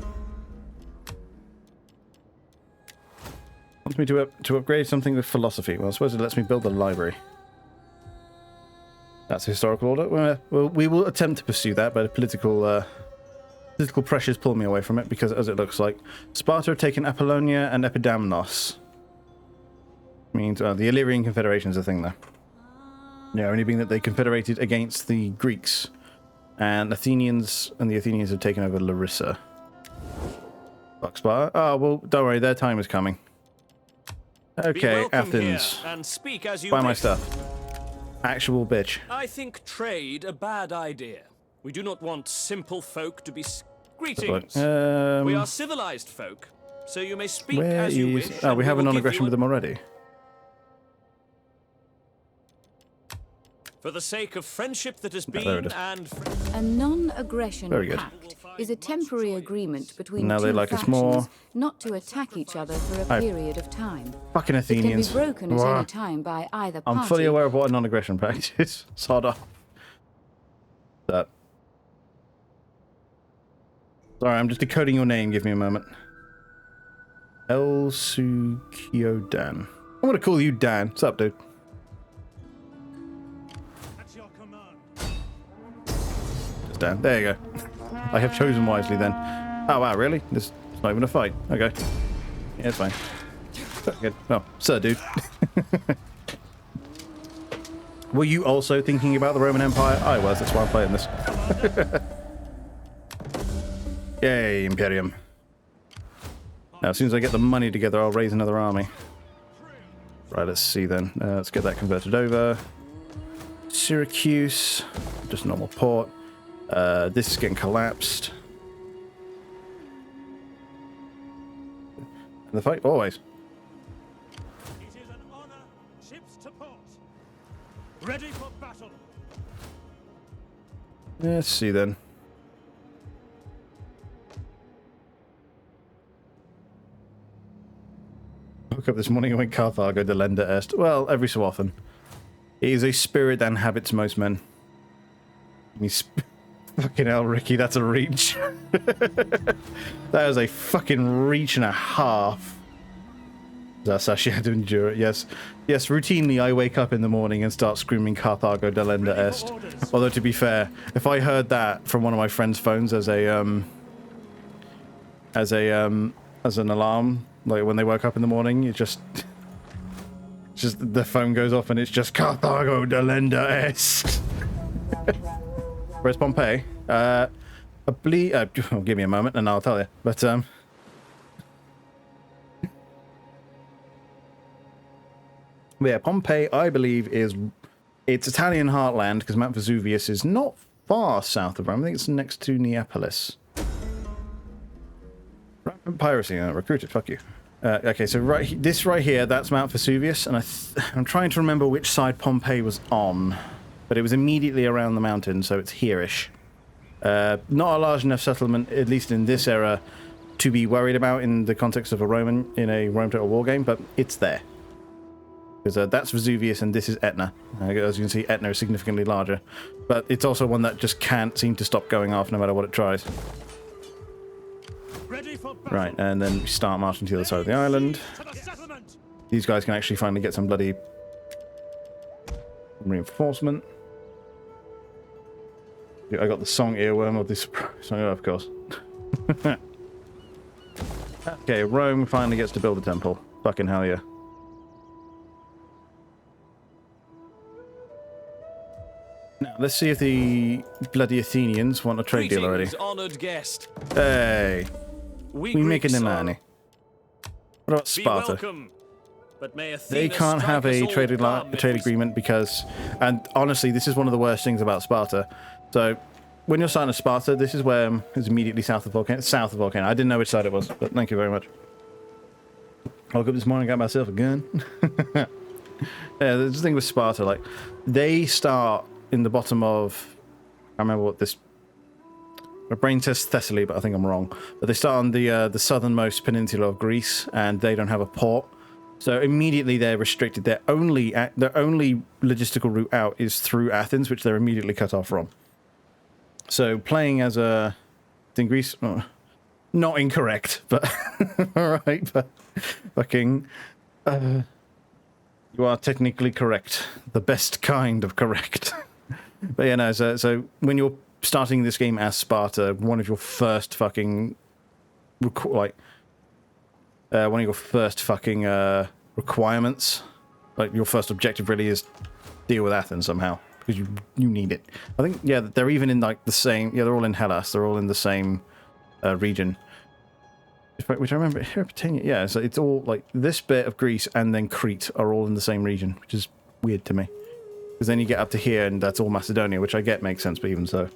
Wants me to upgrade something with philosophy. Well, I suppose it lets me build a library. That's a historical order. Well, we will attempt to pursue that, but political pressures pull me away from it, because as it looks like, Sparta have taken Apollonia and Epidamnos. Means the Illyrian Confederation is a thing there. Yeah, only being that they confederated against the Greeks, and the Athenians have taken over Larissa. Fuck Sparta. Oh well, don't worry, their time is coming. Okay, Athens. And speak as you buy my stuff. Actual bitch. I think trade a bad idea. We do not want simple folk to be... Greetings. We are civilized folk, so you may speak as you wish. Oh, we have a will give non-aggression you with them already. For the sake of friendship that has there been it is. and... A non-aggression Very good. pact is a temporary agreement between Now two they like us factions more. not to attack each other for a period of time. Fucking It can be Athenians. broken at Wah. any time by either party. I'm fully aware of what a non-aggression pact is. Sod off. That. Sorry, I'm just decoding your name. Give me a moment. El Sukio Dan. I'm gonna call you Dan. What's up, dude? At your command. Just Dan. There you go. I have chosen wisely then. Oh wow, really? This is not even a fight. Okay. Yeah, it's fine. Good. Oh, sir, dude. Were you also thinking about the Roman Empire? I was. That's why I'm playing this. Yay, Imperium. Now, as soon as I get the money together, I'll raise another army. Right, let's see then. Let's get that converted over. Syracuse. Just normal port. This is getting collapsed. And the fight, always. It is an honor. Ships to port. Ready for battle. Let's see then. Woke up this morning and went Carthago delenda est. Well, every so often. It is a spirit that inhabits most men. Fucking hell, Ricky, that's a reach. That is a fucking reach and a half. That's actually had to endure it, yes. Yes, routinely I wake up in the morning and start screaming Carthago delenda est. Although, to be fair, if I heard that from one of my friends' phones as an alarm, like when they woke up in the morning, it just the phone goes off and it's just Carthago delenda est. Where's Pompeii? I believe. Give me a moment and I'll tell you. But yeah, Pompeii, I believe, it's Italian heartland because Mount Vesuvius is not far south of Rome. I think it's next to Neapolis. Rampant piracy, recruited. Fuck you. Okay, so this right here, that's Mount Vesuvius, and I'm trying to remember which side Pompeii was on, but it was immediately around the mountain, so it's here-ish. Not a large enough settlement, at least in this era, to be worried about in the context of a Rome Total War game, but it's there. Because that's Vesuvius and this is Etna. As you can see, Etna is significantly larger, but it's also one that just can't seem to stop going off no matter what it tries. Right, and then we start marching to the other side of the island. These guys can actually finally get some bloody reinforcement. I got the song earworm of this song, of course. Okay, Rome finally gets to build a temple. Fucking hell yeah. Now, let's see if the bloody Athenians want a trade deal already. Honored guest. Hey, we making the money. What about Sparta? Welcome, but may they can't have a trade agreement because, and honestly, this is one of the worst things about Sparta. So, when you're starting at Sparta, this is where it's immediately south of Volcano. South of Volcano. I didn't know which side it was, but thank you very much. I woke up this morning, got myself a gun. Yeah, the thing with Sparta, like, they start in the bottom of, I remember what this, my brain says Thessaly, but I think I'm wrong. But they start on the southernmost peninsula of Greece, and they don't have a port, so immediately they're restricted. Their only logistical route out is through Athens, which they're immediately cut off from. So playing as a in Greece, not incorrect, but all right, but fucking. You are technically correct. The best kind of correct. But yeah, no, so when you're starting this game as Sparta, one of your first fucking requirements, like your first objective really is deal with Athens somehow, because you need it. I think, yeah, they're even in like the same, yeah, they're all in Hellas, they're all in the same region. Which I remember, Heraclea, yeah, so it's all like this bit of Greece and then Crete are all in the same region, which is weird to me. Because then you get up to here and that's all Macedonia, which I get makes sense, but even so.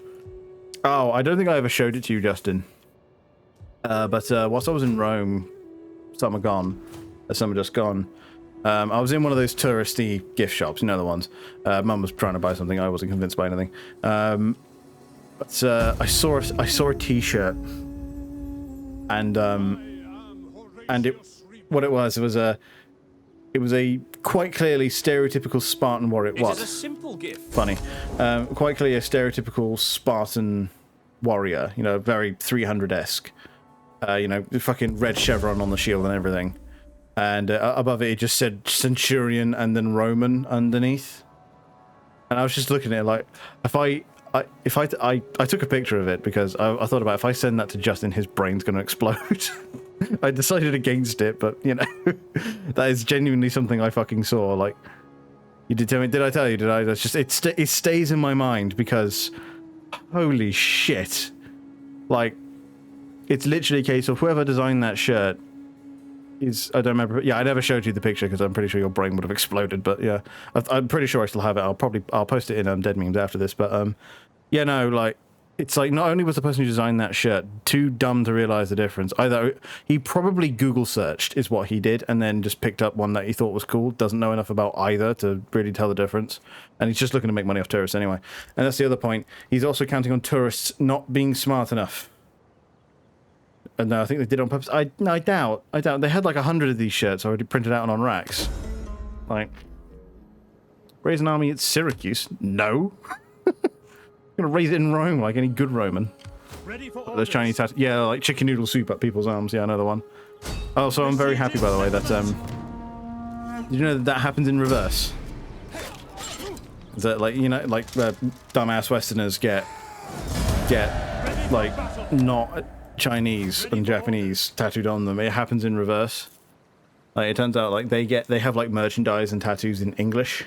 Oh, I don't think I ever showed it to you, Justin. But whilst I was in Rome, summer just gone, I was in one of those touristy gift shops, you know the ones. Mum was trying to buy something, I wasn't convinced by anything. But I saw a T-shirt, and what it was a quite clearly stereotypical Spartan warrior. It is a simple gift. Funny, quite clearly a stereotypical Spartan warrior. You know, very 300-esque. You know, fucking red chevron on the shield and everything. And above it just said Centurion and then Roman underneath. And I was just looking at it like, I took a picture of it because I thought about if I send that to Justin, his brain's going to explode. I decided against it, but you know, that is genuinely something I fucking saw. Like, you did tell me, did I tell you? Did I? That's just it stays in my mind because, holy shit, like, it's literally a case of whoever designed that shirt is, I don't remember. Yeah, I never showed you the picture because I'm pretty sure your brain would have exploded. But yeah, I'm pretty sure I still have it. I'll post it in Dead Memes after this. But yeah, no, like, it's like not only was the person who designed that shirt too dumb to realize the difference, either he probably Google searched is what he did and then just picked up one that he thought was cool, doesn't know enough about either to really tell the difference, and he's just looking to make money off tourists anyway. And that's the other point. He's also counting on tourists not being smart enough. And no, I think they did it on purpose. I doubt. They had like 100 of these shirts already printed out and on racks. Like, raise an army at Syracuse? No. Gonna raise it in Rome like any good Roman. Ready for Those Chinese yeah, like chicken noodle soup up people's arms. Yeah, another one. Oh, so I'm very happy, by the way, that did you know that happens in reverse? That, like, you know, like dumbass Westerners get like not Chinese and Japanese tattooed on them. It happens in reverse. Like, it turns out like they have like merchandise and tattoos in English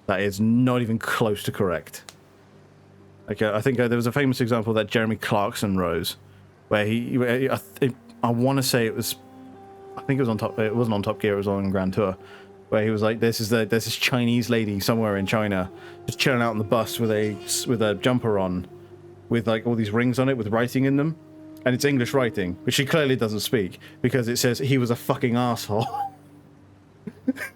that is not even close to correct. Like, I think there was a famous example that Jeremy Clarkson rose, where I want to say it was, I think it was on Top, it wasn't on Top Gear, it was on Grand Tour, where he was like, there's this Chinese lady somewhere in China just chilling out on the bus with a jumper on, with like all these rings on it with writing in them, and it's English writing, which she clearly doesn't speak because it says he was a fucking asshole.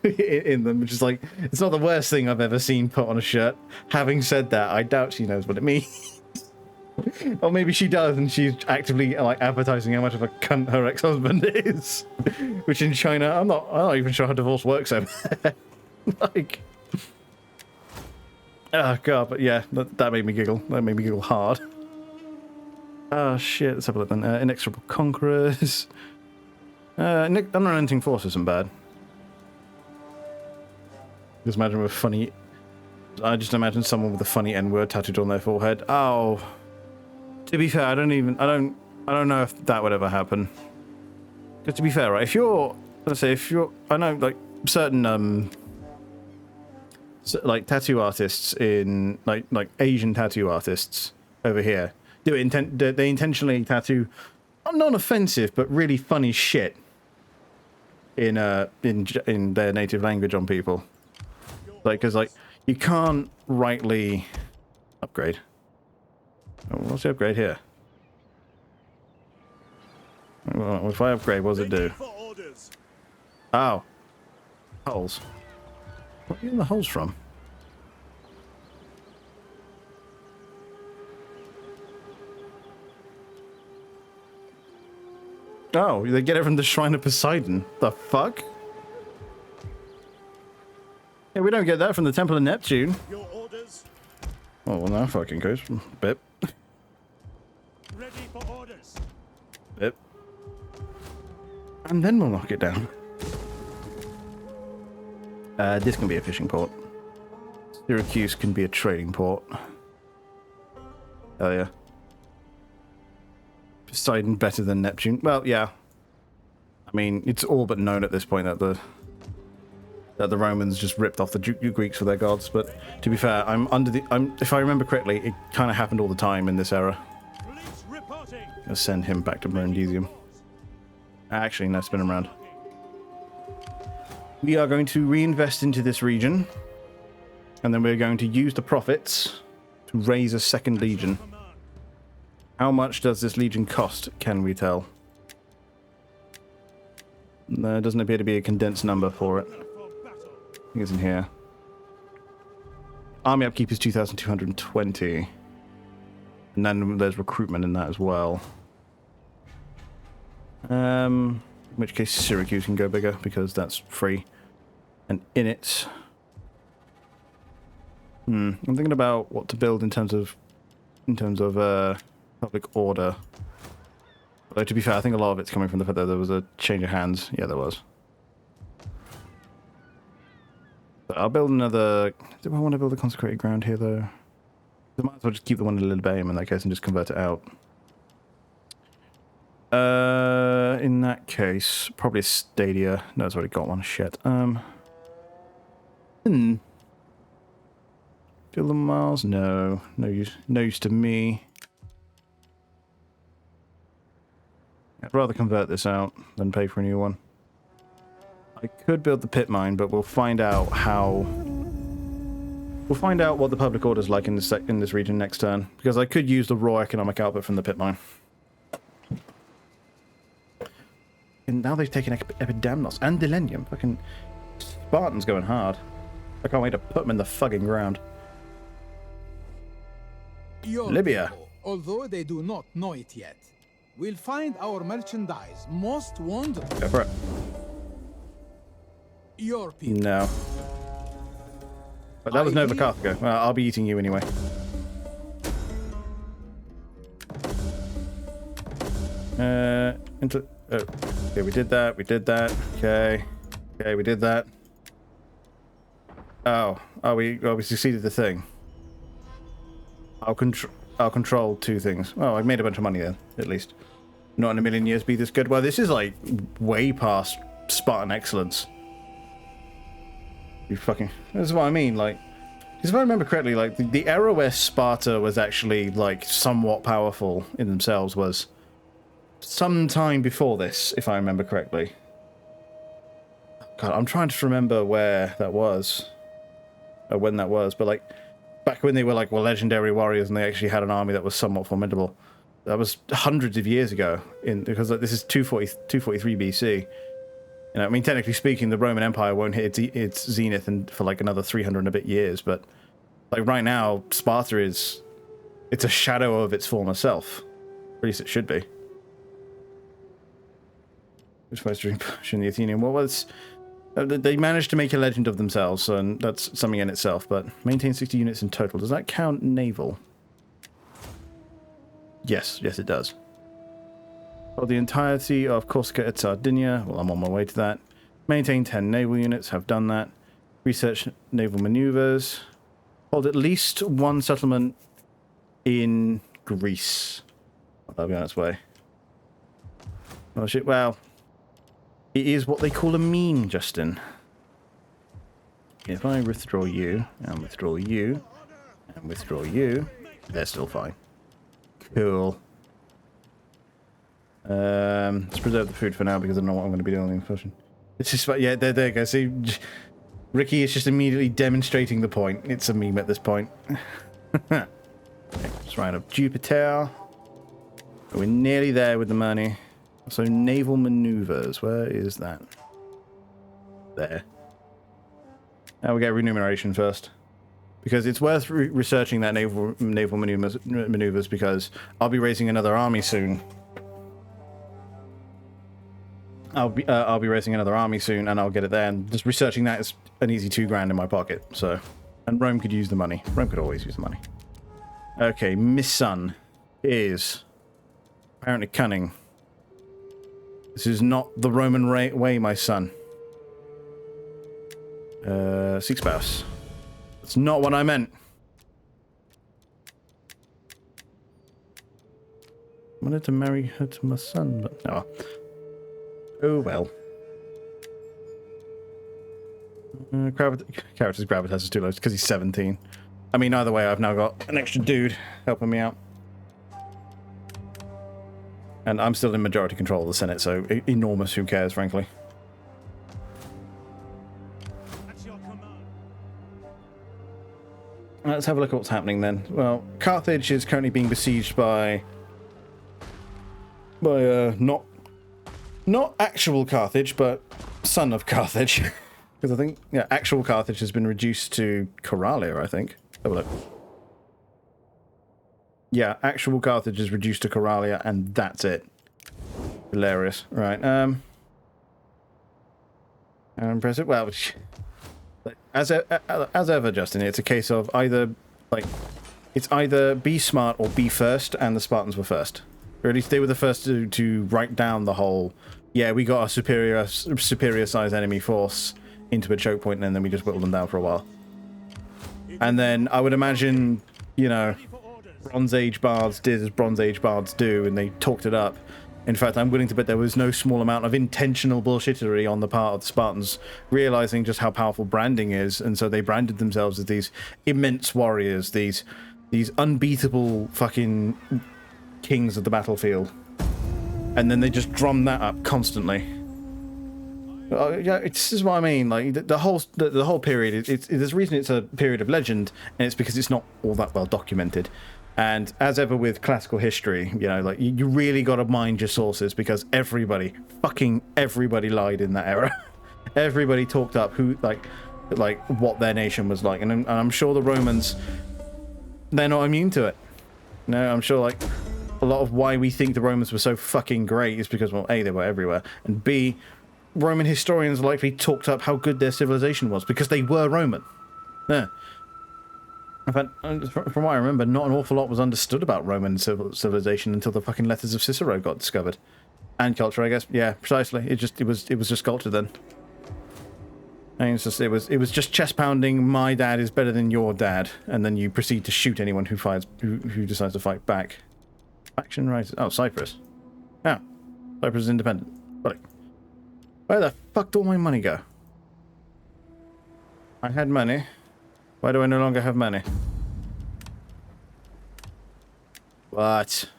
In them, which is like, it's not the worst thing I've ever seen put on a shirt. Having said that, I doubt she knows what it means. Or maybe she does and she's actively like advertising how much of a cunt her ex-husband is. Which in China, I'm not even sure how divorce works over there. Like, oh god, but yeah, that made me giggle. That made me giggle hard. Oh shit, let's have a look then. Inexorable Conquerors. Unrelenting Force isn't bad. Just imagine with funny. I just imagine someone with a funny N-word tattooed on their forehead. Oh, to be fair, I don't know if that would ever happen. Because to be fair, right? I know like certain like tattoo artists in like Asian tattoo artists over here do it. They intentionally tattoo non-offensive but really funny shit in their native language on people. Like, because, like, you can't rightly upgrade. Oh, what's the upgrade here? Well, if I upgrade, what does it do? Oh. Holes. Where are you getting the holes from? Oh, they get it from the Shrine of Poseidon. The fuck? Yeah, we don't get that from the Temple of Neptune. Your orders. Oh, well, now fucking goes. Bip. Ready for orders. Bip. And then we'll knock it down. This can be a fishing port. Syracuse can be a trading port. Oh, yeah. Poseidon better than Neptune. Well, yeah. I mean, it's all but known at this point that the Romans just ripped off the Greeks for their gods, but to be fair, if I remember correctly, it kind of happened all the time in this era. Let's send him back to Brundisium. Actually, no, spin him around. We are going to reinvest into this region, And then we're going to use the profits to raise a second legion. How much does this legion cost, can we tell? There doesn't appear to be a condensed number for it. I think it's in here. Army upkeep is 2,220. And then there's recruitment in that as well. In which case Syracuse can go bigger because that's free. And in it... I'm thinking about what to build in terms of public order. Although to be fair, I think a lot of it's coming from the fact that there was a change of hands. Yeah, there was. But I'll build another... Do I want to build a consecrated ground here, though? I might as well just keep the one in Lilbeim in that case and just convert it out. In that case, probably a Stadia. No, it's already got one. Shit. Fill the miles? No. No use. No use to me. I'd rather convert this out than pay for a new one. I could build the pit mine, but we'll find out how... We'll find out what the public order's like in this region next turn, because I could use the raw economic output from the pit mine. And now they've taken Epidamnos and Delenium. Fucking Spartans going hard. I can't wait to put them in the fucking ground. Your Libya. people, although they do not know it yet, will find our merchandise most wonderful. Go for it. Your people. No. But that was Nova Carthago. Well, I'll be eating you anyway. Okay, we did that. We did that. Okay. Okay, we did that. Oh, we succeeded the thing. I'll control two things. Oh, I've made a bunch of money then, at least. Not in a million years be this good. Well, this is like way past Spartan excellence. You fucking... That's what I mean, like... Because if I remember correctly, like, the era where Sparta was actually, like, somewhat powerful in themselves was some time before this, if I remember correctly. God, I'm trying to remember where that was. Or when that was, but, like, back when they were, like, legendary warriors and they actually had an army that was somewhat formidable. That was hundreds of years ago, because like, this is 243 BC. You know, I mean, technically speaking, the Roman Empire won't hit its zenith for like another 300 and a bit years, but like right now, Sparta it's a shadow of its former self. At least it should be. Which was during the Athenian War. Well, they managed to make a legend of themselves, and that's something in itself, but maintain 60 units in total. Does that count naval? Yes, it does. For the entirety of Corsica and Sardinia, well, I'm on my way to that. Maintain 10 naval units, have done that. Research naval maneuvers. Hold at least one settlement in Greece. That'll be on its way. Oh shit, well, it is what they call a meme, Justin. If I withdraw you, and withdraw you, and withdraw you, they're still fine. Cool. Let's preserve the food for now because I don't know what I'm going to be doing in the fashion. It's just, yeah, there you go. See, Ricky is just immediately demonstrating the point. It's a meme at this point. Okay, let's write up Jupiter. We're nearly there with the money. So naval maneuvers, where is that? There. Now we get remuneration first. Because it's worth researching that naval maneuvers because I'll be raising another army soon. I'll be raising another army soon, and I'll get it there. And just researching that is an easy $2,000 in my pocket. So, and Rome could use the money. Rome could always use the money. Okay, Miss Sun is apparently cunning. This is not the Roman way, my son. Seek spouse. That's not what I meant. I wanted to marry her to my son, but no. Oh well. Character's gravitas is too low because he's 17. I mean, either way, I've now got an extra dude helping me out. And I'm still in majority control of the Senate, so enormous, who cares, frankly. Let's have a look at what's happening then. Well, Carthage is currently being besieged by not actual Carthage, but son of Carthage. Because I think, yeah, actual Carthage has been reduced to Coralia, I think. Have a look. Yeah, actual Carthage is reduced to Coralia, and that's it. Hilarious. Right, impressive. Well, as ever, Justin, it's a case of either, like, it's either be smart or be first, and the Spartans were first. Or at least they were the first to write down the whole, yeah, we got a superior sized enemy force into a choke point, and then we just whittled them down for a while. And then I would imagine, you know, Bronze Age bards did as Bronze Age bards do, and they talked it up. In fact, I'm willing to bet there was no small amount of intentional bullshittery on the part of the Spartans, realizing just how powerful branding is, and so they branded themselves as these immense warriors, these unbeatable fucking kings of the battlefield. And then they just drummed that up constantly. Yeah, this is what I mean. Like the whole period. There's a reason it's a period of legend, and it's because it's not all that well documented. And as ever with classical history, you know, like you really got to mind your sources, because fucking everybody lied in that era. Everybody talked up who like what their nation was like, and I'm sure the Romans, they're not immune to it. No, I'm sure like a lot of why we think the Romans were so fucking great is because, well, A, they were everywhere, and B, Roman historians likely talked up how good their civilization was because they were Roman. Yeah. In fact, from what I remember, not an awful lot was understood about Roman civilization until the fucking letters of Cicero got discovered. And culture, I guess. Yeah, precisely. It was just culture then. I mean, it was just chest pounding. My dad is better than your dad, and then you proceed to shoot anyone who decides to fight back. Faction rises. Oh, Cyprus. Yeah, Cyprus is independent. Buddy. Where the fuck did all my money go? I had money. Why do I no longer have money? What?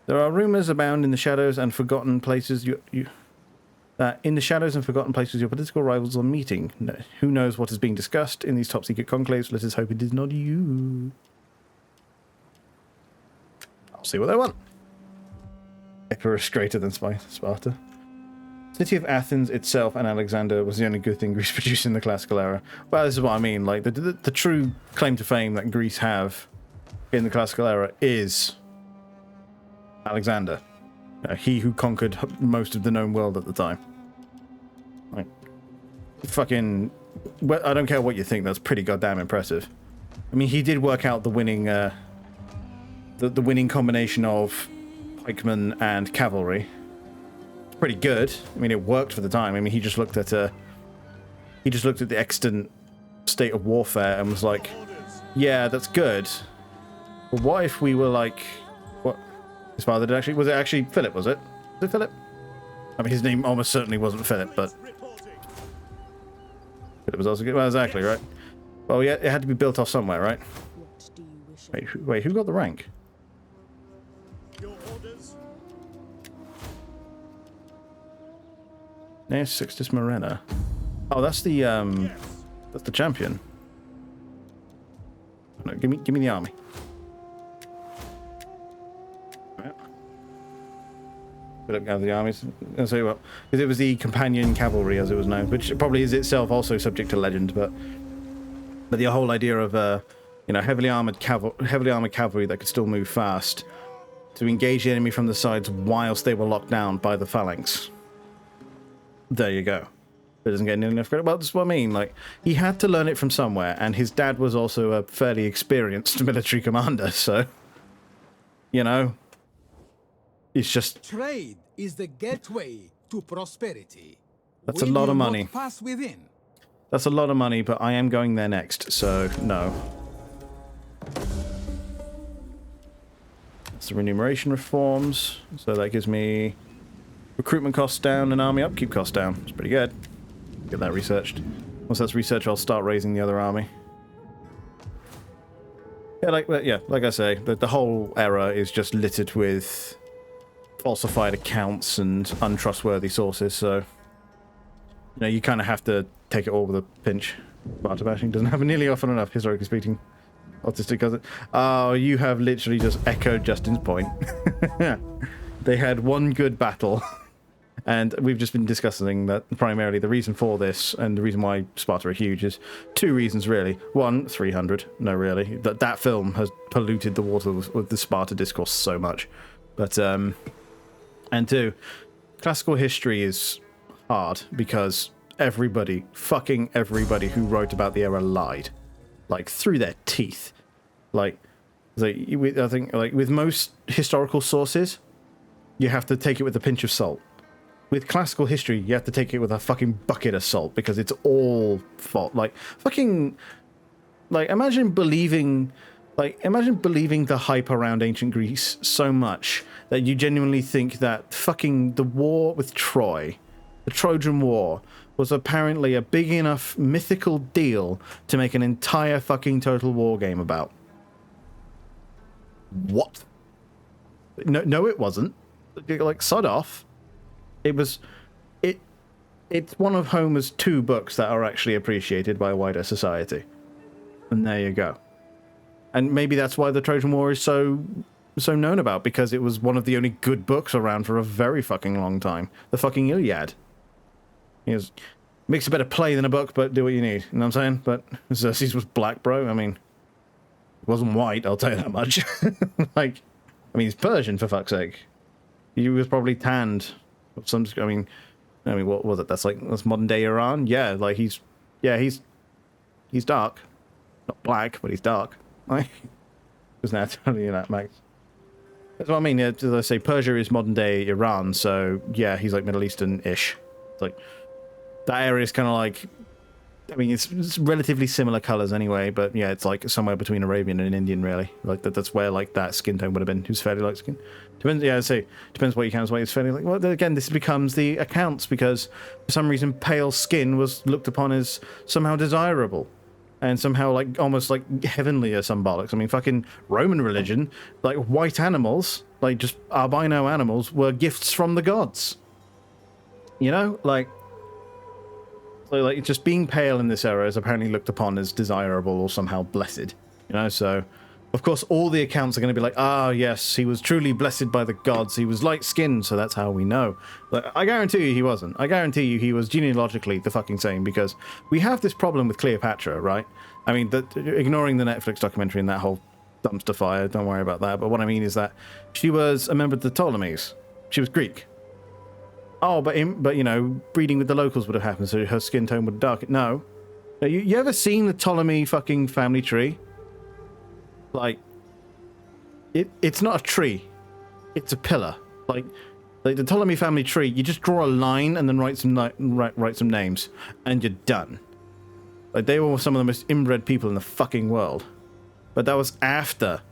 There are rumors abound in the shadows and forgotten places in the shadows and forgotten places your political rivals are meeting. No, who knows what is being discussed in these top-secret conclaves? Let us hope it is not you. I'll see what they want. Epirus greater than Sparta. City of Athens itself and Alexander was the only good thing Greece produced in the classical era. Well, this is what I mean. Like the true claim to fame that Greece have in the classical era is Alexander. He who conquered most of the known world at the time. Like, fucking, well, I don't care what you think, that's pretty goddamn impressive. I mean, he did work out the winning, the winning combination of pikemen and cavalry. Pretty good. I mean, it worked for the time. I mean, he just looked at the extant state of warfare and was like, yeah, that's good. But what if we were like, what? His father did actually, was it actually Philip, was it? Was it Philip? I mean, his name almost certainly wasn't Philip, but Philip was also good. Well, exactly, right? Well, yeah, it had to be built off somewhere, right? Wait, who got the rank? Near Sixtus Morena. Oh, that's the champion. No, give me the army. Look at the armies. I'll tell you what, because it was the companion cavalry, as it was known, which probably is itself also subject to legend. But the whole idea of heavily armored cavalry that could still move fast to engage the enemy from the sides whilst they were locked down by the phalanx. There you go. It doesn't get enough credit. Well, that's what I mean. Like, he had to learn it from somewhere, and his dad was also a fairly experienced military commander, so, you know, it's just... Trade is the gateway to prosperity. That's a lot of money. Pass within. That's a lot of money, but I am going there next, so no. That's the remuneration reforms, so that gives me... recruitment costs down and army upkeep costs down. It's pretty good. Get that researched. Once that's researched, I'll start raising the other army. Yeah, like I say, the whole era is just littered with falsified accounts and untrustworthy sources, so you know, you kind of have to take it all with a pinch. Sparta bashing doesn't happen nearly often enough, historically speaking. Autistic does it. Oh, you have literally just echoed Justin's point. They had one good battle, and we've just been discussing that primarily the reason for this and the reason why Sparta are huge is two reasons, really. One, 300. No, really. That film has polluted the water with the Sparta discourse so much. But, and two, classical history is hard because fucking everybody who wrote about the era lied. Like, through their teeth. Like, I think, like, with most historical sources, you have to take it with a pinch of salt. With classical history, you have to take it with a fucking bucket of salt, because it's all fault. Like, fucking... Like, imagine believing the hype around ancient Greece so much that you genuinely think that fucking the war with Troy, the Trojan War, was apparently a big enough mythical deal to make an entire fucking Total War game about. What? No, it wasn't. Like, sod off. It's one of Homer's 2 books that are actually appreciated by wider society. And there you go. And maybe that's why the Trojan War is so known about, because it was one of the only good books around for a very fucking long time. The fucking Iliad. Makes a better play than a book, but do what you need. You know what I'm saying? But Xerxes was black, bro. I mean, it wasn't white, I'll tell you that much. Like, I mean, he's Persian, for fuck's sake. He was probably tanned. I mean, what was it? That's modern day Iran. Yeah, like he's dark, not black, but he's dark. Like, just now telling you that, Max. That's what I mean. As I say, Persia is modern day Iran, so yeah, he's like Middle Eastern-ish. It's like that area is kind of like, I mean, it's relatively similar colors anyway, but yeah, it's like somewhere between Arabian and Indian, really. Like that's where like that skin tone would have been. Who's fairly light skin. Depends. Yeah, I say depends what you count as white. It's fairly like. Well, again, this becomes the accounts, because for some reason pale skin was looked upon as somehow desirable, and somehow like almost like heavenly or symbolic. I mean, fucking Roman religion, like white animals, like just albino animals, were gifts from the gods. You know, like. So, like, just being pale in this era is apparently looked upon as desirable or somehow blessed, you know? So, of course, all the accounts are going to be like, ah, yes, he was truly blessed by the gods. He was light-skinned, so that's how we know. Like, I guarantee you he wasn't. I guarantee you he was genealogically the fucking same, because we have this problem with Cleopatra, right? I mean, ignoring the Netflix documentary and that whole dumpster fire, don't worry about that. But what I mean is that she was a member of the Ptolemies. She was Greek. Oh, but you know, breeding with the locals would have happened, so her skin tone would darken. No. You ever seen the Ptolemy fucking family tree? Like, it's not a tree. It's a pillar. Like the Ptolemy family tree, you just draw a line and then write some names, and you're done. Like, they were some of the most inbred people in the fucking world. But that was after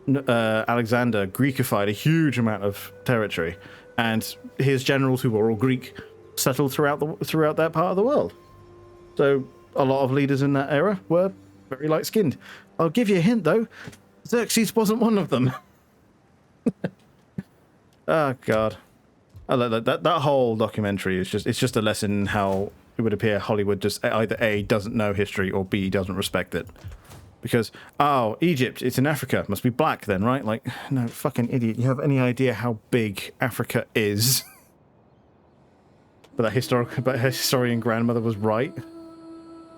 Alexander Greekified a huge amount of territory. And his generals, who were all Greek, settled throughout that part of the world. So a lot of leaders in that era were very light-skinned. I'll give you a hint, though. Xerxes wasn't one of them. Oh, God. That whole documentary is just a lesson in how it would appear Hollywood just either A, doesn't know history, or B, doesn't respect it. Because, oh, Egypt, it's in Africa. Must be black then, right? Like, no, fucking idiot. You have any idea how big Africa is? But that historian grandmother was right.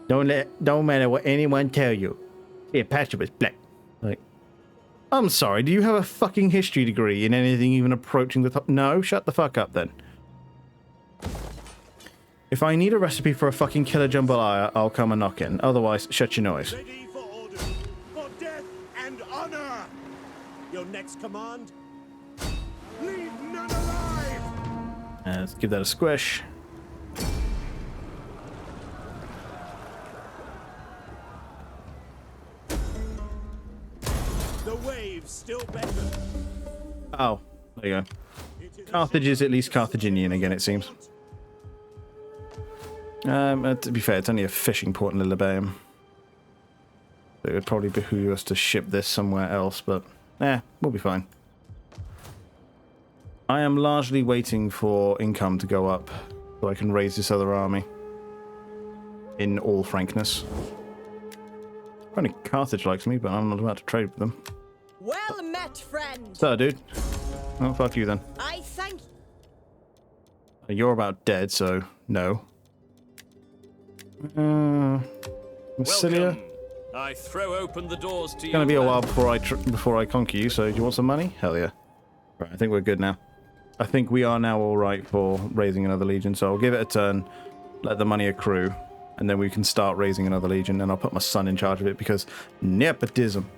Don't matter what anyone tell you. Cleopatra was black. Like, I'm sorry, do you have a fucking history degree in anything even approaching the top? No, shut the fuck up then. If I need a recipe for a fucking killer jambalaya, I'll come and knock in. Otherwise, shut your noise. Your next command? Leave none alive! Let's give that a squish. The waves still better. Oh, there you go. Carthage is at least Carthaginian again, it seems. To be fair, it's only a fishing port in Lilybaeum. It would probably behoove us to ship this somewhere else, but we'll be fine. I am largely waiting for income to go up so I can raise this other army. in all frankness. Apparently Carthage likes me, but I'm not about to trade with them. Well met, friend. So, dude. Oh, fuck you then. I thank you. You're about dead, so no. Massilia? Welcome. I throw open the doors to you. It's gonna be a while before I conquer you, so do you want some money? Hell yeah. Right, I think we're good now. I think we are now alright for raising another legion, so I'll give it a turn, let the money accrue, and then we can start raising another legion, and I'll put my son in charge of it because nepotism.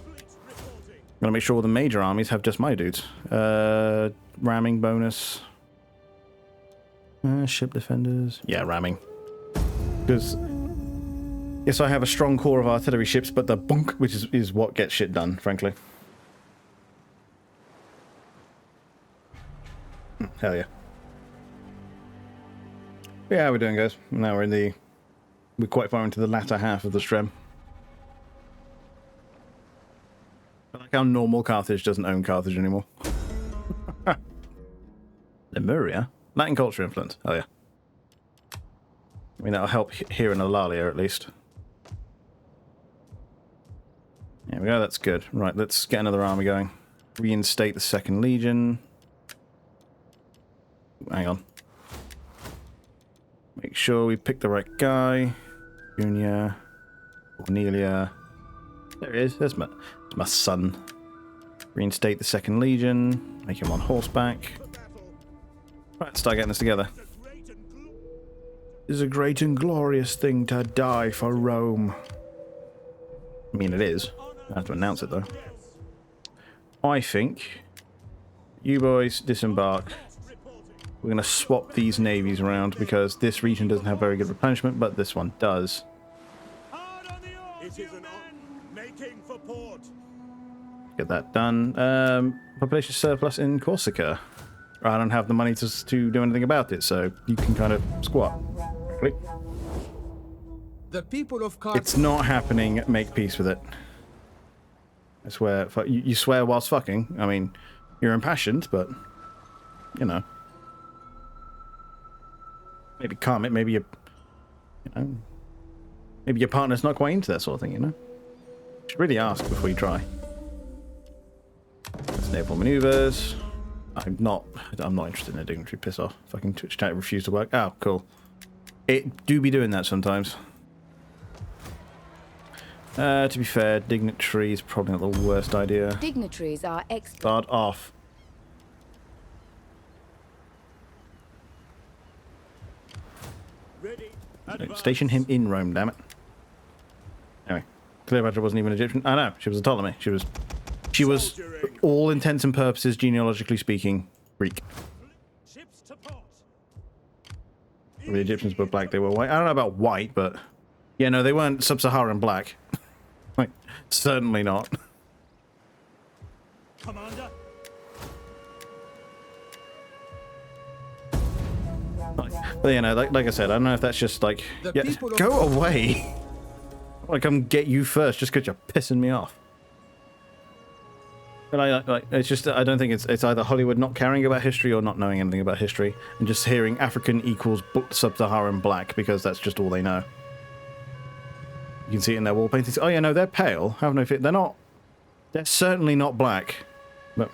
I'm gonna make sure all the major armies have just my dudes. Ramming bonus. Ship defenders. Yeah, ramming. Because yes, I have a strong core of artillery ships, but the bunk, which is what gets shit done, frankly. Hell yeah. Yeah, how we doing, guys? Now we're quite far into the latter half of the stream. I like how normal Carthage doesn't own Carthage anymore. Lemuria? Latin culture influence. Oh yeah. I mean, that'll help here in Alalia, at least. There we go, that's good. Right, let's get another army going. Reinstate the 2nd Legion. Hang on. Make sure we pick the right guy. Junior. Cornelia. There he is. There's my son. Reinstate the 2nd Legion. Make him on horseback. Right, start getting this together. It is a great and glorious thing to die for Rome. I mean, it is. I have to announce it, though. I think you boys disembark. We're going to swap these navies around because this region doesn't have very good replenishment, but this one does. Get that done. Population surplus in Corsica. I don't have the money to do anything about it, so you can kind of squat. The people of Carthage. It's not happening. Make peace with it. I swear. You swear whilst fucking. I mean, you're impassioned, but you know, maybe calm it. Maybe you know, maybe your partner's not quite into that sort of thing. You know, you should really ask before you try. That's naval maneuvers. I'm not interested in a dignitary. Piss off. Fucking Twitch chat refused to work. Oh, cool. It do be doing that sometimes. To be fair, dignitary is probably not the worst idea. Dignitaries are Start off. Station him in Rome, damn it. Anyway, Cleopatra wasn't even Egyptian. I know, she was a Ptolemy. She was, all intents and purposes, genealogically speaking, Greek. The Egyptians were black, they were white. I don't know about white, but yeah, no, they weren't sub-Saharan black. Like, certainly not. Commander. But you know, like I said, I don't know if that's just like, yeah, go away. Like, come get you first, just because you're pissing me off. But it's just, I don't think it's either Hollywood not caring about history or not knowing anything about history, and just hearing African equals sub-Saharan black because that's just all they know. You can see it in their wall paintings. Oh yeah, no, they're pale. Have no fear. They're not. They're certainly not black. But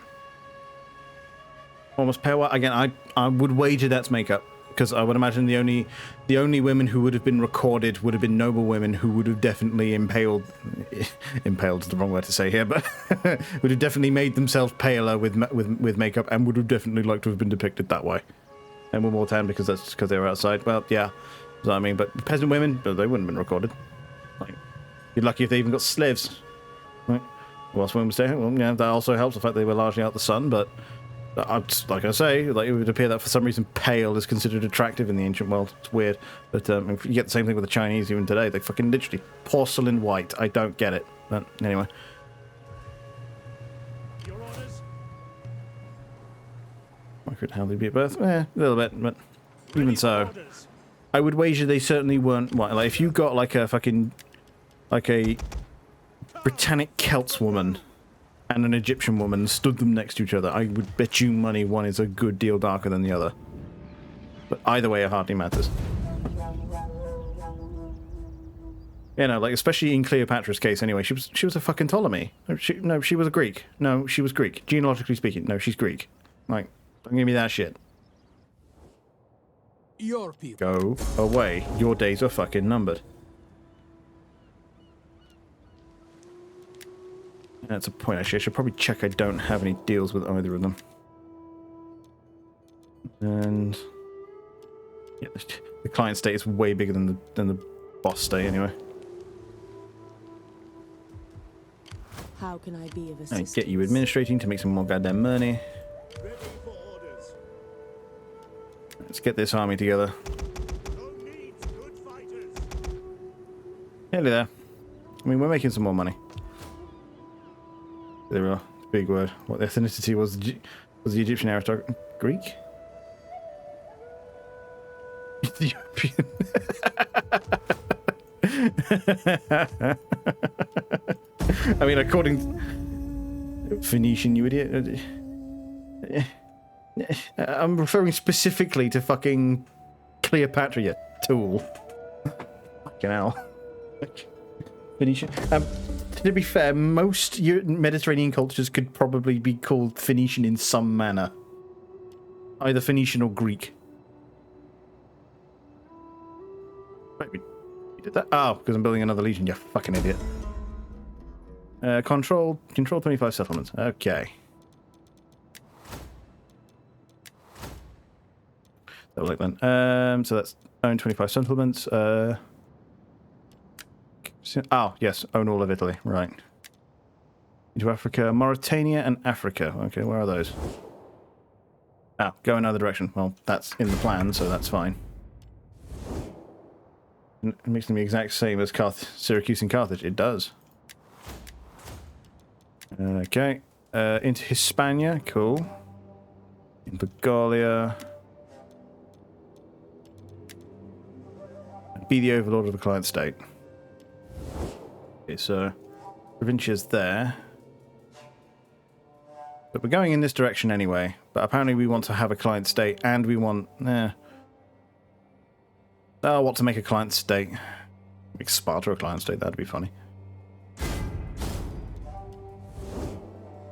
almost pale white. Again, I would wager that's makeup. Because I would imagine the only women who would have been recorded would have been noble women who would have definitely impaled's the wrong word to say here, but would have definitely made themselves paler with makeup and would have definitely liked to have been depicted that way. And were more tan because they were outside. Well, yeah, that's what I mean. But peasant women, they wouldn't have been recorded. Like, you're lucky if they even got slaves. Right? Whilst women stay home, well, yeah, that also helps the fact they were largely out the sun, but. Like I say, like it would appear that for some reason pale is considered attractive in the ancient world. It's weird, but if you get the same thing with the Chinese even today. They fucking literally porcelain white. I don't get it, but anyway. Your orders? I could hardly be at birth. A little bit, but even so, I would wager they certainly weren't white. Like if you got like a fucking a Britannic Celts woman and an Egyptian woman stood them next to each other, I would bet you money one is a good deal darker than the other. But either way, it hardly matters. You know, like, especially in Cleopatra's case anyway, she was a fucking Ptolemy. No, she was a Greek. No, she was Greek. Genealogically speaking, no, she's Greek. Like, don't give me that shit. Your people. Go away. Your days are fucking numbered. That's a point, actually. I should probably check I don't have any deals with either of them. And... yeah, the client state is way bigger than the boss state, anyway. How can I be of assistance? Get you administrating to make some more goddamn money. Let's get this army together. Hello there. I mean, we're making some more money. There we are. Big word. What ethnicity was the Egyptian aristocrat? Greek? Ethiopian. I mean, according... Phoenician, you idiot. I'm referring specifically to fucking Cleopatra, you tool. Fucking hell. Phoenician. To be fair, most Mediterranean cultures could probably be called Phoenician in some manner. Either Phoenician or Greek. Wait, we did that? Oh, because I'm building another legion, you fucking idiot. Control 25 settlements. Okay. That was like then. So that's own 25 settlements. Oh, yes, own all of Italy. Right. Into Africa, Mauritania, and Africa. Okay, where are those? Ah, go another direction. Well, that's in the plan, so that's fine. It makes them the exact same as Syracuse and Carthage. It does. Okay. Into Hispania. Cool. Into Gallia. Be the overlord of the client state. Okay, so Provincia's there. But we're going in this direction anyway. But apparently we want to have a client state and we want... Oh, what to make a client state? Make Sparta a client state, that'd be funny.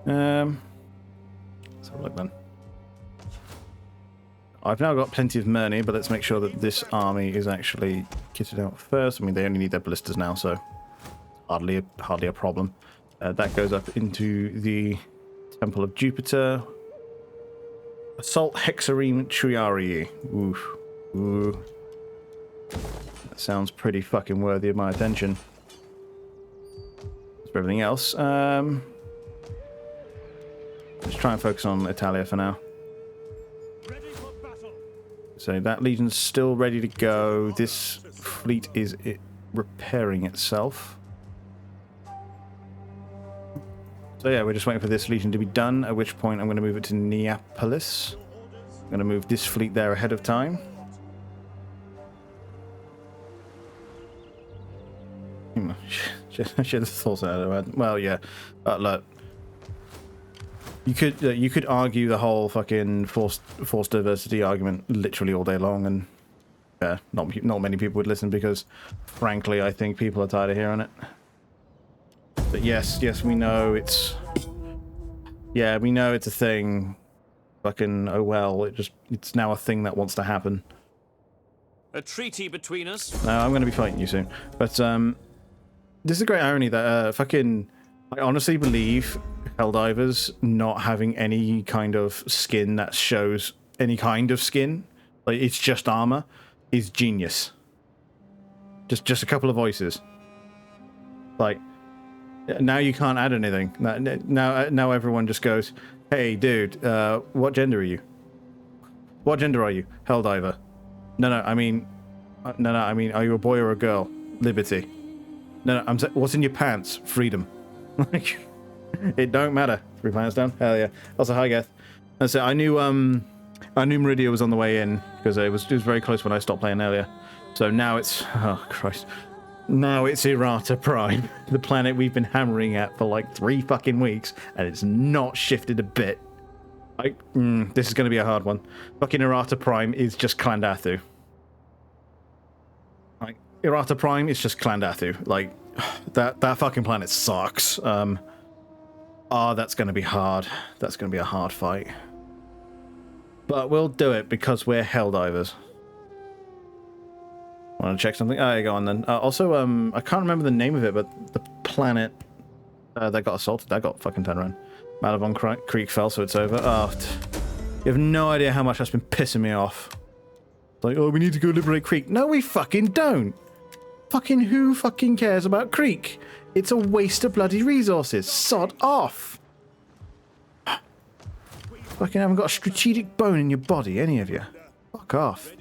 Let's have a look then. I've now got plenty of money, but let's make sure that this army is actually kitted out first. I mean, they only need their ballistas now, so hardly a problem. That goes up into the Temple of Jupiter. Assault Hexareme Triarii. Oof. Ooh. That sounds pretty fucking worthy of my attention. As for everything else, let's try and focus on Italia for now. So that legion's still ready to go. This fleet is repairing itself. So yeah, we're just waiting for this legion to be done, at which point I'm going to move it to Neapolis. I'm going to move this fleet there ahead of time. I should have thought that. Well, yeah. Look. You could argue the whole fucking forced diversity argument literally all day long, and yeah, not many people would listen because, frankly, I think people are tired of hearing it. But yes, we know it's a thing. Fucking oh well, it's now a thing that wants to happen. A treaty between us. No, I'm going to be fighting you soon. But this is a great irony that I honestly believe Helldivers not having any kind of skin that shows any kind of skin, like it's just armor, is genius. Just a couple of voices. Like now you can't add anything. Now everyone just goes, "Hey, dude, what gender are you? What gender are you, Helldiver? No, I mean, are you a boy or a girl? Liberty. No, what's in your pants? Freedom." Like. It don't matter. 3 planets down. Hell yeah. Also, hi, Geth. And so I knew Meridia was on the way in because it was very close when I stopped playing earlier. So now it's now it's Errata Prime, the planet we've been hammering at for like 3 fucking weeks, and it's not shifted a bit. This is going to be a hard one. Fucking Errata Prime is just Clandathu. Irata Prime is just Clandathu. Like, that fucking planet sucks. That's going to be hard. That's going to be a hard fight. But we'll do it because we're Helldivers. Want to check something? Oh, yeah, go on then. Also, I can't remember the name of it, but the planet that got assaulted, that got fucking turned around. Malavon Creek fell, so it's over. Oh, you have no idea how much that's been pissing me off. It's like, oh, we need to go liberate Creek. No, we fucking don't. Fucking who fucking cares about Creek? It's a waste of bloody resources. Sod off. Fucking haven't got a strategic bone in your body, any of you. Fuck off.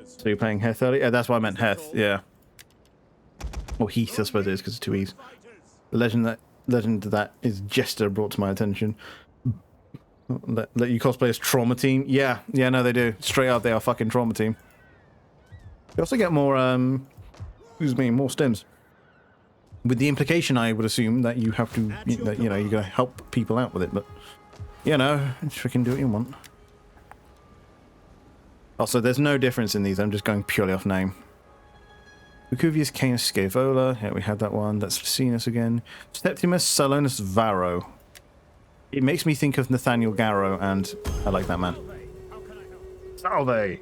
So you're playing Heth early? Yeah, that's why I meant Heth, yeah. Or Heath, I suppose it is, because it's two E's. The legend that is Jester brought to my attention. Let you cosplay as Trauma Team? Yeah, no, they do. Straight up, they are fucking Trauma Team. You also get more, more stims. With the implication, I would assume, that you have to, that, you know, you're going to help people out with it, but, you know, freaking do what you want. Also, there's no difference in these, I'm just going purely off name. Lucuvius Canis Scaevola, yeah, we had that one. That's Lucinus again. Septimus Salonus Varro. It makes me think of Nathaniel Garrow, and I like that man. Salve!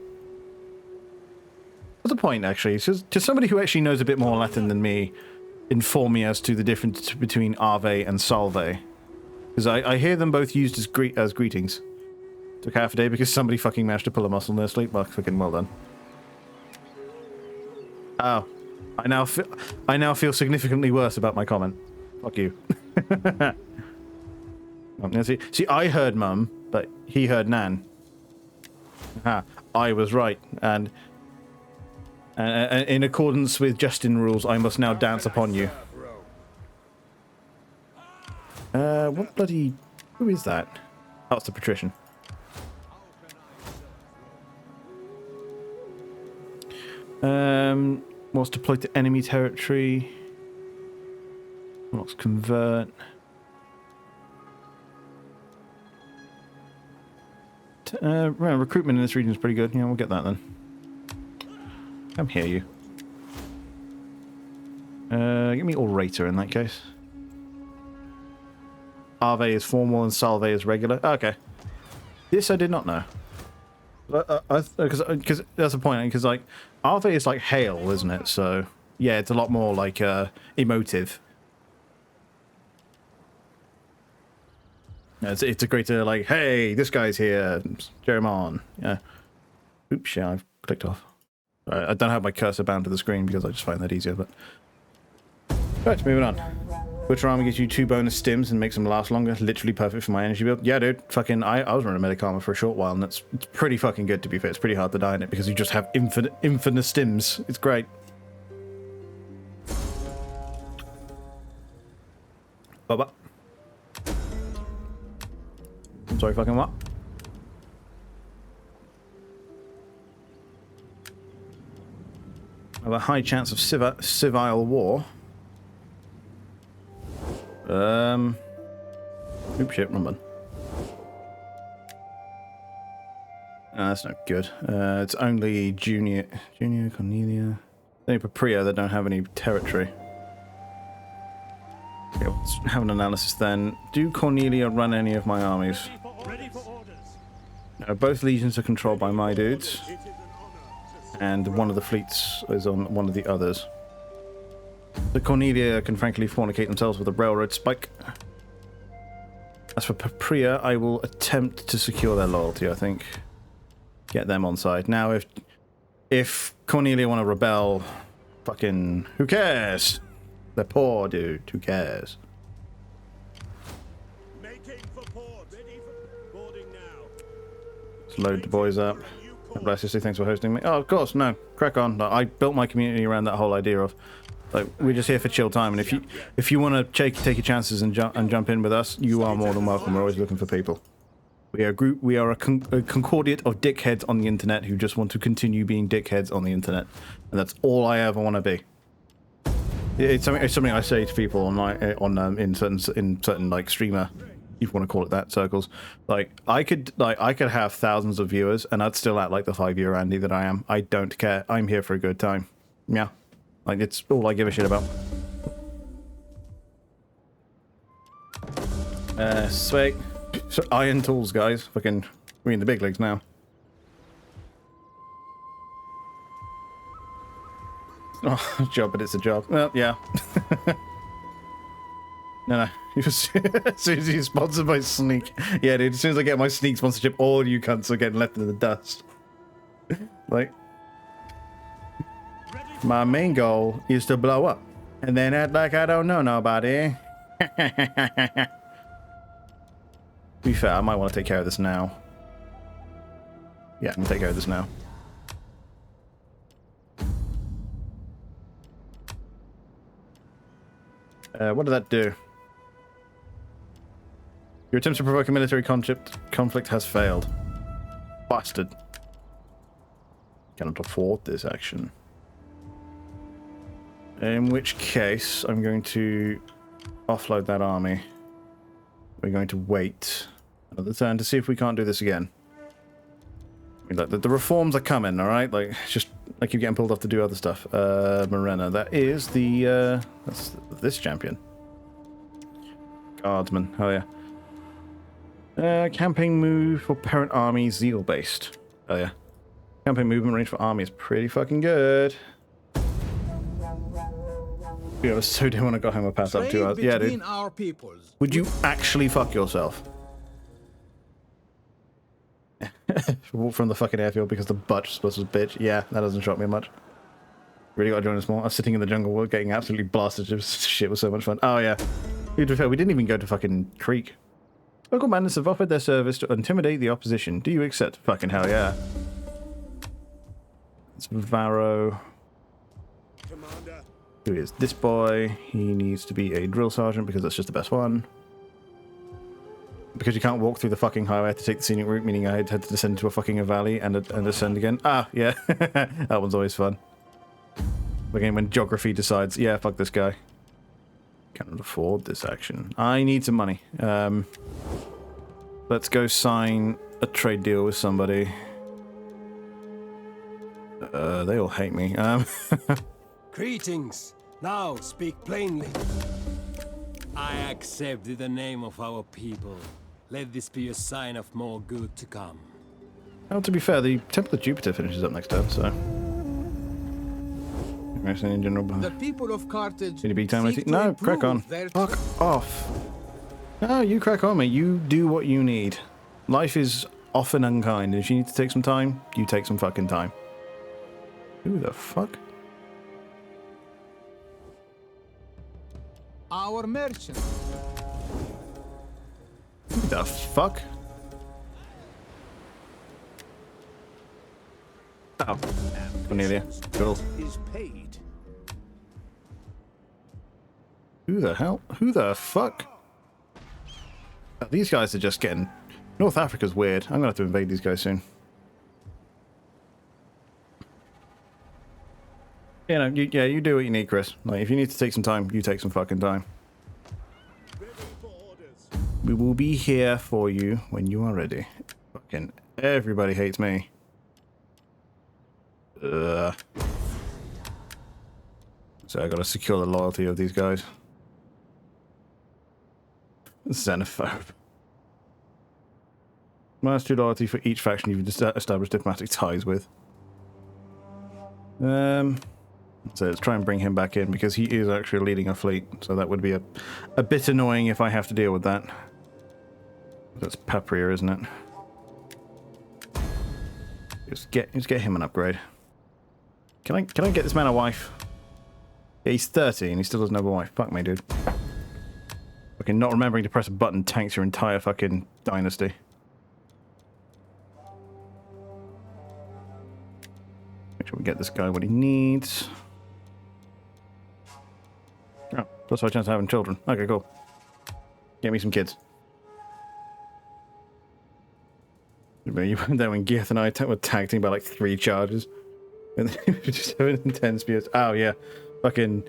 What's the point, actually? Just somebody who actually knows a bit more Latin than me inform me as to the difference between Ave and Salve. Because I hear them both used as greetings. Took half a day because somebody fucking managed to pull a muscle in their sleep. Well, fucking well done. Oh. I now feel significantly worse about my comment. Fuck you. See, I heard Mum, but he heard Nan. Aha, I was right, and in accordance with Justin rules, I must now dance upon you. What bloody... Who is that? Oh, it's the patrician. Wants deployed to enemy territory. Wants convert. Recruitment in this region is pretty good. Yeah, we'll get that then. Come here, you. Give me Orator in that case. Ave is formal and Salve is regular. Okay. This I did not know. Because that's the point, because like Ave is like hail, isn't it? So yeah, it's a lot more like emotive. It's a greater like, hey, this guy's here, Jeremon. Yeah. Oops, yeah, I've clicked off. I don't have my cursor bound to the screen because I just find that easier. But right, moving on. Butcher Armor gives you 2 bonus stims and makes them last longer. Literally perfect for my energy build. Yeah, dude. Fucking, I was running medic armor for a short while, and it's pretty fucking good, to be fair. It's pretty hard to die in it because you just have infinite stims. It's great. Bubba. I'm sorry, fucking what? I have a high chance of civil war. Oops, shit, wrong button. That's not good. It's only Junior, Cornelia. Only Papria that don't have any territory. Okay, let's have an analysis then. Do Cornelia run any of my armies? No, both legions are controlled by my dudes. And one of the fleets is on one of the others. The Cornelia can frankly fornicate themselves with a railroad spike. As for Papria, I will attempt to secure their loyalty, I think. Get them on side. Now, if Cornelia want to rebel, fucking, who cares? They're poor, dude. Who cares? Let's load the boys up. Bless you, thanks for hosting me. Oh, of course, no. Crack on. I built my community around that whole idea of, like, we're just here for chill time, and if you want to take your chances and jump in with us, you are more than welcome. We're always looking for people. We are a concordiate of dickheads on the internet who just want to continue being dickheads on the internet, and that's all I ever want to be. It's something I say to people in certain like streamer, if you want to call it that, circles. Like I could have thousands of viewers and I'd still act like the 5-year Andy that I am. I don't care. I'm here for a good time. Yeah. Like, it's all I give a shit about. Sweet. So, iron tools, guys. Fucking, we're in the big leagues now. Oh, job, but it's a job. Well, yeah. No. As soon as he's sponsored by Sneak. Yeah, dude, as soon as I get my Sneak sponsorship, all you cunts are getting left in the dust. Like, my main goal is to blow up. And then act like I don't know nobody. To be fair, I might want to take care of this now. Yeah, I'm going to take care of this now. What did that do? Your attempts to provoke a military conflict has failed. Bastard. Cannot afford this action. In which case, I'm going to offload that army. We're going to wait another turn to see if we can't do this again. I mean, like, the reforms are coming, alright? Like, it's just, I keep getting pulled off to do other stuff. Morena, that is the, that's this champion. Guardsman, oh yeah. Campaign move for parent army, zeal based. Oh yeah. Campaign movement range for army is pretty fucking good. Yeah, I was so damn when I got home, I passed up 2 hours. Yeah, dude. Our peoples. Would you actually fuck yourself? Walk from the fucking airfield because the butt supposed to bitch. Yeah, that doesn't shock me much. Really got to join us more. I was sitting in the jungle, getting absolutely blasted. Shit was so much fun. Oh yeah. To be fair, we didn't even go to fucking Creek. Local bandits have offered their service to intimidate the opposition. Do you accept? Fucking hell yeah. It's Varro. Commander. Who is this boy? He needs to be a drill sergeant because that's just the best one. Because you can't walk through the fucking highway, I had to take the scenic route, meaning I had to descend into a fucking valley and ascend again. Ah, yeah. That one's always fun. Again, when geography decides, yeah, fuck this guy. Cannot afford this action. I need some money. Let's go sign a trade deal with somebody. They all hate me. Greetings. Now speak plainly. I accept in the name of our people. Let this be a sign of more good to come. Well, to be fair, the Temple of Jupiter finishes up next turn, so... In general, the people of Carthage any big time no, crack on. Fuck off. No, you crack on, mate. You do what you need. Life is often unkind. If you need to take some time, you take some fucking time. Who the fuck? Our merchant. Who the fuck? Oh, Cornelia. Cool. Is paid. Who the hell? Who the fuck? These guys are just getting... North Africa's weird. I'm gonna have to invade these guys soon. You know, you do what you need, Chris. Like, if you need to take some time, you take some fucking time. We will be here for you when you are ready. Fucking everybody hates me. So I gotta secure the loyalty of these guys. Xenophobe. -2 loyalty for each faction you've established diplomatic ties with. So let's try and bring him back in because he is actually leading a fleet. So that would be a bit annoying if I have to deal with that. That's Papria, isn't it? Just get him an upgrade. Can I get this man a wife? Yeah, he's 30 and he still doesn't have a wife. Fuck me, dude. Fucking not remembering to press a button tanks your entire fucking dynasty. Make sure we get this guy what he needs. Oh, plus our chance of having children. Okay, cool. Get me some kids. You went there when Geath and I were tag team by like 3 charges. And then we were just having intense spears. Oh yeah. Fucking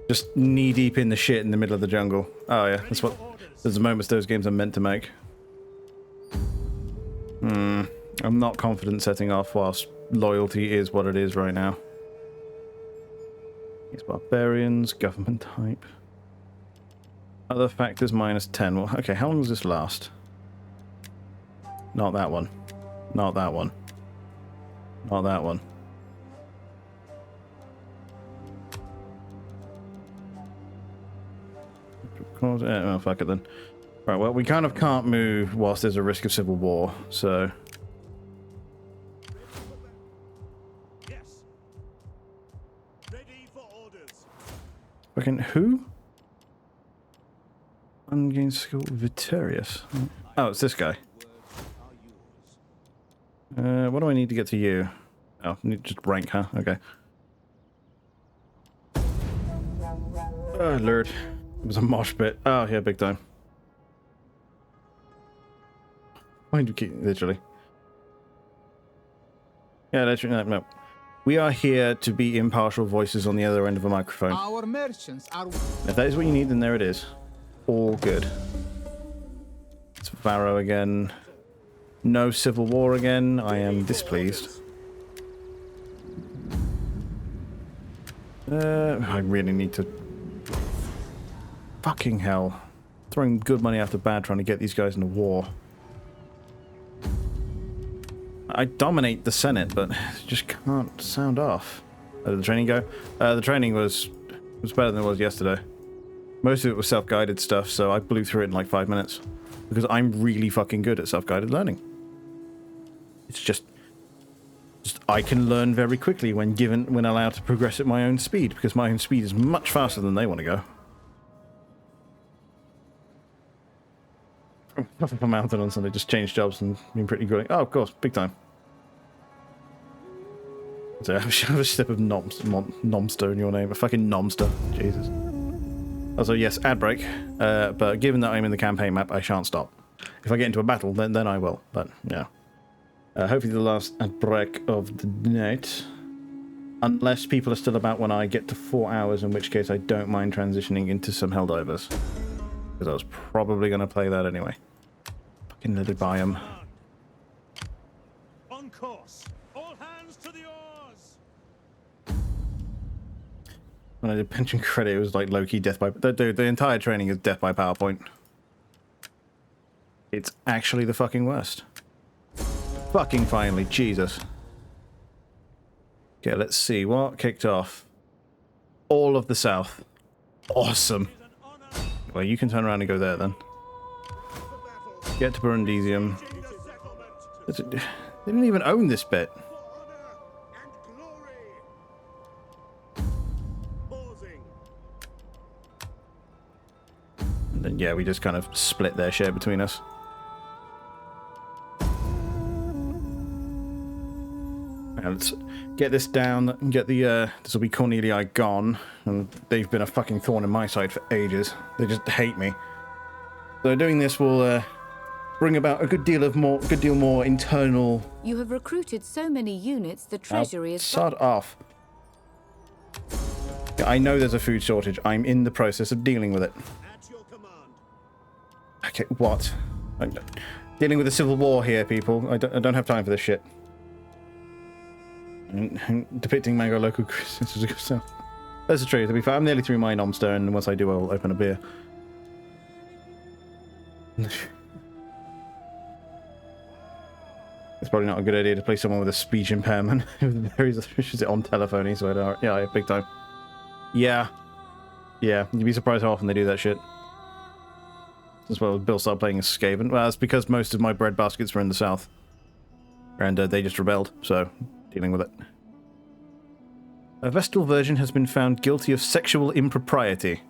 just knee deep in the shit in the middle of the jungle. Oh yeah, that's what there's moments those games are meant to make. I'm not confident setting off whilst loyalty is what it is right now. These barbarians, government type. Other factors -10. Well, okay, how long does this last? Not that one. Not that one. Not that one. Oh, fuck it then. Right, well, we kind of can't move whilst there's a risk of civil war, so... Yes. Ready for orders. Fucking who? Ungained skill Vitarius. Oh, it's this guy. What do I need to get to you? Oh, I need just rank, huh? Okay. Oh, Lord. It was a mosh pit. Oh, yeah, big time. Why do you keep... Literally. Yeah, literally, no. We are here to be impartial voices on the other end of a microphone. Our merchants are... If that is what you need, then there it is. All good. It's Varro again. No civil war again. I am displeased. I really need to... Fucking hell. Throwing good money after bad trying to get these guys into war. I dominate the Senate, but just can't sound off. How did the training go? The training was better than it was yesterday. Most of it was self-guided stuff, so I blew through it in like 5 minutes. Because I'm really fucking good at self-guided learning. It's just I can learn very quickly when allowed to progress at my own speed, because my own speed is much faster than they want to go. Off of a mountain on Sunday, just changed jobs and been pretty good. Oh, of course, big time. So I have a step of Nomster in your name. A fucking Nomster. Jesus. Also, yes, ad break. But given that I'm in the campaign map, I shan't stop. If I get into a battle, then I will. But, yeah. Hopefully the last ad break of the night. Unless people are still about when I get to 4 hours, in which case I don't mind transitioning into some Helldivers. Because I was probably going to play that anyway. Fucking little biome. On course. All hands to the oars. When I did pension credit, it was like low-key death by... Dude, the entire training is death by PowerPoint. It's actually the fucking worst. Fucking finally, Jesus. Okay, let's see. What kicked off? All of the south. Awesome. Well, you can turn around and go there then. Get to Brundisium. They didn't even own this bit. And then, yeah, we just kind of split their share between us. Now let's get this down and get the, this will be Cornelii gone. And they've been a fucking thorn in my side for ages. They just hate me. So doing this will bring about a good deal more internal... You have recruited so many units, the treasury is... Sod off. I know there's a food shortage. I'm in the process of dealing with it. Okay, what? I'm dealing with a civil war here, people. I don't have time for this shit. Depicting Mango local Christmas. That's the truth. To be fair, I'm nearly through my Nomster, and once I do, I'll open a beer. It's probably not a good idea to play someone with a speech impairment. There is it on telephony, so I don't... Yeah, big time. Yeah. Yeah, you'd be surprised how often they do that shit. As well as Bill started playing as Skaven. Well, that's because most of my bread baskets were in the south. And they just rebelled, so... Dealing with it. A Vestal virgin has been found guilty of sexual impropriety.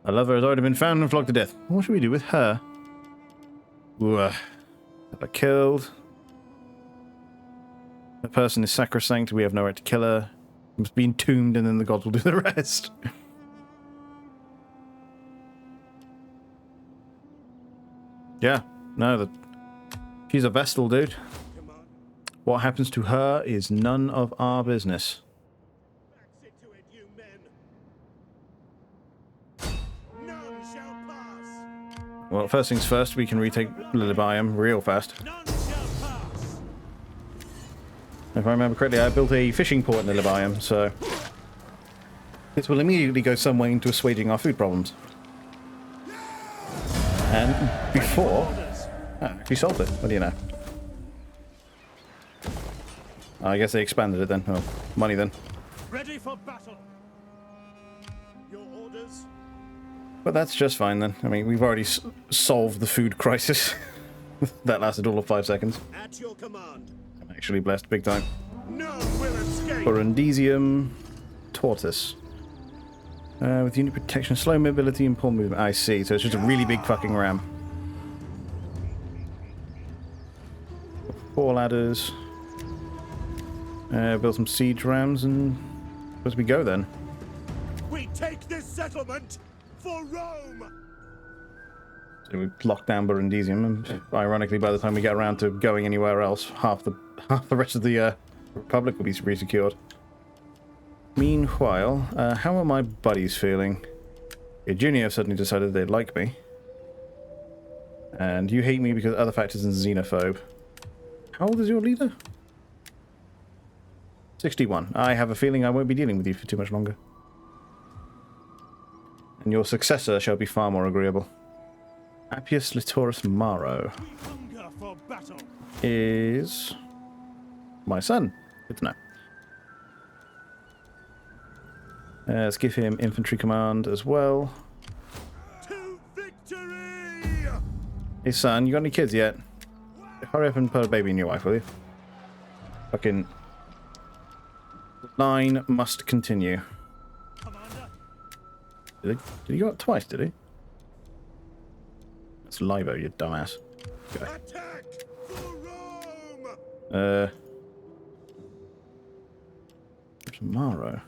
A lover has already been found and flogged to death. What should we do with her? Have her killed. The person is sacrosanct. We have no right to kill her. Must be entombed, and then the gods will do the rest. Yeah. No, she's a Vestal, dude. What happens to her is none of our business. Well, first things first, we can retake Lilibium real fast. If I remember correctly, I built a fishing port in Lilibium, so... This will immediately go some way into assuaging our food problems. And before... actually solved it. What do you know? I guess they expanded it then. Oh, money then. Ready for battle. Your orders? But that's just fine then. I mean, we've already solved the food crisis. That lasted all of 5 seconds. At your command. I'm actually blessed big time. None will escape. Burundisium tortoise. With unit protection, slow mobility, and poor movement. I see. So it's just a really big fucking ram. 4 ladders. Build some siege rams, and where we go then? We take this settlement for Rome. So we lock down Burundisium, and ironically, by the time we get around to going anywhere else, half the rest of the Republic will be resecured. Meanwhile, how are my buddies feeling? Yeah, Junior have suddenly decided they'd like me. And you hate me because of other factors and xenophobe. How old is your leader? 61. I have a feeling I won't be dealing with you for too much longer. And your successor shall be far more agreeable. Appius Litorus Maro is my son. Good to know. Let's give him infantry command as well. To victory! Hey son, you got any kids yet? Hurry up and put a baby in your wife, will you? Fucking... line must continue. Did he go up twice, did he? That's Livo, you dumbass. Okay. Attack for Rome! Tomorrow.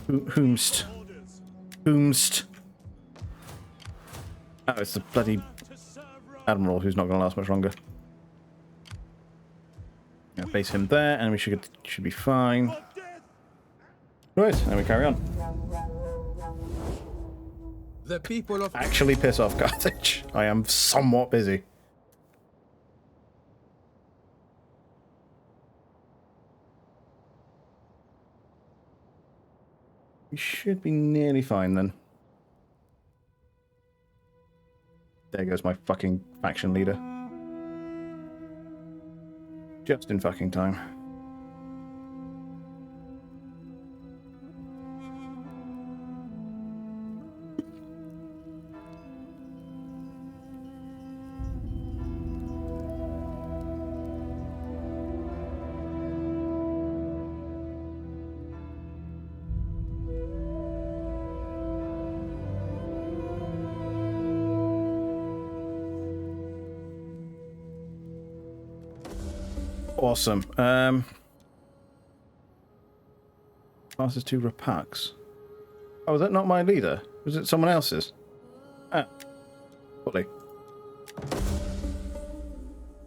Whomst. Whomst. Oh, it's the bloody Admiral who's not going to last much longer. Yeah, base him there, and we should be fine. Right, then we carry on. The people of Actually piss off Carthage. I am somewhat busy. We should be nearly fine then. There goes my fucking faction leader. Just in fucking time. Awesome. Passes to Rapax. Oh, was that not my leader? Was it someone else's? Ah. Fully.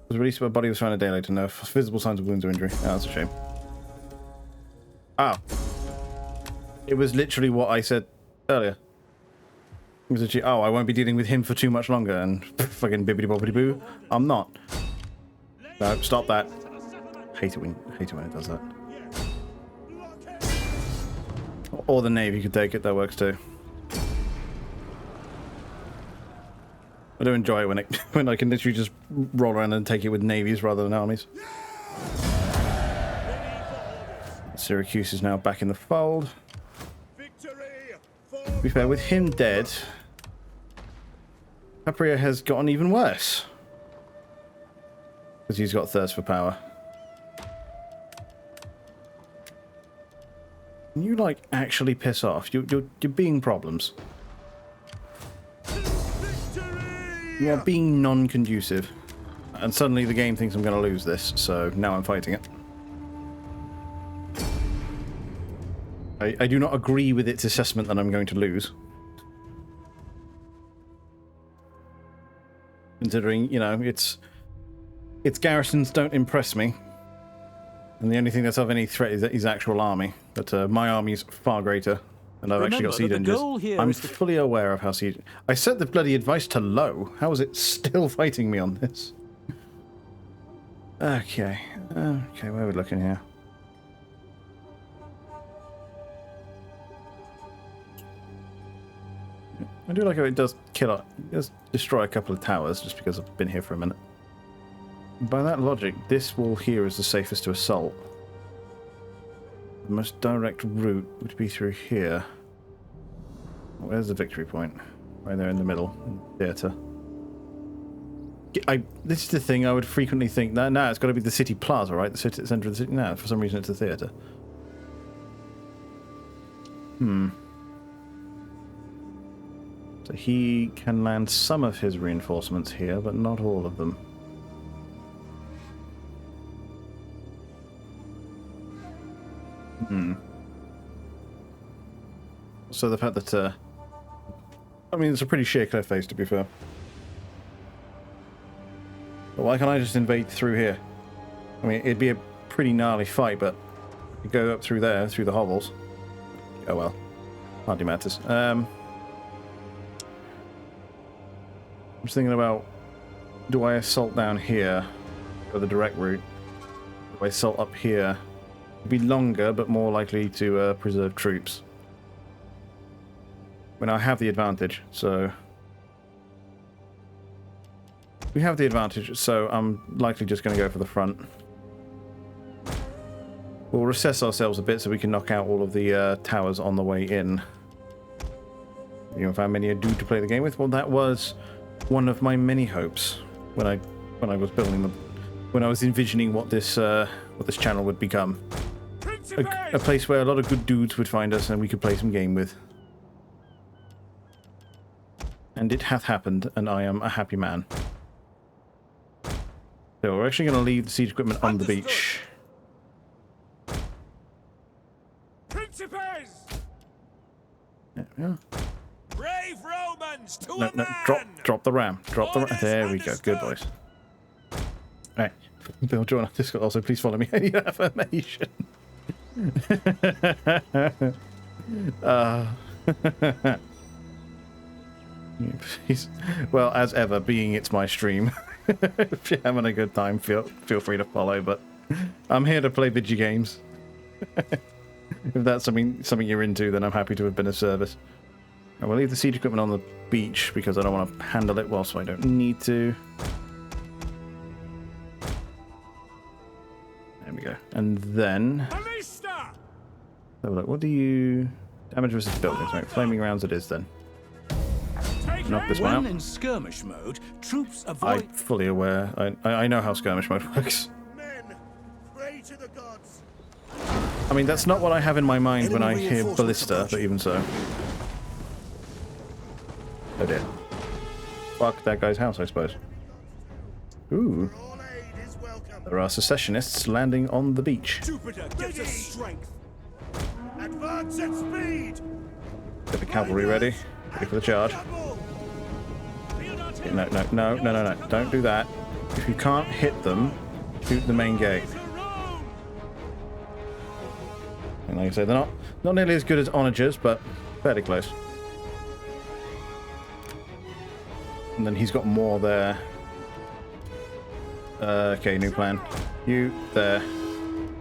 Was released, but body was found a day later. No visible signs of wounds or injury. Oh, that's a shame. Ah. It was literally what I said earlier. It was literally, oh, I won't be dealing with him for too much longer, and fucking bibbidi bobbidi boo. I'm not. No, stop that. Hate it when it does that. Or the Navy could take it, that works too. I do enjoy it when I can literally just roll around and take it with navies rather than armies. Syracuse is now back in the fold. To be fair, with him dead, Capria has gotten even worse. Because he's got thirst for power. Can you, like, actually piss off? You're being problems. You are being non-conducive. And suddenly the game thinks I'm going to lose this, so now I'm fighting it. I do not agree with its assessment that I'm going to lose. Considering, you know, its garrisons don't impress me. And the only thing that's of any threat is his actual army. But my army's far greater. And I've actually got siege engines. I'm fully aware of how siege... I set the bloody advice to low. How is it still fighting me on this? Okay. Okay, where are we looking here? I do like how it does it does destroy a couple of towers just because I've been here for a minute. By that logic, this wall here is the safest to assault. The most direct route would be through here. Where's the victory point? Right there in the middle, theatre. This is the thing I would frequently think. No, it's got to be the city plaza, right? The city, centre of the city. No, for some reason it's the theatre. So he can land some of his reinforcements here, but not all of them. So the fact that, I mean, it's a pretty sheer cliff face, to be fair. But why can't I just invade through here? I mean, it'd be a pretty gnarly fight, but you go up through there, through the hovels. Oh well, hardly matters. I'm just thinking about, do I assault down here, go the direct route? Do I assault up here? It'd be longer, but more likely to preserve troops. When I have the advantage, so... We have the advantage, so I'm likely just going to go for the front. We'll recess ourselves a bit so we can knock out all of the towers on the way in. You know, how many I do to play the game with? Well, that was one of my many hopes when I was building them, when I was envisioning what this channel would become. A place where a lot of good dudes would find us and we could play some game with. And it hath happened, and I am a happy man. So we're actually going to leave the siege equipment on the beach. Principes! Yeah. Brave Romans to No, drop the ram. Drop the ram. There we go. Good boys. Right. Bill, join our Discord. Also, please follow me. I need affirmation. Well, as ever, being it's my stream. If you're having a good time, feel free to follow. But I'm here to play video games. If that's something you're into, then I'm happy to have been of service. I will leave the siege equipment on the beach because I don't want to handle it whilst I don't need to. There we go. And then... Oh, look, what do you... Damage versus buildings, right? Flaming rounds it is then. Knock this one out. When in skirmish mode, troops avoid... I'm fully aware. I know how skirmish mode works. I mean, that's not what I have in my mind when I hear ballista, but even so. Oh dear. Fuck that guy's house, I suppose. Ooh. There are secessionists landing on the beach. Jupiter gives us strength. Advance at speed. Get the cavalry ready. Ready for the charge. No. Don't do that. If you can't hit them, shoot the main gate. And like I say, they're not nearly as good as onagers, but fairly close. And then he's got more there. Okay, new plan. You there.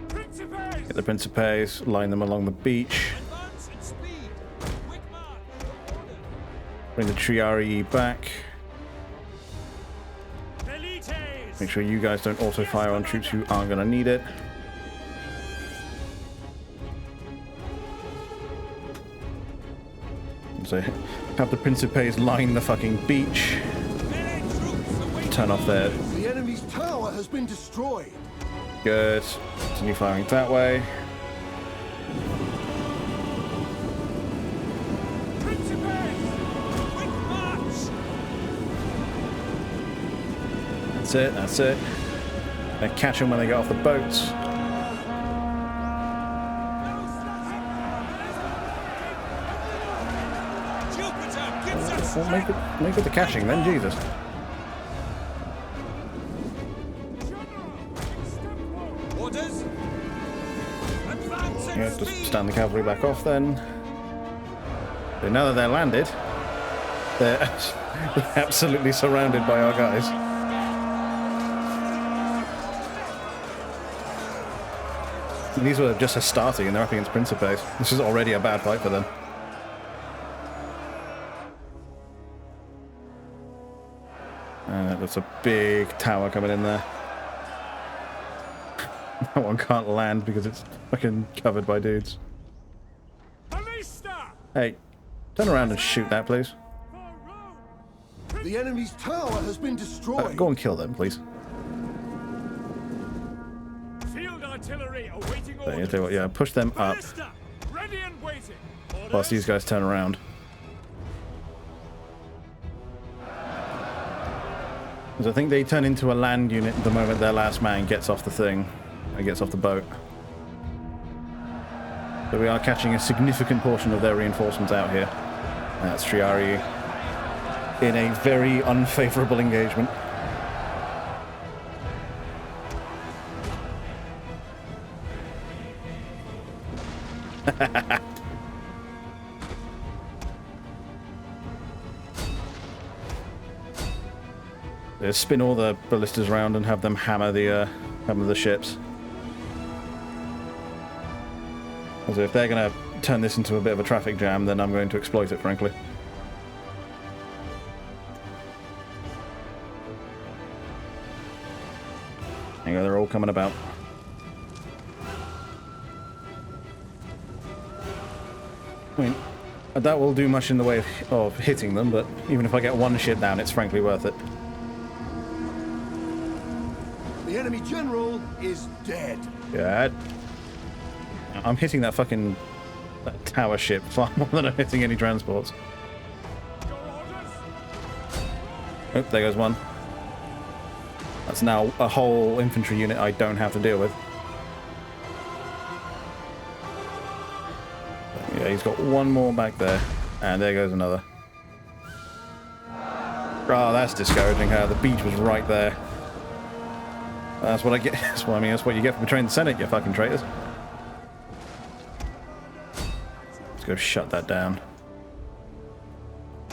Get the Principes, line them along the beach. Bring the Triarii back. Make sure you guys don't auto-fire on troops who aren't going to need it. So have the Principes line the fucking beach. Turn off their... The enemy's tower has been destroyed. Good. Continue firing that way. That's it. And catch them when they get off the boats. Well, make it the catching then, Jesus. Yeah, just stand the cavalry back off then. But now that they're landed, they're absolutely surrounded by our guys. And these were just starting and they're up against Principes. This is already a bad fight for them. That's a big tower coming in there. That one can't land because it's fucking covered by dudes. Hey, turn around and shoot that, please. The enemy's tower has been destroyed. Go and kill them, please. Field artillery awaiting So, you tell you what, yeah, push them up. Ready and waiting. Whilst these guys turn around. Because I think they turn into a land unit the moment their last man gets off the thing. And gets off the boat. So we are catching a significant portion of their reinforcements out here. That's Triari in a very unfavourable engagement. They spin all the ballistas around and have them hammer the ships. So if they're going to turn this into a bit of a traffic jam, then I'm going to exploit it, frankly. There you go, they're all coming about. I mean, that will do much in the way of hitting them, but even if I get one ship down, it's frankly worth it. The enemy general is dead. Good. I'm hitting that fucking tower ship far more than I'm hitting any transports. Oh, there goes one. That's now a whole infantry unit I don't have to deal with. Yeah, he's got one more back there. And there goes another. Oh, that's discouraging. The beach was right there. That's what I get. That's what I mean. That's what you get for betraying the Senate, you fucking traitors. Let's go shut that down.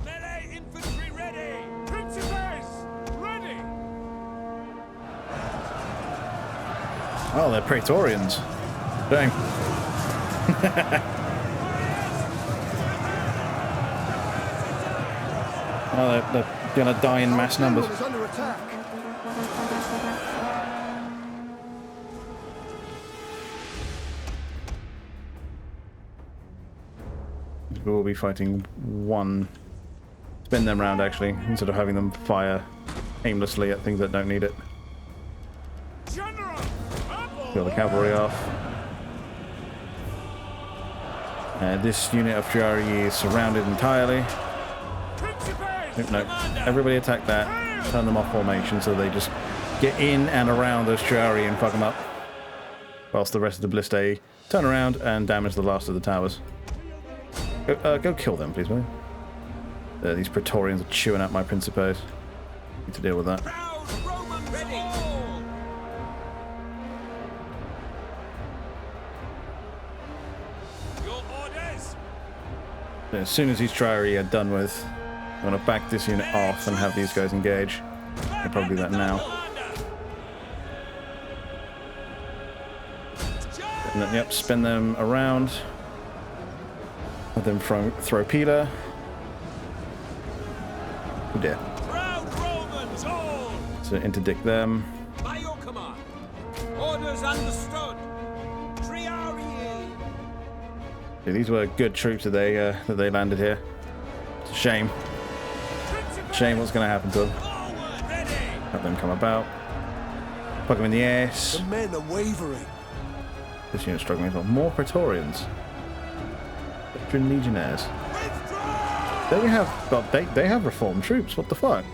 Melee infantry ready. Principes ready. Oh, they're Praetorians. Dang. Oh, they're gonna die in mass numbers. We'll be fighting one. Spin them round, actually, instead of having them fire aimlessly at things that don't need it. Kill the cavalry off. This unit of Triari is surrounded entirely. No, everybody attack that. Turn them off formation so they just get in and around those Triari and fuck them up. Whilst the rest of the ballistae turn around and damage the last of the towers. Go kill them, please, will you? These Praetorians are chewing out my Principes. Need to deal with that. As soon as these Triari are done with, I'm going to back this unit off and have these guys engage. I'll probably do that now. And then, yep, spin them around. Let them throw Peter. Oh dear. So interdict them. By your command. Orders understood. Yeah, these were good troops that they landed here. It's a shame. Shame what's going to happen to them. Have them come about. Plug them in the ass. The men are wavering. This unit's struggling as well. More Praetorians. Veteran Legionnaires. They have they have reformed troops. What the fuck?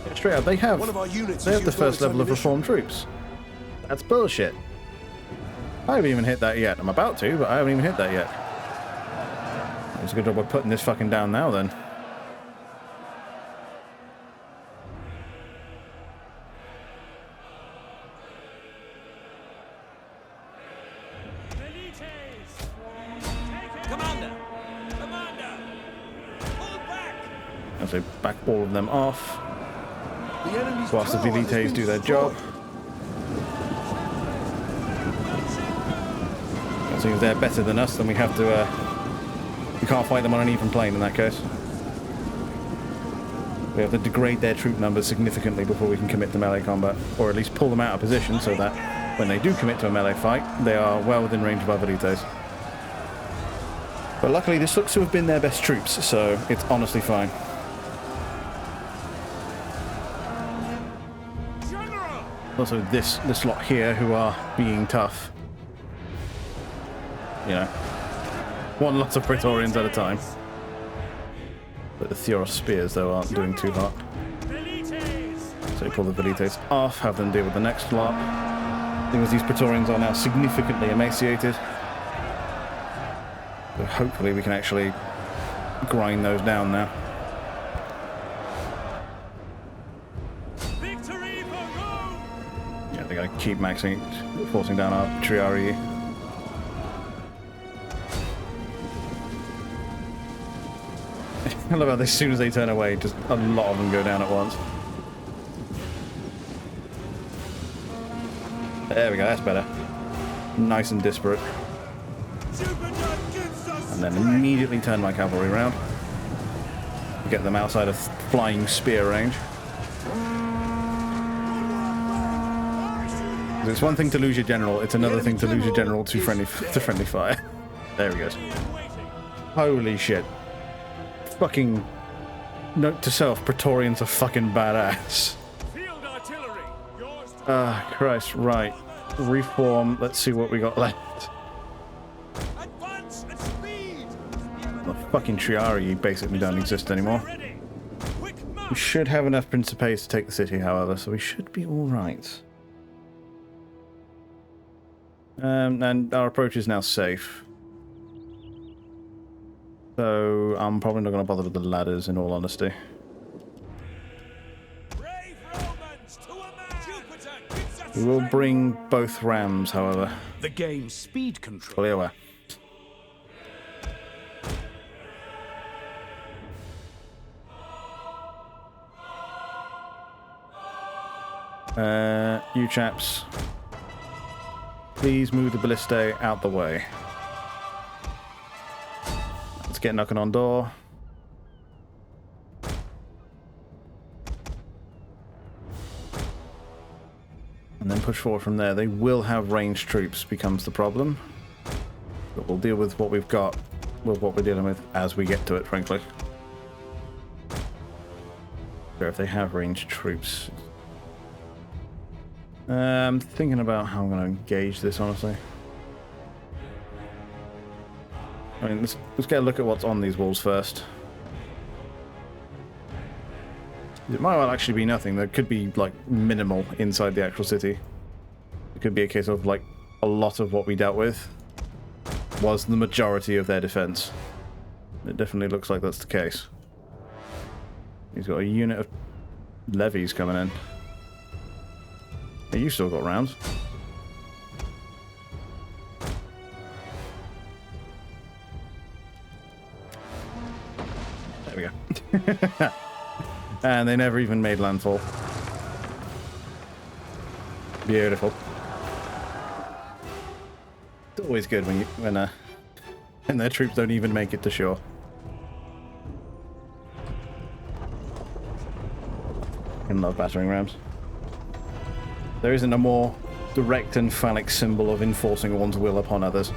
Yeah, straight up, they have the first level of reformed troops. That's bullshit. I haven't even hit that yet. I'm about to, but I haven't even hit that yet. It's a good job of putting this fucking down now, then. As they back all of them off. Whilst the Velites do their job. As soon as they're better than us, then we have to. We can't fight them on an even plane in that case. We have to degrade their troop numbers significantly before we can commit to melee combat, or at least pull them out of position so that when they do commit to a melee fight, they are well within range of our velites. But luckily, this looks to have been their best troops, so it's honestly fine. Also, this lot here who are being tough. You know, one lot of Praetorians at a time. But the Theros spears, though, aren't doing too hot. So you pull the velites off, have them deal with the next lot. The thing is, these Praetorians are now significantly emaciated. So hopefully we can actually grind those down now. Yeah, they gotta keep maxing, forcing down our Triarii. I love how as soon as they turn away, just a lot of them go down at once. There we go, that's better. Nice and disparate. And then immediately turn my cavalry around. Get them outside of flying spear range. It's one thing to lose your general, it's another thing to lose your general to friendly fire. There he goes. Holy shit. Fucking note to self, Praetorians are fucking badass. Ah, Christ, right. Reform, let's see what we got left. The fucking Triarii basically don't exist anymore. We should have enough Principes to take the city, however, so we should be alright. And our approach is now safe. So I'm probably not going to bother with the ladders, in all honesty. We will bring both rams, however. The game's speed control. Fully aware. You chaps, please move the ballistae out the way. Let's get knocking on door. And then push forward from there. They will have ranged troops, becomes the problem. But we'll deal with what we've got, with what we're dealing with as we get to it, frankly. Sure, if they have ranged troops. I'm thinking about how I'm going to engage this, honestly. I mean, let's get a look at what's on these walls first. It might well actually be nothing. There could be, like, minimal inside the actual city. It could be a case of, like, a lot of what we dealt with was the majority of their defense. It definitely looks like that's the case. He's got a unit of levies coming in. Hey, you still got rounds. There we go. And they never even made landfall. Beautiful. It's always good when their troops don't even make it to shore. I love battering rams. There isn't a more direct and phallic symbol of enforcing one's will upon others.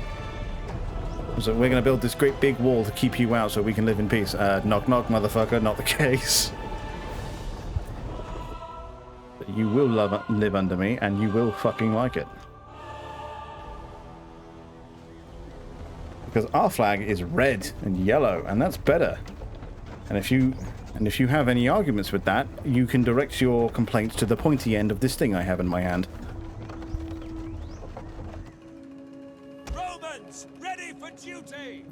So we're going to build this great big wall to keep you out so we can live in peace. Knock knock, motherfucker, not the case. But you will live under me, and you will fucking like it. Because our flag is red and yellow, and that's better. And if you have any arguments with that, you can direct your complaints to the pointy end of this thing I have in my hand. Romans, ready for duty.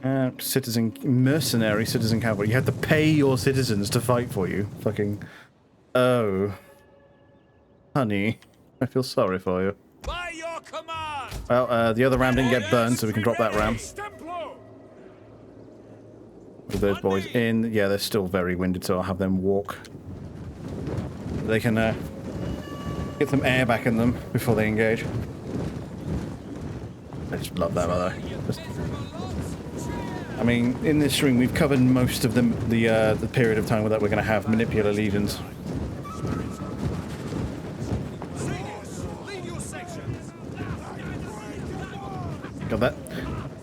Mercenary citizen cavalry. You have to pay your citizens to fight for you. Fucking, oh, honey, I feel sorry for you. By your command. Well, the other ram didn't get burned, so we can drop that ram. With those boys in, yeah, they're still very winded, so I'll have them walk. They can get some air back in them before they engage. I just love that, by the way. I mean, in this stream, we've covered most of the period of time that we're going to have Manipular Legions. Got that?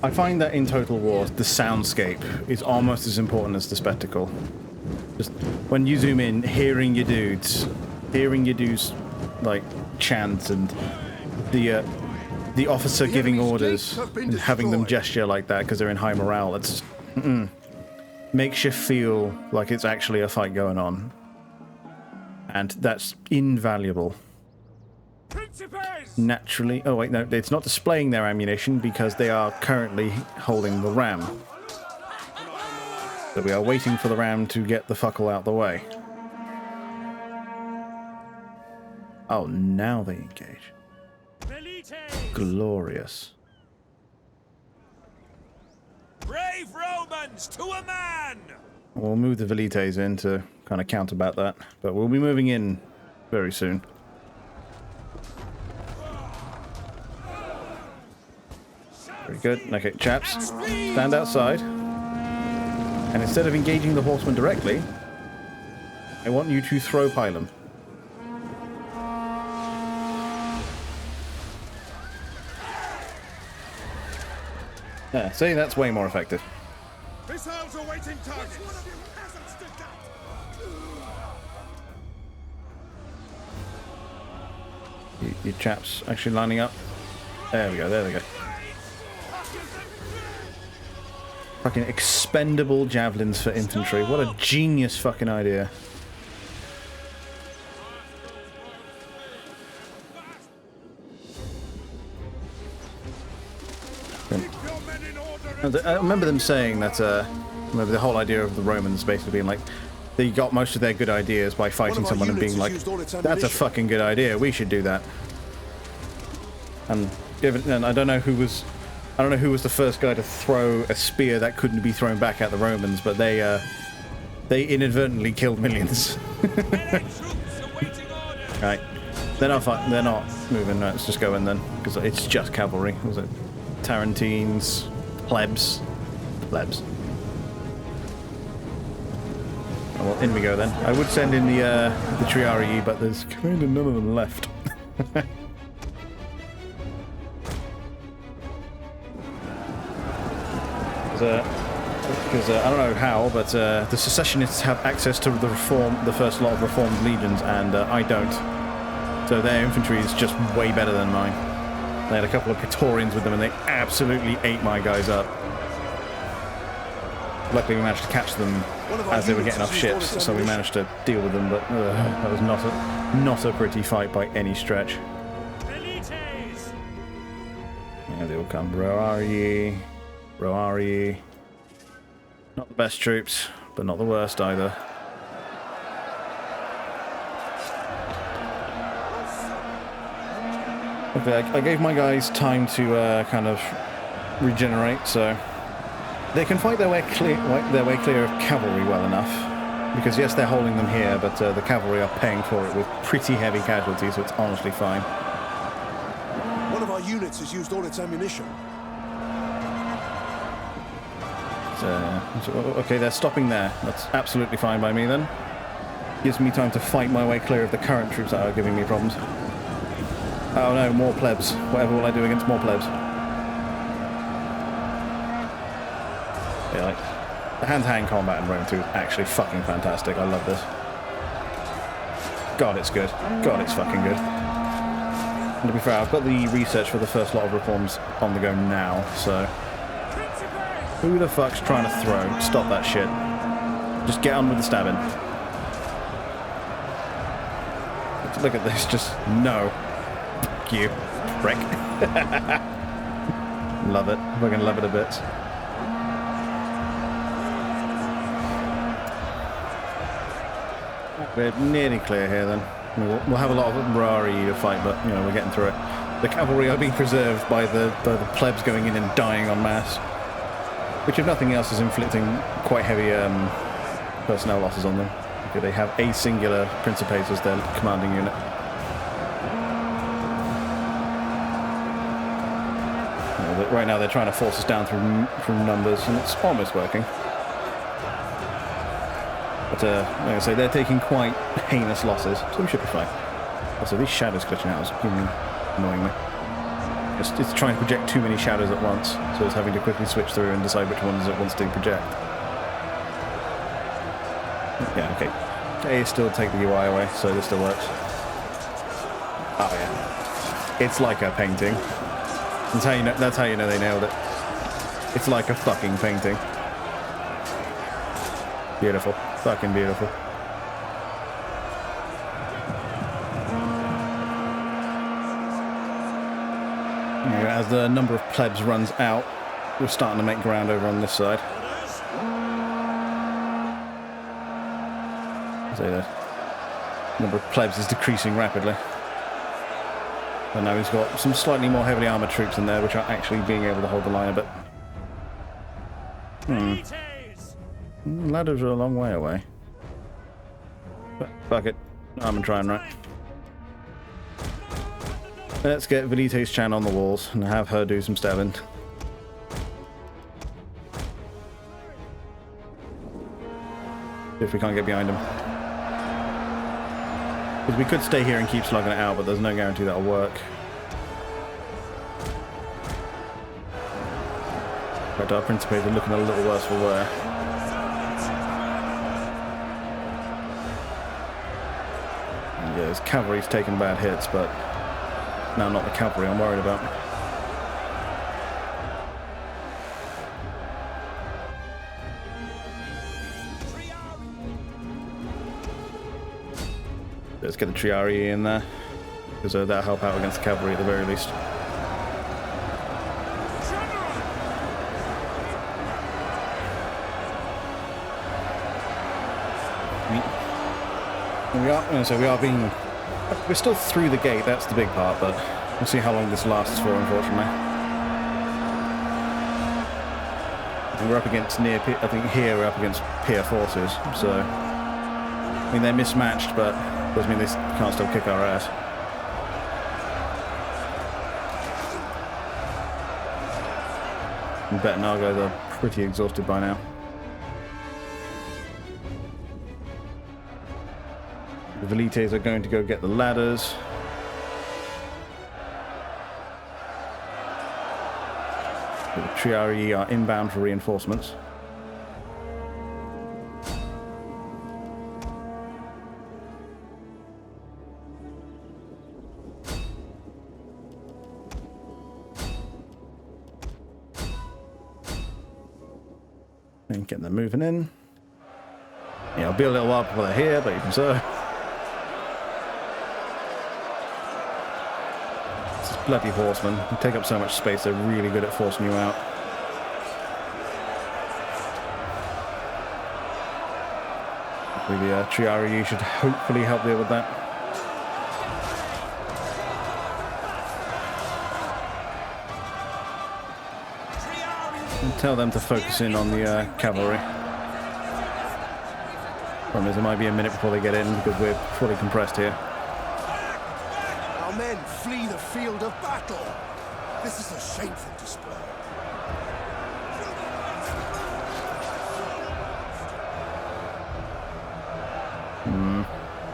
I find that in Total War, the soundscape is almost as important as the spectacle. Just when you zoom in, hearing your dudes like chant, and the officer giving orders and having them gesture like that because they're in high morale. It's makes you feel like it's actually a fight going on, and that's invaluable. Naturally, oh wait, no, it's not displaying their ammunition because they are currently holding the ram. So we are waiting for the ram to get the fuckle out the way. Oh, now they engage. Glorious. Brave Romans to a man! We'll move the Velites in to kind of counterbat that, but we'll be moving in very soon. Very good. Okay, chaps, stand outside. And instead of engaging the horsemen directly, I want you to throw pylon. Yeah, see, that's way more effective. Missiles awaiting targets. You chaps actually lining up. There we go, there we go. Fucking expendable javelins for infantry. What a genius fucking idea. I remember them saying that, remember the whole idea of the Romans basically being like, they got most of their good ideas by fighting someone and being like, that's a fucking good idea, we should do that. And I don't know who was the first guy to throw a spear that couldn't be thrown back at the Romans, but they inadvertently killed millions. Right, they're not moving. No, let's just go in then, because it's just cavalry. Was it Tarentines, plebs? Oh, well, in we go then. I would send in the Triarii, but there's kind of none of them left. Because I don't know how, but the secessionists have access to the first lot of reformed legions, and I don't. So their infantry is just way better than mine. They had a couple of Praetorians with them, and they absolutely ate my guys up. Luckily, we managed to catch them as they were getting off ships, so we managed to deal with them. But that was not a pretty fight by any stretch. Yeah, they all come. Where are ye? Not the best troops, but not the worst either. Okay, I gave my guys time to kind of regenerate, so they can fight their way clear of cavalry well enough. Because yes, they're holding them here, but the cavalry are paying for it with pretty heavy casualties, so it's honestly fine. One of our units has used all its ammunition. Okay, they're stopping there. That's absolutely fine by me then. Gives me time to fight my way clear of the current troops that are giving me problems. Oh no, more plebs. Whatever will I do against more plebs? Yeah, like, the hand-to-hand combat in Rome 2 is actually fucking fantastic. I love this. God, it's good. God, it's fucking good. And to be fair, I've got the research for the first lot of reforms on the go now, so... Who the fuck's trying to throw? Stop that shit. Just get on with the stabbing. Look at this, just no. Fuck you, prick. Love it. Fucking love it a bit. We're nearly clear here then. I mean, we'll have a lot of Rari to fight, but you know, we're getting through it. The cavalry are being preserved by the plebs going in and dying en masse. Which, if nothing else, is inflicting quite heavy personnel losses on them. Okay, they have a singular Principate as their commanding unit. But right now they're trying to force us down through numbers, and it's almost working. But like I say, they're taking quite heinous losses, so we should be fine. Also, these shadows glitching out is annoying me. It's trying to project too many shadows at once, so it's having to quickly switch through and decide which ones it wants to project. Yeah, okay. Okay, still take the UI away, so this still works. Oh yeah. It's like a painting. That's how you know they nailed it. It's like a fucking painting. Beautiful. Fucking beautiful. As the number of plebs runs out, we're starting to make ground over on this side. So the number of plebs is decreasing rapidly. And now he's got some slightly more heavily armoured troops in there, which are actually being able to hold the line a bit. Ladders are a long way away. But fuck it. I'm gonna try and right. Let's get Velite's Chan on the walls and have her do some stabbing. If we can't get behind him. Because we could stay here and keep slugging it out, but there's no guarantee that'll work. But our Principes are looking a little worse for wear. And yeah, his cavalry's taken bad hits, but now not the cavalry I'm worried about. Let's get the Triarii in there, because that'll help out against the cavalry at the very least. We're still through the gate, that's the big part, but we'll see how long this lasts for, unfortunately. And we're up against I think here we're up against peer forces, so I mean they're mismatched, but doesn't mean they can't still kick our ass. I bet Nargos are pretty exhausted by now. The Velites are going to go get the ladders. The Triarii are inbound for reinforcements. And get them moving in. Yeah, it'll be a little while before they're here, but you can see. Bloody horsemen. They take up so much space, they're really good at forcing you out. The Triarii should hopefully help deal with that. And tell them to focus in on the cavalry. Problem is, it might be a minute before they get in because we're fully compressed here. Our men flee the field of battle. This is a shameful display.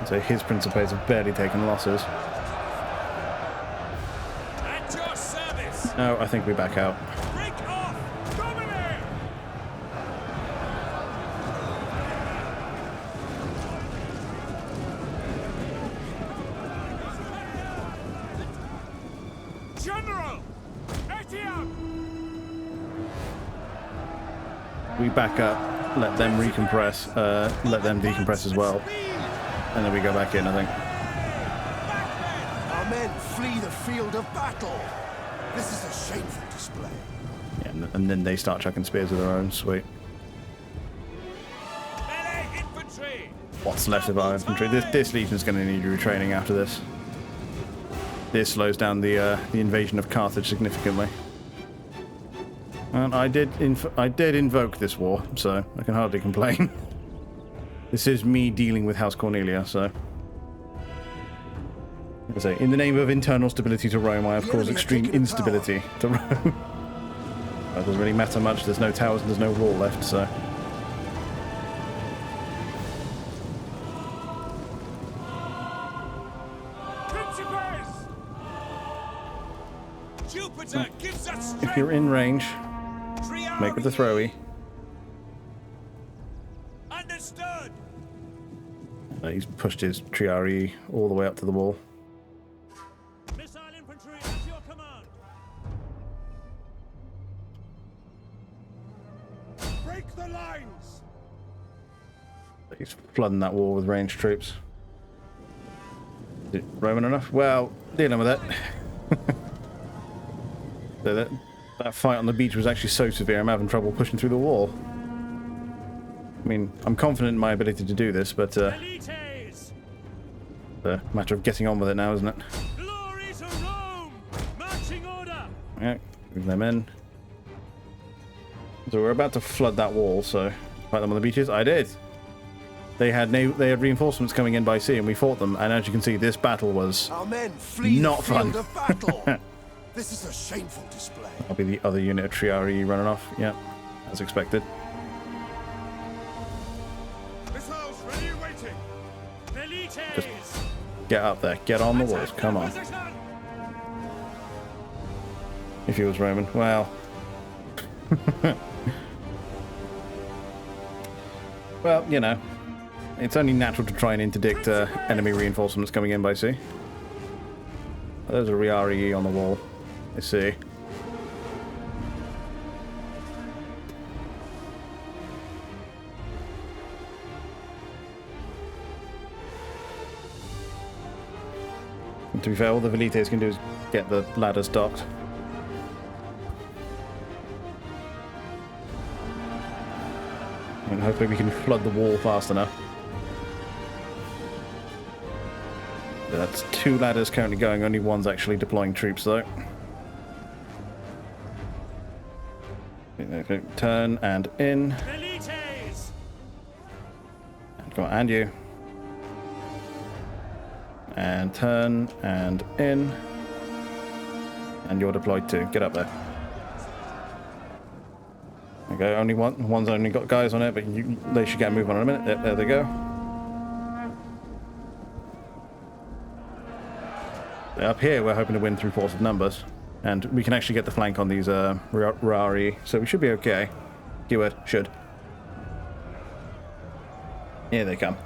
So his Principes have barely taken losses. At your service. No, I think we back out. Break off. Dominate. General. Etienne. We back up, let them recompress, let them decompress as well. And then we go back in, I think. Our men flee the field of battle. This is a shameful display. Yeah, and then they start chucking spears of their own. Sweet. What's left of our infantry? This legion's going to need retraining after this. This slows down the invasion of Carthage significantly. And I did invoke this war, so I can hardly complain. This is me dealing with House Cornelia, so... I say, in the name of internal stability to Rome, I have caused extreme instability to Rome. That doesn't really matter much. There's no towers and there's no wall left, so. Jupiter gives us strength. If you're in range, make with the throwy. Understood. He's pushed his Triari all the way up to the wall. Missile infantry at your command. Break the lines. He's flooding that wall with ranged troops. Is it Roman enough? Well, dealing with it. So that fight on the beach was actually so severe, I'm having trouble pushing through the wall. I mean, I'm confident in my ability to do this, but it's a matter of getting on with it now, isn't it? Glory to Rome! Marching order! Yeah, move them in. So we're about to flood that wall, so fight them on the beaches. I did. They had reinforcements coming in by sea, and we fought them. And as you can see, this battle was Our men flee not the field fun. of battle. This is a shameful display. I'll be the other unit of Triari running off. Yeah, as expected. Missiles ready and waiting. Just get up there. Get on the walls. Come on. If he was Roman. Well. Well, you know. It's only natural to try and interdict enemy reinforcements coming in by sea. There's a Riari on the wall. I see. And to be fair, all the Velites can do is get the ladders docked. And hopefully we can flood the wall fast enough. That's 2 ladders currently going, only one's actually deploying troops though. Okay, turn and in. Come on, and you. And turn and in. And you're deployed too. Get up there. Okay, only one's only got guys on it, but they should get a move on in a minute. There they go. Up here, we're hoping to win through force of numbers. And we can actually get the flank on these Rari, so we should be okay. Keyword, should. Here they come.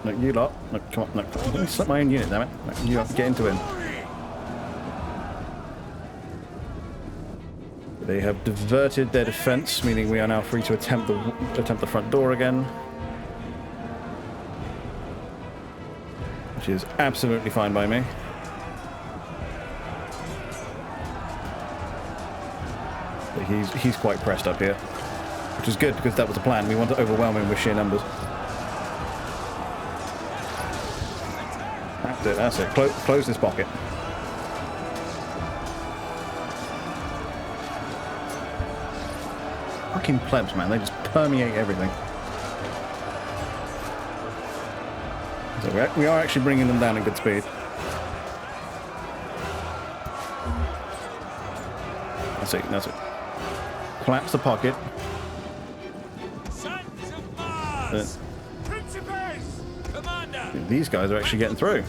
Look, you lot. Look, come on, look. Let me slip my own unit, damn it. Look, you have to get into him. They have diverted their defense, meaning we are now free to attempt the front door again. Which is absolutely fine by me. But he's quite pressed up here. Which is good because that was the plan. We want to overwhelm him with sheer numbers. That's it. Close this pocket. Fucking plebs, man. They just permeate everything. So we are actually bringing them down at good speed. That's it. That's it. Collapse the pocket. These guys are actually getting through.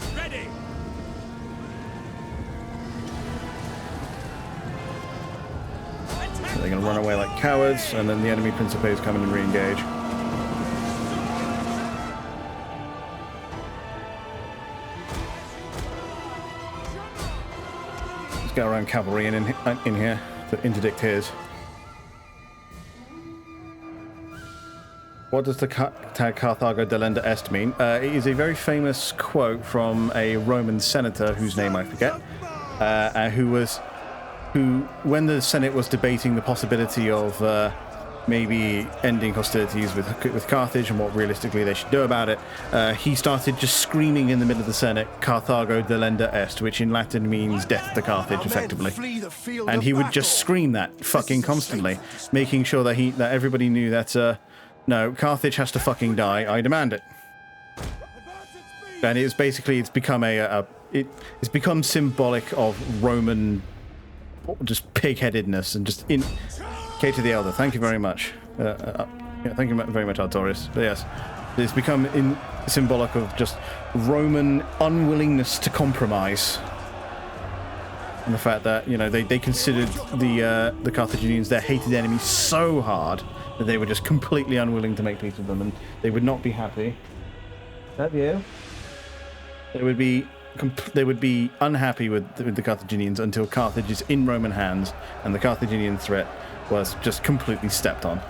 They're going to run away like cowards, and then the enemy Principes come in and re-engage. Let's go around cavalry in here to interdict his. What does the tag Carthago delenda est mean? It is a very famous quote from a Roman senator whose name I forget, who, when the Senate was debating the possibility of maybe ending hostilities with Carthage and what realistically they should do about it, he started just screaming in the middle of the Senate, Carthago delenda est, which in Latin means death to Carthage, effectively. And he would just scream that fucking constantly, making sure that everybody knew that, no, Carthage has to fucking die, I demand it. And it's become it's become symbolic of Roman just pig-headedness and just in. Cater the Elder, thank you very much. Yeah, thank you very much, Artorius. But yes, it's become symbolic of just Roman unwillingness to compromise, and the fact that they considered the Carthaginians their hated enemy so hard that they were just completely unwilling to make peace with them, and they would not be happy. Is that you? They would be unhappy with the Carthaginians until Carthage is in Roman hands and the Carthaginian threat was just completely stepped on.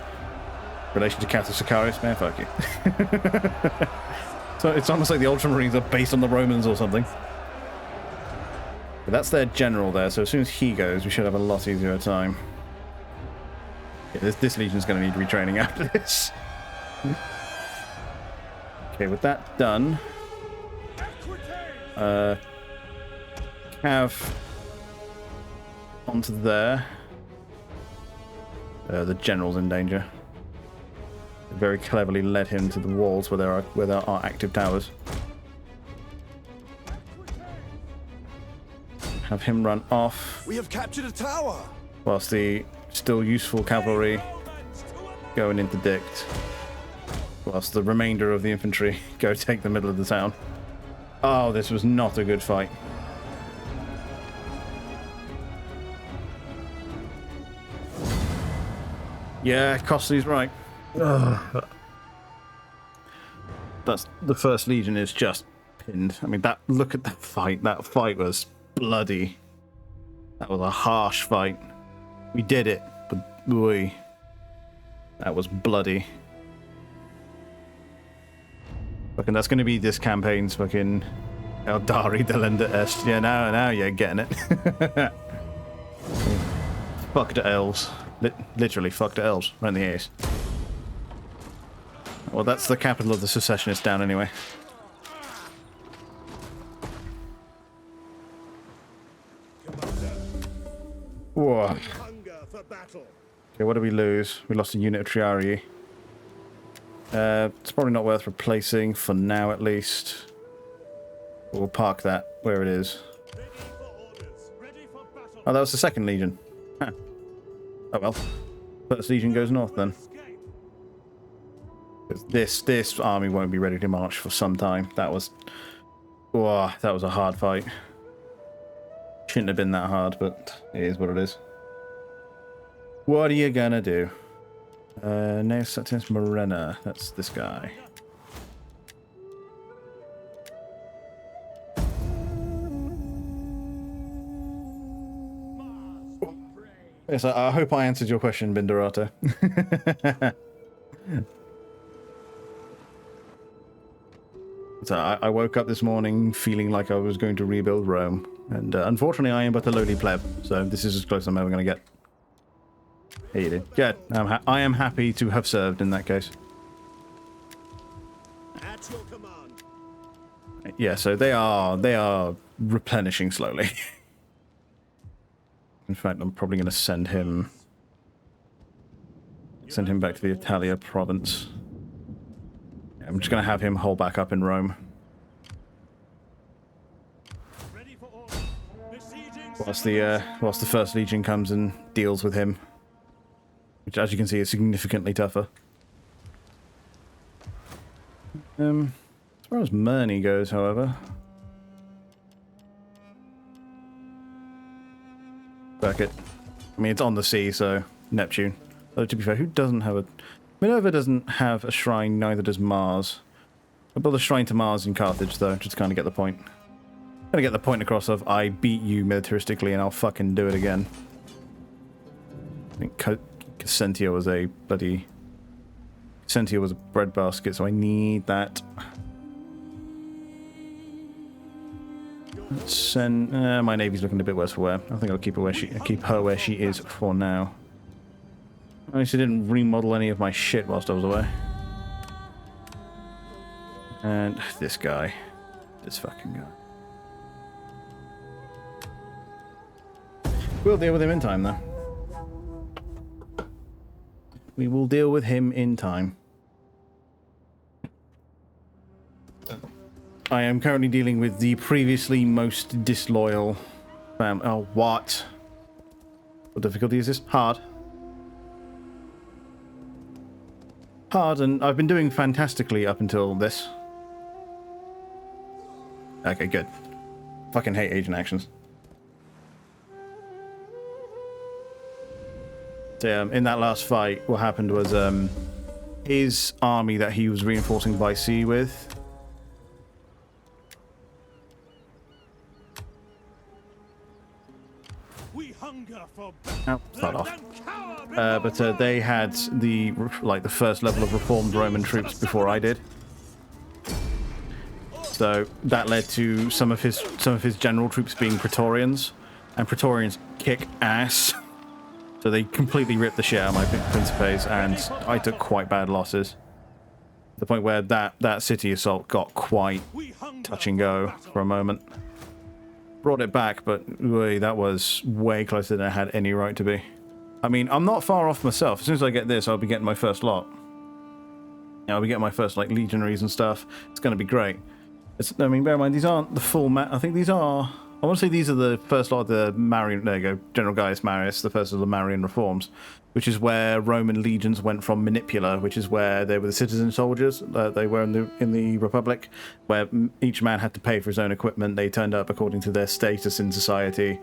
Relation to Cato Sicarius? Man, fuck you. So it's almost like the Ultramarines are based on the Romans or something. But that's their general there, so as soon as he goes, we should have a lot easier time. Yeah, this legion's going to need retraining after this. Okay, with that done, Cav onto there. The general's in danger. They very cleverly led him to the walls where there are active towers. Have him run off. We have captured a tower. Whilst the still useful cavalry go and interdict. Whilst the remainder of the infantry go take the middle of the town. Oh, this was not a good fight. Yeah, Costly's right. Ugh. That's the First Legion is just pinned. I mean, look at that fight. That fight was bloody. That was a harsh fight. We did it, but boy, that was bloody. Fucking, that's going to be this campaign's fucking Eldari Delenda Est. Yeah, now you're getting it. Fuck to elves. Literally, fuck to elves. Right in the ears. Well, that's the capital of the secessionists down anyway. Whoa. Okay, what did we lose? We lost a unit of Triarii. It's probably not worth replacing, for now at least. We'll park that where it is. Oh, that was the Second Legion. Huh. Oh well. First Legion goes north then. This army won't be ready to march for some time. That was a hard fight. Shouldn't have been that hard, but it is what it is. What are you gonna do? Neo Septimus Morena. That's this guy. Yes, I hope I answered your question, Bindorata. So I woke up this morning feeling like I was going to rebuild Rome, and unfortunately I am but a lowly pleb, so this is as close as I'm ever going to get. Here you do. Good. I am happy to have served in that case. At your command. Yeah, so they are replenishing slowly. In fact, I'm probably going to send him back to the Italia province. Yeah, I'm just going to have him hold back up in Rome. Whilst the First Legion comes and deals with him, which, as you can see, is significantly tougher. As far as Murney goes, however, fuck it. I mean, it's on the sea, so Neptune. Although, to be fair, who doesn't have a... Minerva doesn't have a shrine, neither does Mars. I'll build a shrine to Mars in Carthage, though, just to kind of get the point. Gotta get the point across of, I beat you militaristically and I'll fucking do it again. I think Cassentia was a bloody... Cassentia was a breadbasket, so I need that. Let's send... my navy's looking a bit worse for wear. I think I'll keep her where she is for now. I actually didn't remodel any of my shit whilst I was away. And this guy. This fucking guy. We'll deal with him in time, though. We will deal with him in time. I am currently dealing with the previously most disloyal family. Oh, what? What difficulty is this? Hard. Hard, and I've been doing fantastically up until this. Okay, good. Fucking hate agent actions. So, in that last fight, what happened was his army that he was reinforcing by sea with. Oh, start off. But they had the first level of reformed Roman troops before I did. So that led to some of his general troops being Praetorians, and Praetorians kick ass. So they completely ripped the shit out of my Principes, and I took quite bad losses. To the point where that city assault got quite touch and go for a moment. Brought it back, but that was way closer than I had any right to be. I mean, I'm not far off myself. As soon as I get this, I'll be getting my first lot. Yeah, I'll be getting my first, like, legionaries and stuff. It's going to be great. I mean, bear in mind, these aren't the full... I think these are... I want to say these are the first lot of the Marian... There you go. General Gaius Marius, the first of the Marian reforms, which is where Roman legions went from Manipula, which is where they were the citizen soldiers. They were in the Republic, where each man had to pay for his own equipment. They turned up according to their status in society,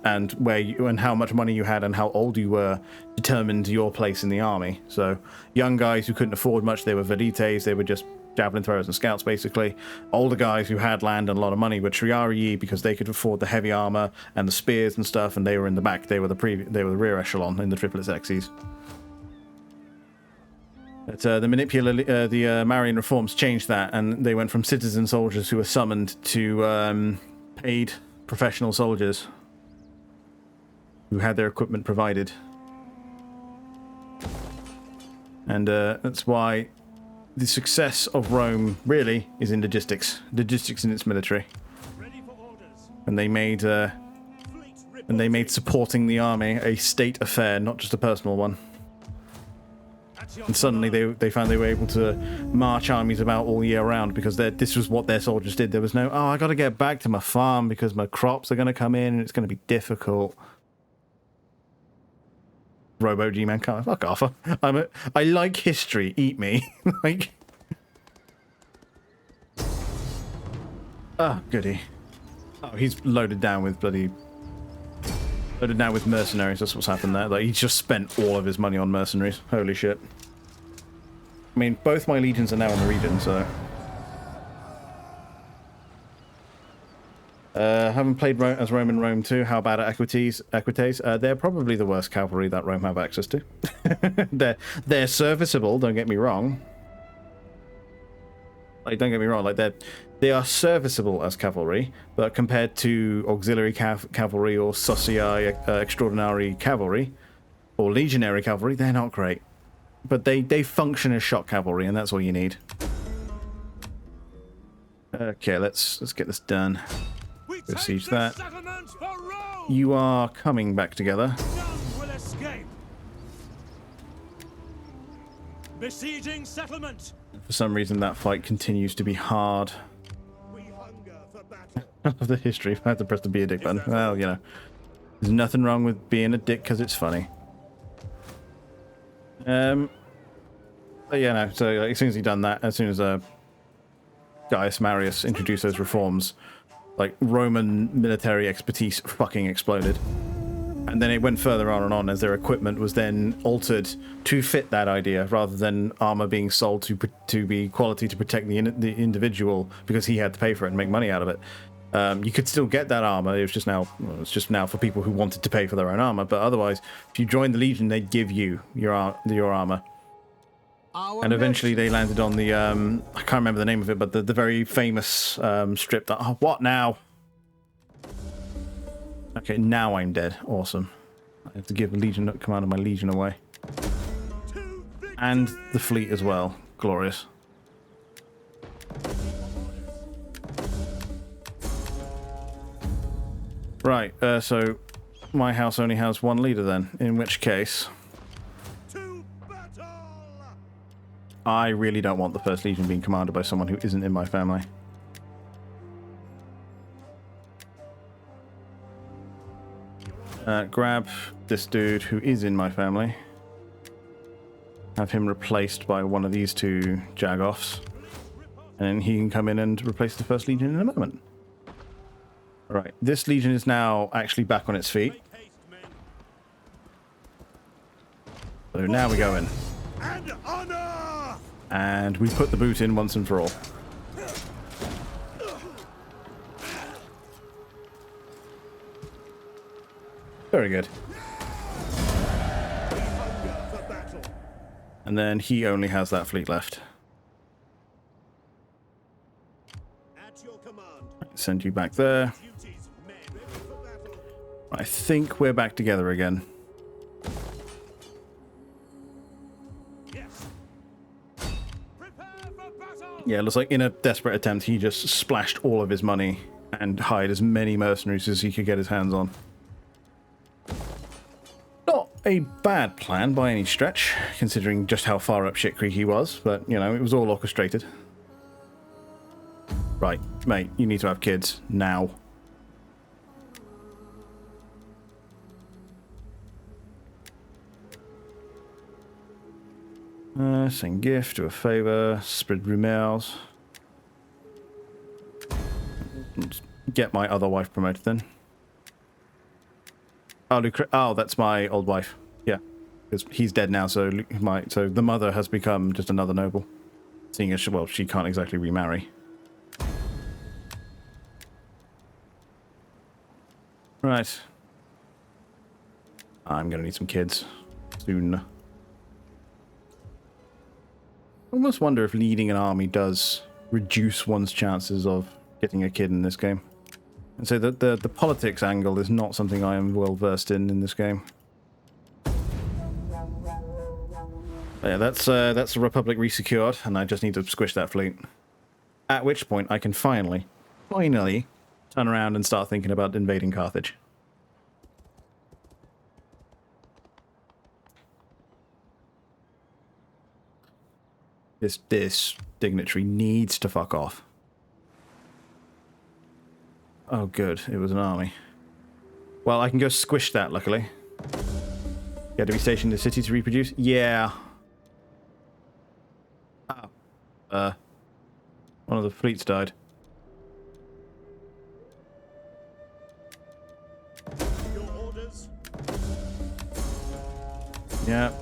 and and how much money you had and how old you were determined your place in the army. So young guys who couldn't afford much, they were velites. They were just javelin throwers and scouts, basically. Older guys who had land and a lot of money were triarii because they could afford the heavy armor and the spears and stuff, and they were in the back. They were the rear echelon in the Triplice Xes. But the Marian reforms changed that, and they went from citizen soldiers who were summoned to paid professional soldiers who had their equipment provided. And that's why the success of Rome really is in logistics. Logistics in its military. And they made supporting the army a state affair, not just a personal one. And suddenly they found they were able to march armies about all year round because this was what their soldiers did. There was no, I got to get back to my farm because my crops are going to come in and it's going to be difficult. Robo G-Man can't fuck off. I like history. Eat me. Like. Goody. Oh, he's loaded down with mercenaries. That's what's happened there. Like, he just spent all of his money on mercenaries. Holy shit. I mean, both my legions are now in the region, so. Haven't played as Rome in Rome 2. How about Equites? They're probably the worst cavalry that Rome have access to. They're serviceable, don't get me wrong. Like, don't get me wrong, like, they are serviceable as cavalry, but compared to auxiliary cavalry or socii extraordinary cavalry, or legionary cavalry, they're not great. But they function as shock cavalry, and that's all you need. Okay, let's get this done. Besiege that. You are coming back together. Besieging settlement. For some reason, that fight continues to be hard. Of the history, if I had to press the be a dick button. Well, you know, there's nothing wrong with being a dick because it's funny. But yeah, no. So as soon as he done that, as soon as Gaius Marius introduced those reforms, like, Roman military expertise fucking exploded. And then it went further on and on as their equipment was then altered to fit that idea, rather than armor being sold to be quality to protect the individual because he had to pay for it and make money out of it. You could still get that armor. It's just now for people who wanted to pay for their own armor. But otherwise, if you joined the Legion, they'd give you your armor. And eventually they landed on the, I can't remember the name of it, but the very famous strip that... Oh, what now? Okay, now I'm dead. Awesome. I have to give command of my Legion away. And the fleet as well. Glorious. Right, so my house only has one leader then, in which case... I really don't want the First Legion being commanded by someone who isn't in my family. Grab this dude who is in my family. Have him replaced by one of these two jagoffs. And he can come in and replace the first legion in a moment. Alright, this legion is now actually back on its feet. So now we go in. And we put the boot in once and for all. Very good. And then he only has that fleet left. Send you back there. I think we're back together again. Yeah, it looks like in a desperate attempt, he just splashed all of his money and hired as many mercenaries as he could get his hands on. Not a bad plan by any stretch, considering just how far up shit creek he was, but, you know, it was all orchestrated. Right, mate, you need to have kids now. Send gift, do a favor, spread rumors. Let's get my other wife promoted then. Oh, that's my old wife. Yeah, because he's dead now, so the mother has become just another noble. Seeing as she can't exactly remarry. Right. I'm gonna need some kids soon. I almost wonder if leading an army does reduce one's chances of getting a kid in this game. And so the politics angle is not something I am well versed in this game. But yeah, that's the Republic resecured, and I just need to squish that fleet. At which point I can finally turn around and start thinking about invading Carthage. This dignitary needs to fuck off. Oh, good. It was an army. Well, I can go squish that, luckily. You had to be stationed in the city to reproduce? Yeah. Oh. One of the fleets died. Your orders? Yeah.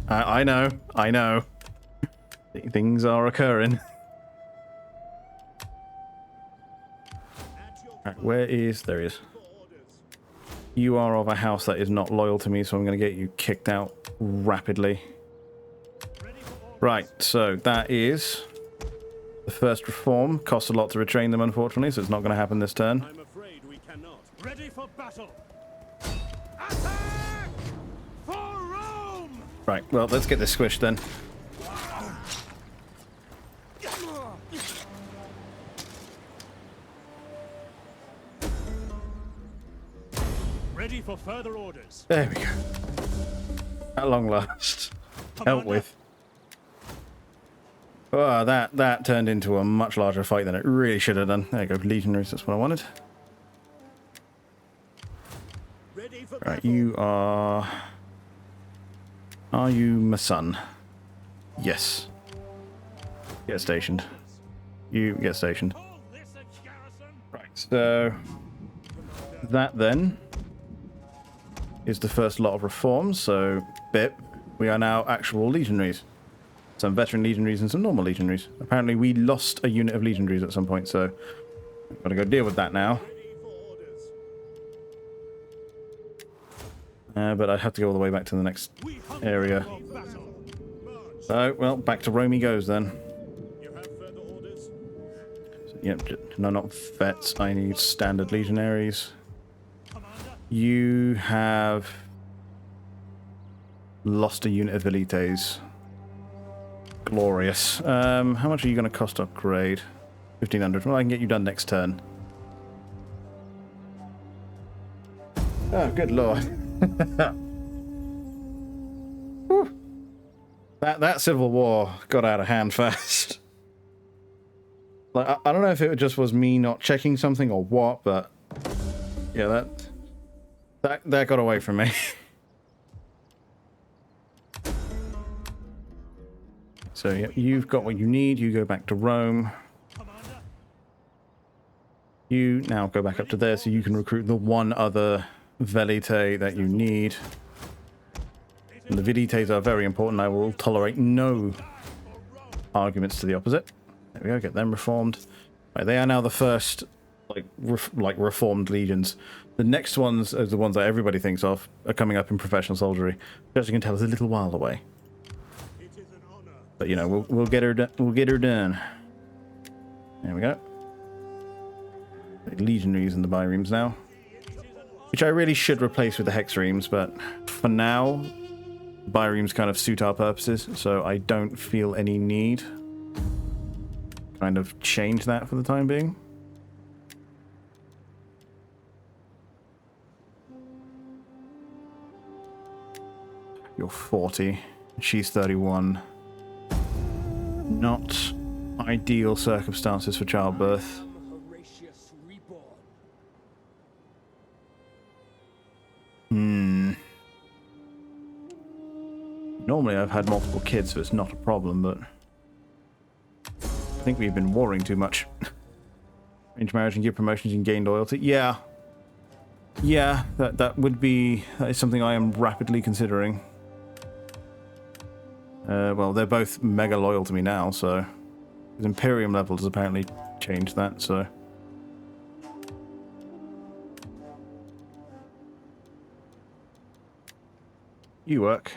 I know. Things are occurring. Right, where is... There he is. You are of a house that is not loyal to me, so I'm going to get you kicked out rapidly. Right, so that is the first reform. Costs a lot to retrain them, unfortunately, so it's not going to happen this turn. I'm afraid we cannot. Ready for battle. Attack! For Rome! Right, well, let's get this squished then. Ready for further orders. There we go. At long last. Dealt with. Oh, that turned into a much larger fight than it really should have done. There you go, legionaries, that's what I wanted. Right, you are... Are you my son? Yes. Get stationed. You get stationed. Right, so... That then is the first lot of reforms, so bip, we are now actual legionaries. Some veteran legionaries and some normal legionaries. Apparently we lost a unit of legionaries at some point, so I've got to go deal with that now. But I have to go all the way back to the next area. So, well, back to Rome he goes then. So, yep, no, not vets. I need standard legionaries. You have lost a unit of velites. Glorious. How much are you going to cost to upgrade? 1,500. Well, I can get you done next turn. Oh, good lord. That civil war got out of hand fast. Like, I don't know if it just was me not checking something or what, but yeah, that got away from me. So yeah, you've got what you need. You go back to Rome. You now go back up to there so you can recruit the one other Velite that you need. And the Velites are very important. I will tolerate no arguments to the opposite. There we go, get them reformed. Right, they are now the first reformed legions. The next ones are the ones that everybody thinks of are coming up in professional soldiery. As you can tell, it's a little while away. But you know, we'll get her done. There we go. Legionaries in the biremes now, which I really should replace with the hexaremes, but for now, biremes kind of suit our purposes, so I don't feel any need. Kind of change that for the time being. You're 40. She's 31. Not ideal circumstances for childbirth. Normally I've had multiple kids, so it's not a problem, but I think we've been warring too much. Arrange marriage and give promotions and gain loyalty. Yeah. Yeah, that is something I am rapidly considering. Well, they're both mega loyal to me now, so the Imperium level has apparently changed that, so. You work.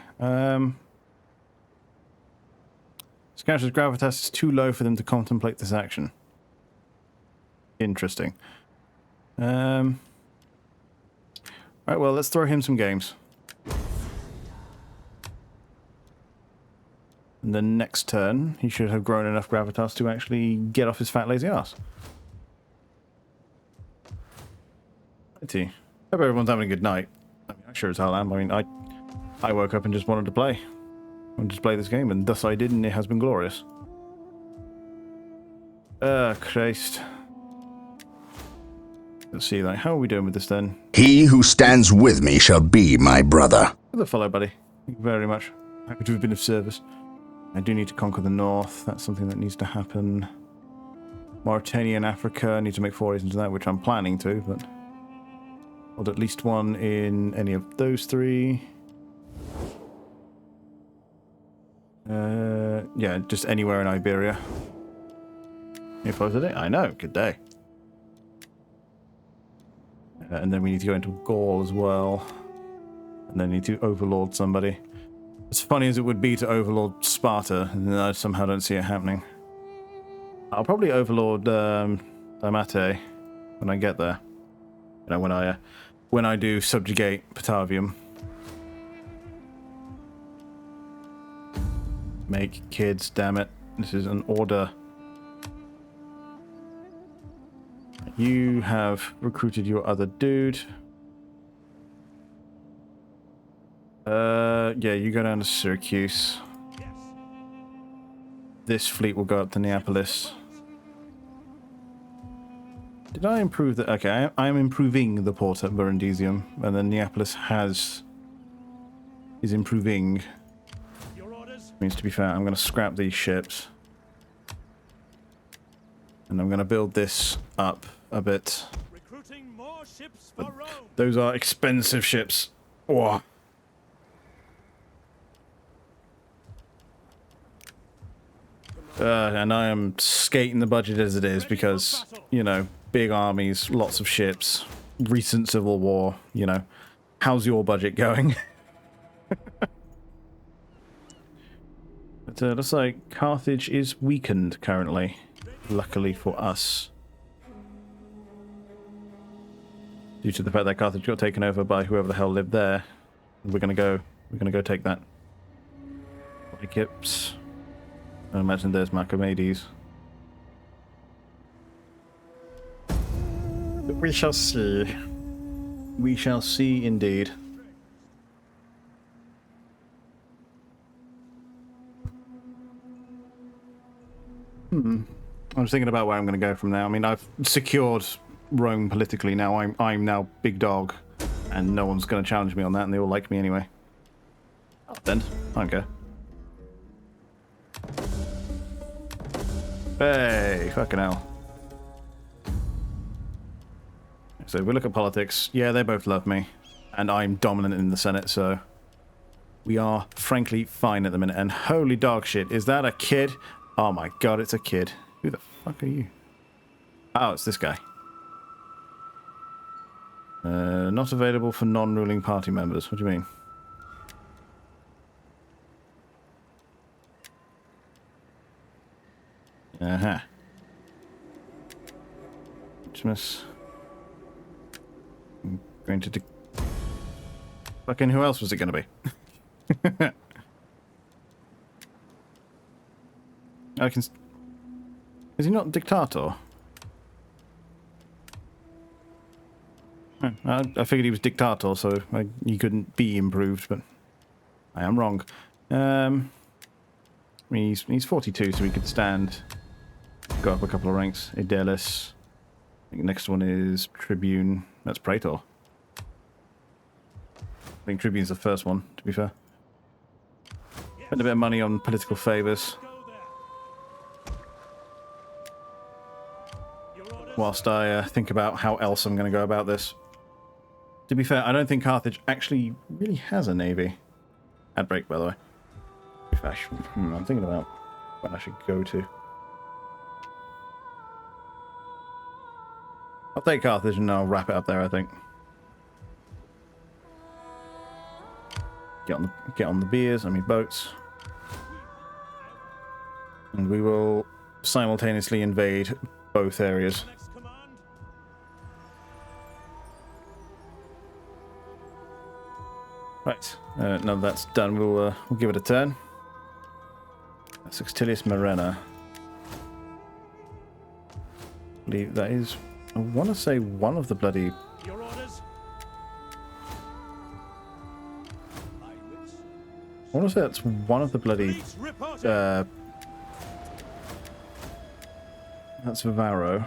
Scourge's gravitas is too low for them to contemplate this action. Interesting. Right, well, let's throw him some games. And the next turn, he should have grown enough gravitas to actually get off his fat lazy ass. Hope everyone's having a good night. I mean, I sure as hell am. I mean, I woke up and just wanted to play. I wanted to play this game, and thus I did, and it has been glorious. Christ. Let's see, like, how are we doing with this then? He who stands with me shall be my brother. The follow, buddy. Thank you very much. Happy to have been of service. I do need to conquer the north. That's something that needs to happen. Mauritania and Africa. I need to make forays into that, which I'm planning to, but hold at least one in any of those three. Yeah, just anywhere in Iberia. You opposed it? I know. Good day. And then we need to go into Gaul as well. And then need to overlord somebody. As funny as it would be to overlord Sparta, I somehow don't see it happening. I'll probably overlord Damate when I get there. You know, when I do subjugate Patavium. Make kids, damn it. This is an order. You have recruited your other dude. Yeah, you go down to Syracuse. This fleet will go up to Neapolis. Did I improve the... Okay, I am improving the port at Brundisium, and then Neapolis is improving. Means, to be fair, I'm going to scrap these ships. And I'm going to build this up a bit. Recruiting more ships for Rome. Those are expensive ships. Oh. And I am skating the budget as it is because, you know, big armies, lots of ships, recent civil war, you know. How's your budget going? But looks like Carthage is weakened currently, luckily for us. Due to the fact that Carthage got taken over by whoever the hell lived there. We're gonna go take that. Lycips. I imagine there's Macamades. But we shall see. We shall see indeed. I was thinking about where I'm going to go from now. I mean, I've secured Rome politically now. I'm now big dog, and no one's going to challenge me on that, and they all like me anyway. Then I don't care. Hey, fucking hell. So we look at politics. Yeah, they both love me, and I'm dominant in the Senate, so we are frankly fine at the minute. And holy dog shit, is that a kid? Oh my god, it's a kid. Who the fuck are you? Oh, it's this guy. Not available for non-ruling party members. What do you mean? Uh-huh. Christmas. I'm going to... Fucking who else was it going to be? I can... Is he not dictator? I figured he was dictator, so he couldn't be improved, but I am wrong. He's 42, so he could stand... Go up a couple of ranks. Idealis. I think the next one is Tribune. That's Praetor. I think Tribune's the first one, to be fair. Spend a bit of money on political favours. Whilst I think about how else I'm going to go about this. To be fair, I don't think Carthage actually really has a navy. Ad break, by the way. I'm thinking about what I should go to. I'll take Carthage and I'll wrap it up there, I think. Get on the beers, boats. And we will simultaneously invade both areas. Right, now that that's done, we'll give it a turn. Sextilius Marena. I believe that is... I want to say one of the bloody... Your orders? I want to say that's one of the bloody... that's Vivaro.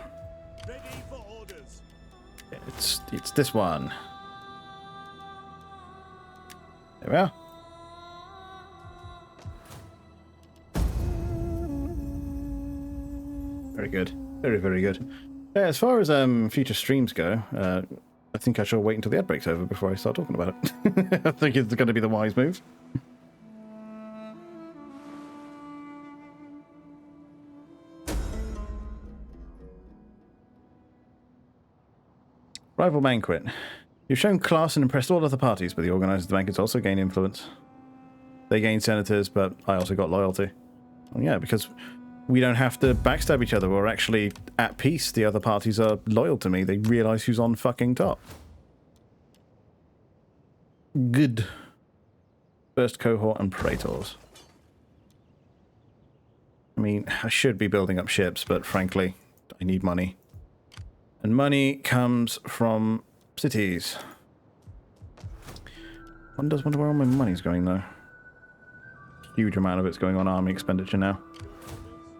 Ready for orders. It's this one. There we are. Very good. Very, very good. Yeah, as far as future streams go, I think I shall wait until the ad break's over before I start talking about it. I think it's going to be the wise move. Rival banquet. You've shown class and impressed all other parties, but the organisers of the banquets also gain influence. They gain senators, but I also got loyalty. Well, yeah, because we don't have to backstab each other. We're actually at peace. The other parties are loyal to me. They realise who's on fucking top. Good. First cohort and praetors. I mean, I should be building up ships, but frankly, I need money. And money comes from cities. One does wonder where all my money's going, though. Huge amount of it's going on army expenditure now.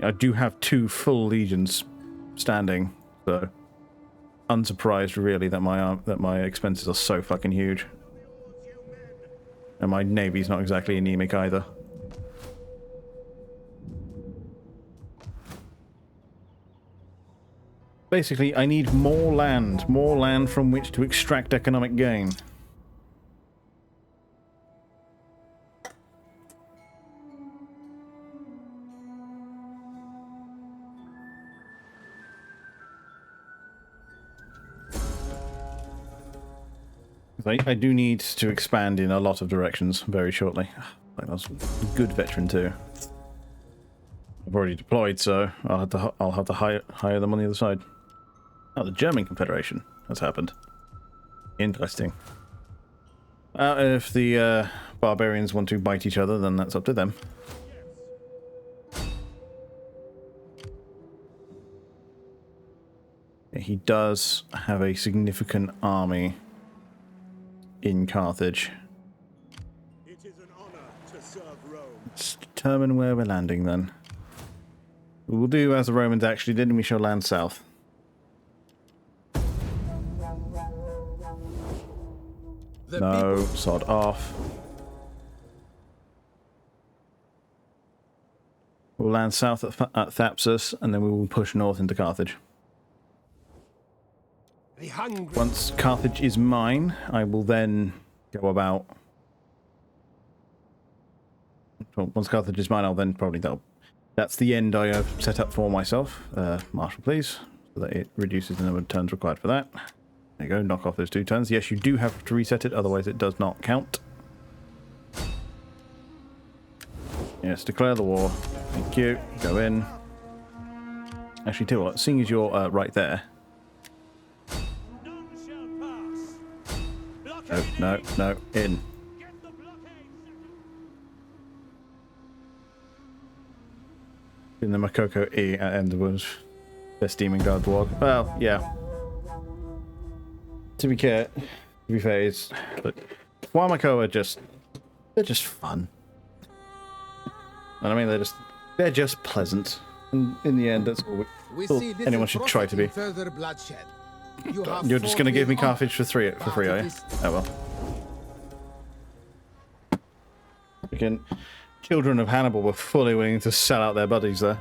I do have 2 full legions standing, so unsurprised really that my expenses are so fucking huge. And my navy's not exactly anemic either. Basically, I need more land from which to extract economic gain. I do need to expand in a lot of directions very shortly. That's a good veteran too. I've already deployed, so I'll have to hire them on the other side. Oh, the German Confederation has happened. Interesting. If the barbarians want to bite each other, then that's up to them. He does have a significant army in Carthage. It is an honor to serve Rome. Let's determine where we're landing then. We'll do as the Romans actually did, and we shall land south. No, sod off. We'll land south at Thapsus, and then we will push north into Carthage. Once Carthage is mine, I will then go about... Well, once Carthage is mine, I'll then probably... That's the end I have set up for myself. Marshal, please, so that it reduces the number of turns required for that. There you go, knock off those 2 turns. Yes, you do have to reset it, otherwise it does not count. Yes, declare the war. Thank you. Go in. Actually, tell you what, seeing as you're right there... No, in. In the Makoko E at Enderwood. Best Demon Guard Dwarf. Well, yeah. To be fair, it's... Look, Wamako are just... They're just fun. And I mean, they're just pleasant. And in the end, that's all anyone should try to be. You're just going to give me Carthage for free, are you? Oh well. Again, children of Hannibal were fully willing to sell out their buddies there.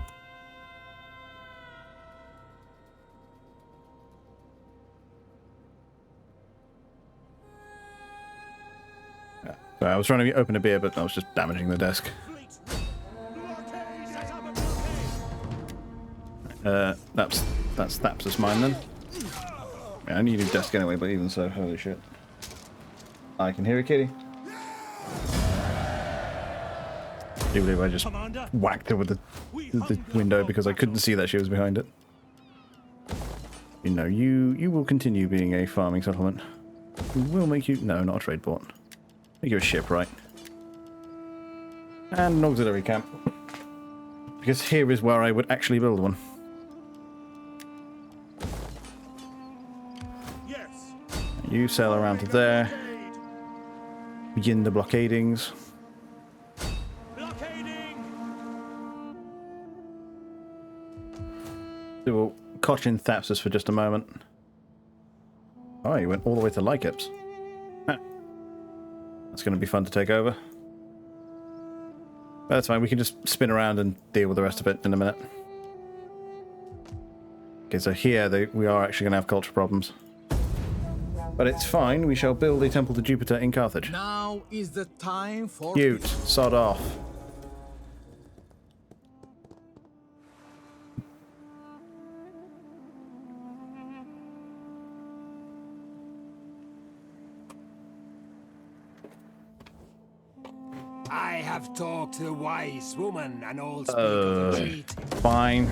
Sorry, I was trying to open a beer, but I was just damaging the desk. That's Thapsus mine then. Yeah, I need a new desk anyway, but even so, holy shit. I can hear a kitty. Do you believe I just whacked her with the window because I couldn't see that she was behind it? You know, you will continue being a farming settlement. We will make you... No, not a trade port. Make you a shipwright. And an auxiliary camp. Because here is where I would actually build one. You sail around to there. Begin the blockadings. So we'll Cochin Thapsus for just a moment. Oh, you went all the way to Lycaps. Huh. That's going to be fun to take over. But that's fine, we can just spin around and deal with the rest of it in a minute. Okay, so here we are actually going to have culture problems. But it's fine, we shall build a temple to Jupiter in Carthage. Now is the time for... Cute, sod off. I have talked to the wise woman and all speak of the cheat. Fine.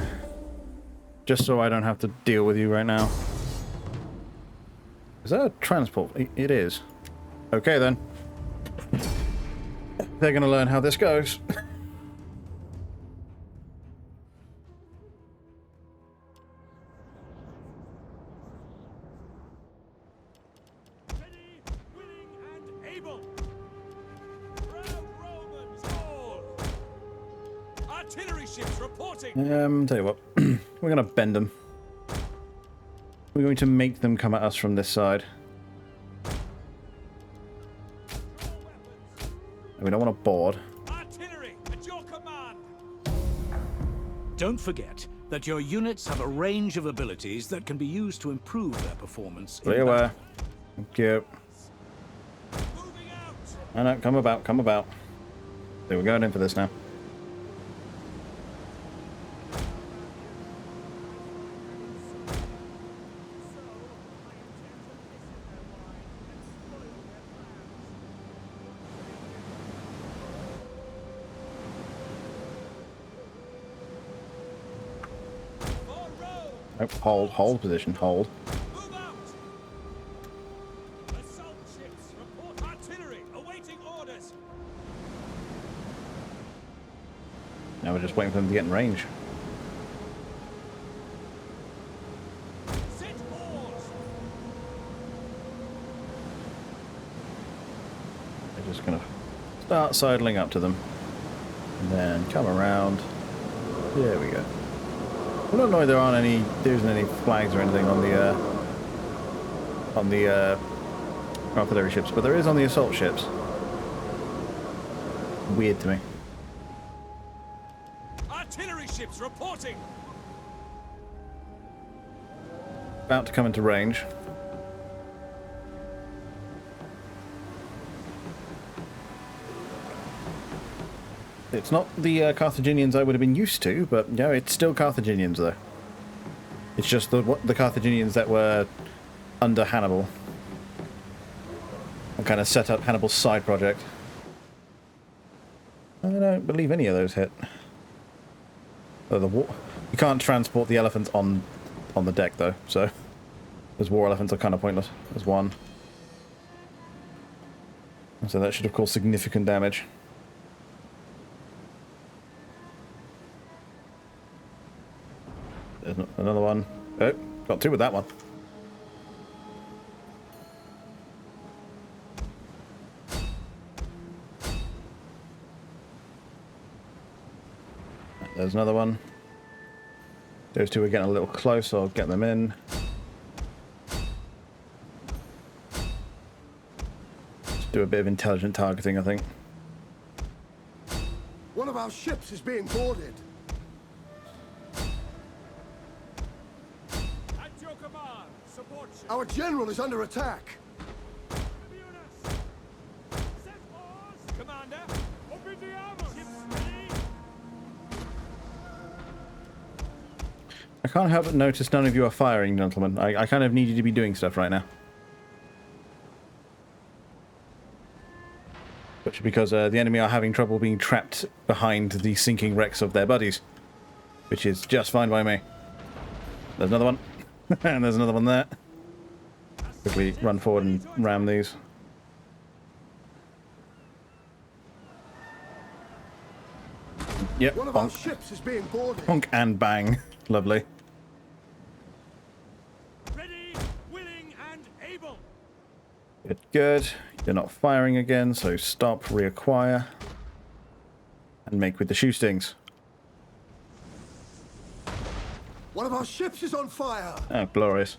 Just so I don't have to deal with you right now. Is that a transport? It is. Okay then. They're gonna learn how this goes. Tell you what, we're gonna bend them. We're going to make them come at us from this side. We don't want to board. Artillery at your command. Don't forget that your units have a range of abilities that can be used to improve their performance. Be aware. Thank you. I know, come about, come about. So we're going in for this now. Oh, hold position, hold. Assault ships report artillery awaiting orders. Now we're just waiting for them to get in range. Set oars. We're just gonna start sidling up to them. And then come around. There we go. I don't know there isn't any flags or anything on the artillery ships, but there is on the assault ships. Weird to me. Artillery ships reporting. About to come into range. It's not the Carthaginians I would have been used to, but yeah, it's still Carthaginians though. It's just the Carthaginians that were under Hannibal and kind of set up Hannibal's side project. I don't believe any of those hit. Oh, you can't transport the elephants on the deck though, so those war elephants are kind of pointless. There's one. So that should have caused significant damage. There's another one. Oh, got two with that one. There's another one. Those two are getting a little close, so I'll get them in. Let's do a bit of intelligent targeting, I think. One of our ships is being boarded. At your command, support ship. Our general is under attack. Commander, open the armor. Ships ready. I can't help but notice none of you are firing, gentlemen. I kind of need you to be doing stuff right now. Which is because the enemy are having trouble being trapped behind the sinking wrecks of their buddies. Which is just fine by me. There's another one. And there's another one there. Quickly run forward and ram these. Yep, One of our ships is being boarded. Honk and bang. Lovely. Ready, willing, and able. Good, good. You're not firing again, so stop, reacquire, and make with the shoe stings. One of our ships is on fire. Oh, glorious.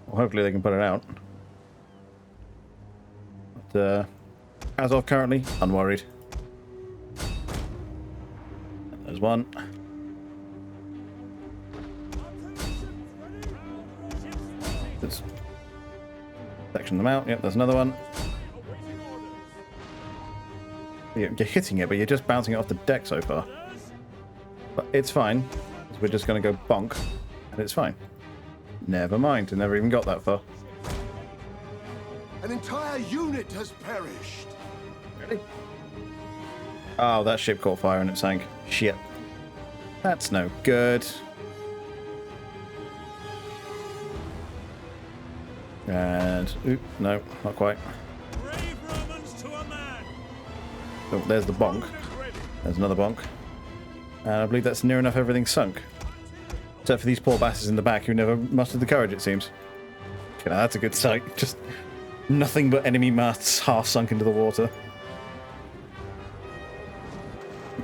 Well, hopefully they can put it out. But, as of currently, unworried. There's one. Just section them out. Yep, there's another one. You're hitting it, but you're just bouncing it off the deck so far. But it's fine. We're just going to go bonk, and it's fine. Never mind, I never even got that far. An entire unit has perished. Really? Oh, that ship caught fire and it sank. Shit. That's no good. And... oop, no, not quite. Oh, there's the bonk. There's another bonk. And I believe that's near enough everything sunk. Except for these poor bastards in the back who never mustered the courage, it seems. Okay, now that's a good sight. Just nothing but enemy masts half sunk into the water.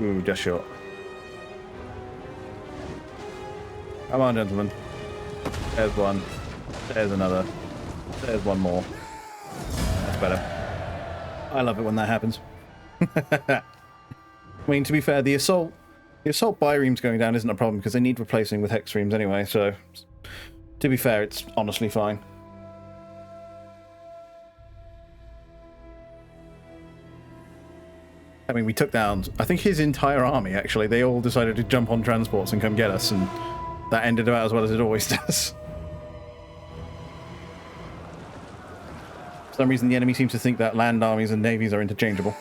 Ooh, just short. Come on, gentlemen. There's one. There's another. There's one more. That's better. I love it when that happens. I mean, to be fair, the assault bireams going down isn't a problem because they need replacing with hex reams anyway, so to be fair, it's honestly fine. I mean, we took down, I think, his entire army, actually. They all decided to jump on transports and come get us, and that ended about as well as it always does. For some reason, the enemy seems to think that land armies and navies are interchangeable.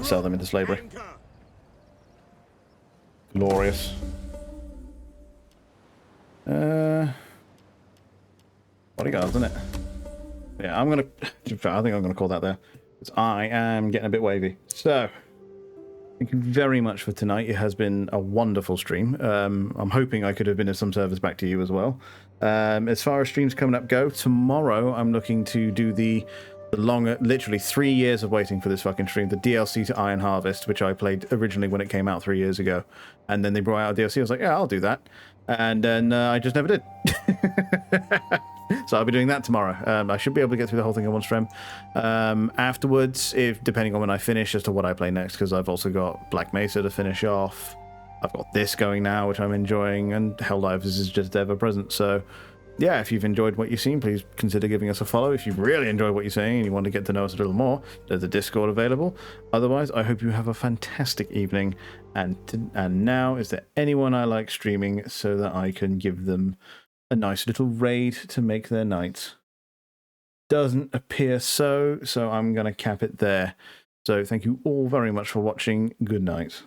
Sell them into slavery. Glorious. Bodyguards, isn't it? Yeah, I think I'm gonna call that there. Because I am getting a bit wavy. So, thank you very much for tonight. It has been a wonderful stream. I'm hoping I could have been of some service back to you as well. As far as streams coming up go, tomorrow I'm looking to do the Literally 3 years of waiting for this fucking stream. The DLC to Iron Harvest, which I played originally when it came out 3 years ago. And then they brought out a DLC. I was like, yeah, I'll do that. And then I just never did. So I'll be doing that tomorrow. I should be able to get through the whole thing in one stream. Afterwards, depending on when I finish as to what I play next, because I've also got Black Mesa to finish off. I've got this going now, which I'm enjoying, and Helldivers is just ever present. So yeah, if you've enjoyed what you've seen, please consider giving us a follow. If you've really enjoyed what you're saying and you want to get to know us a little more, there's a Discord available. Otherwise, I hope you have a fantastic evening. And now, is there anyone I like streaming so that I can give them a nice little raid to make their night? Doesn't appear so I'm going to cap it there. So thank you all very much for watching. Good night.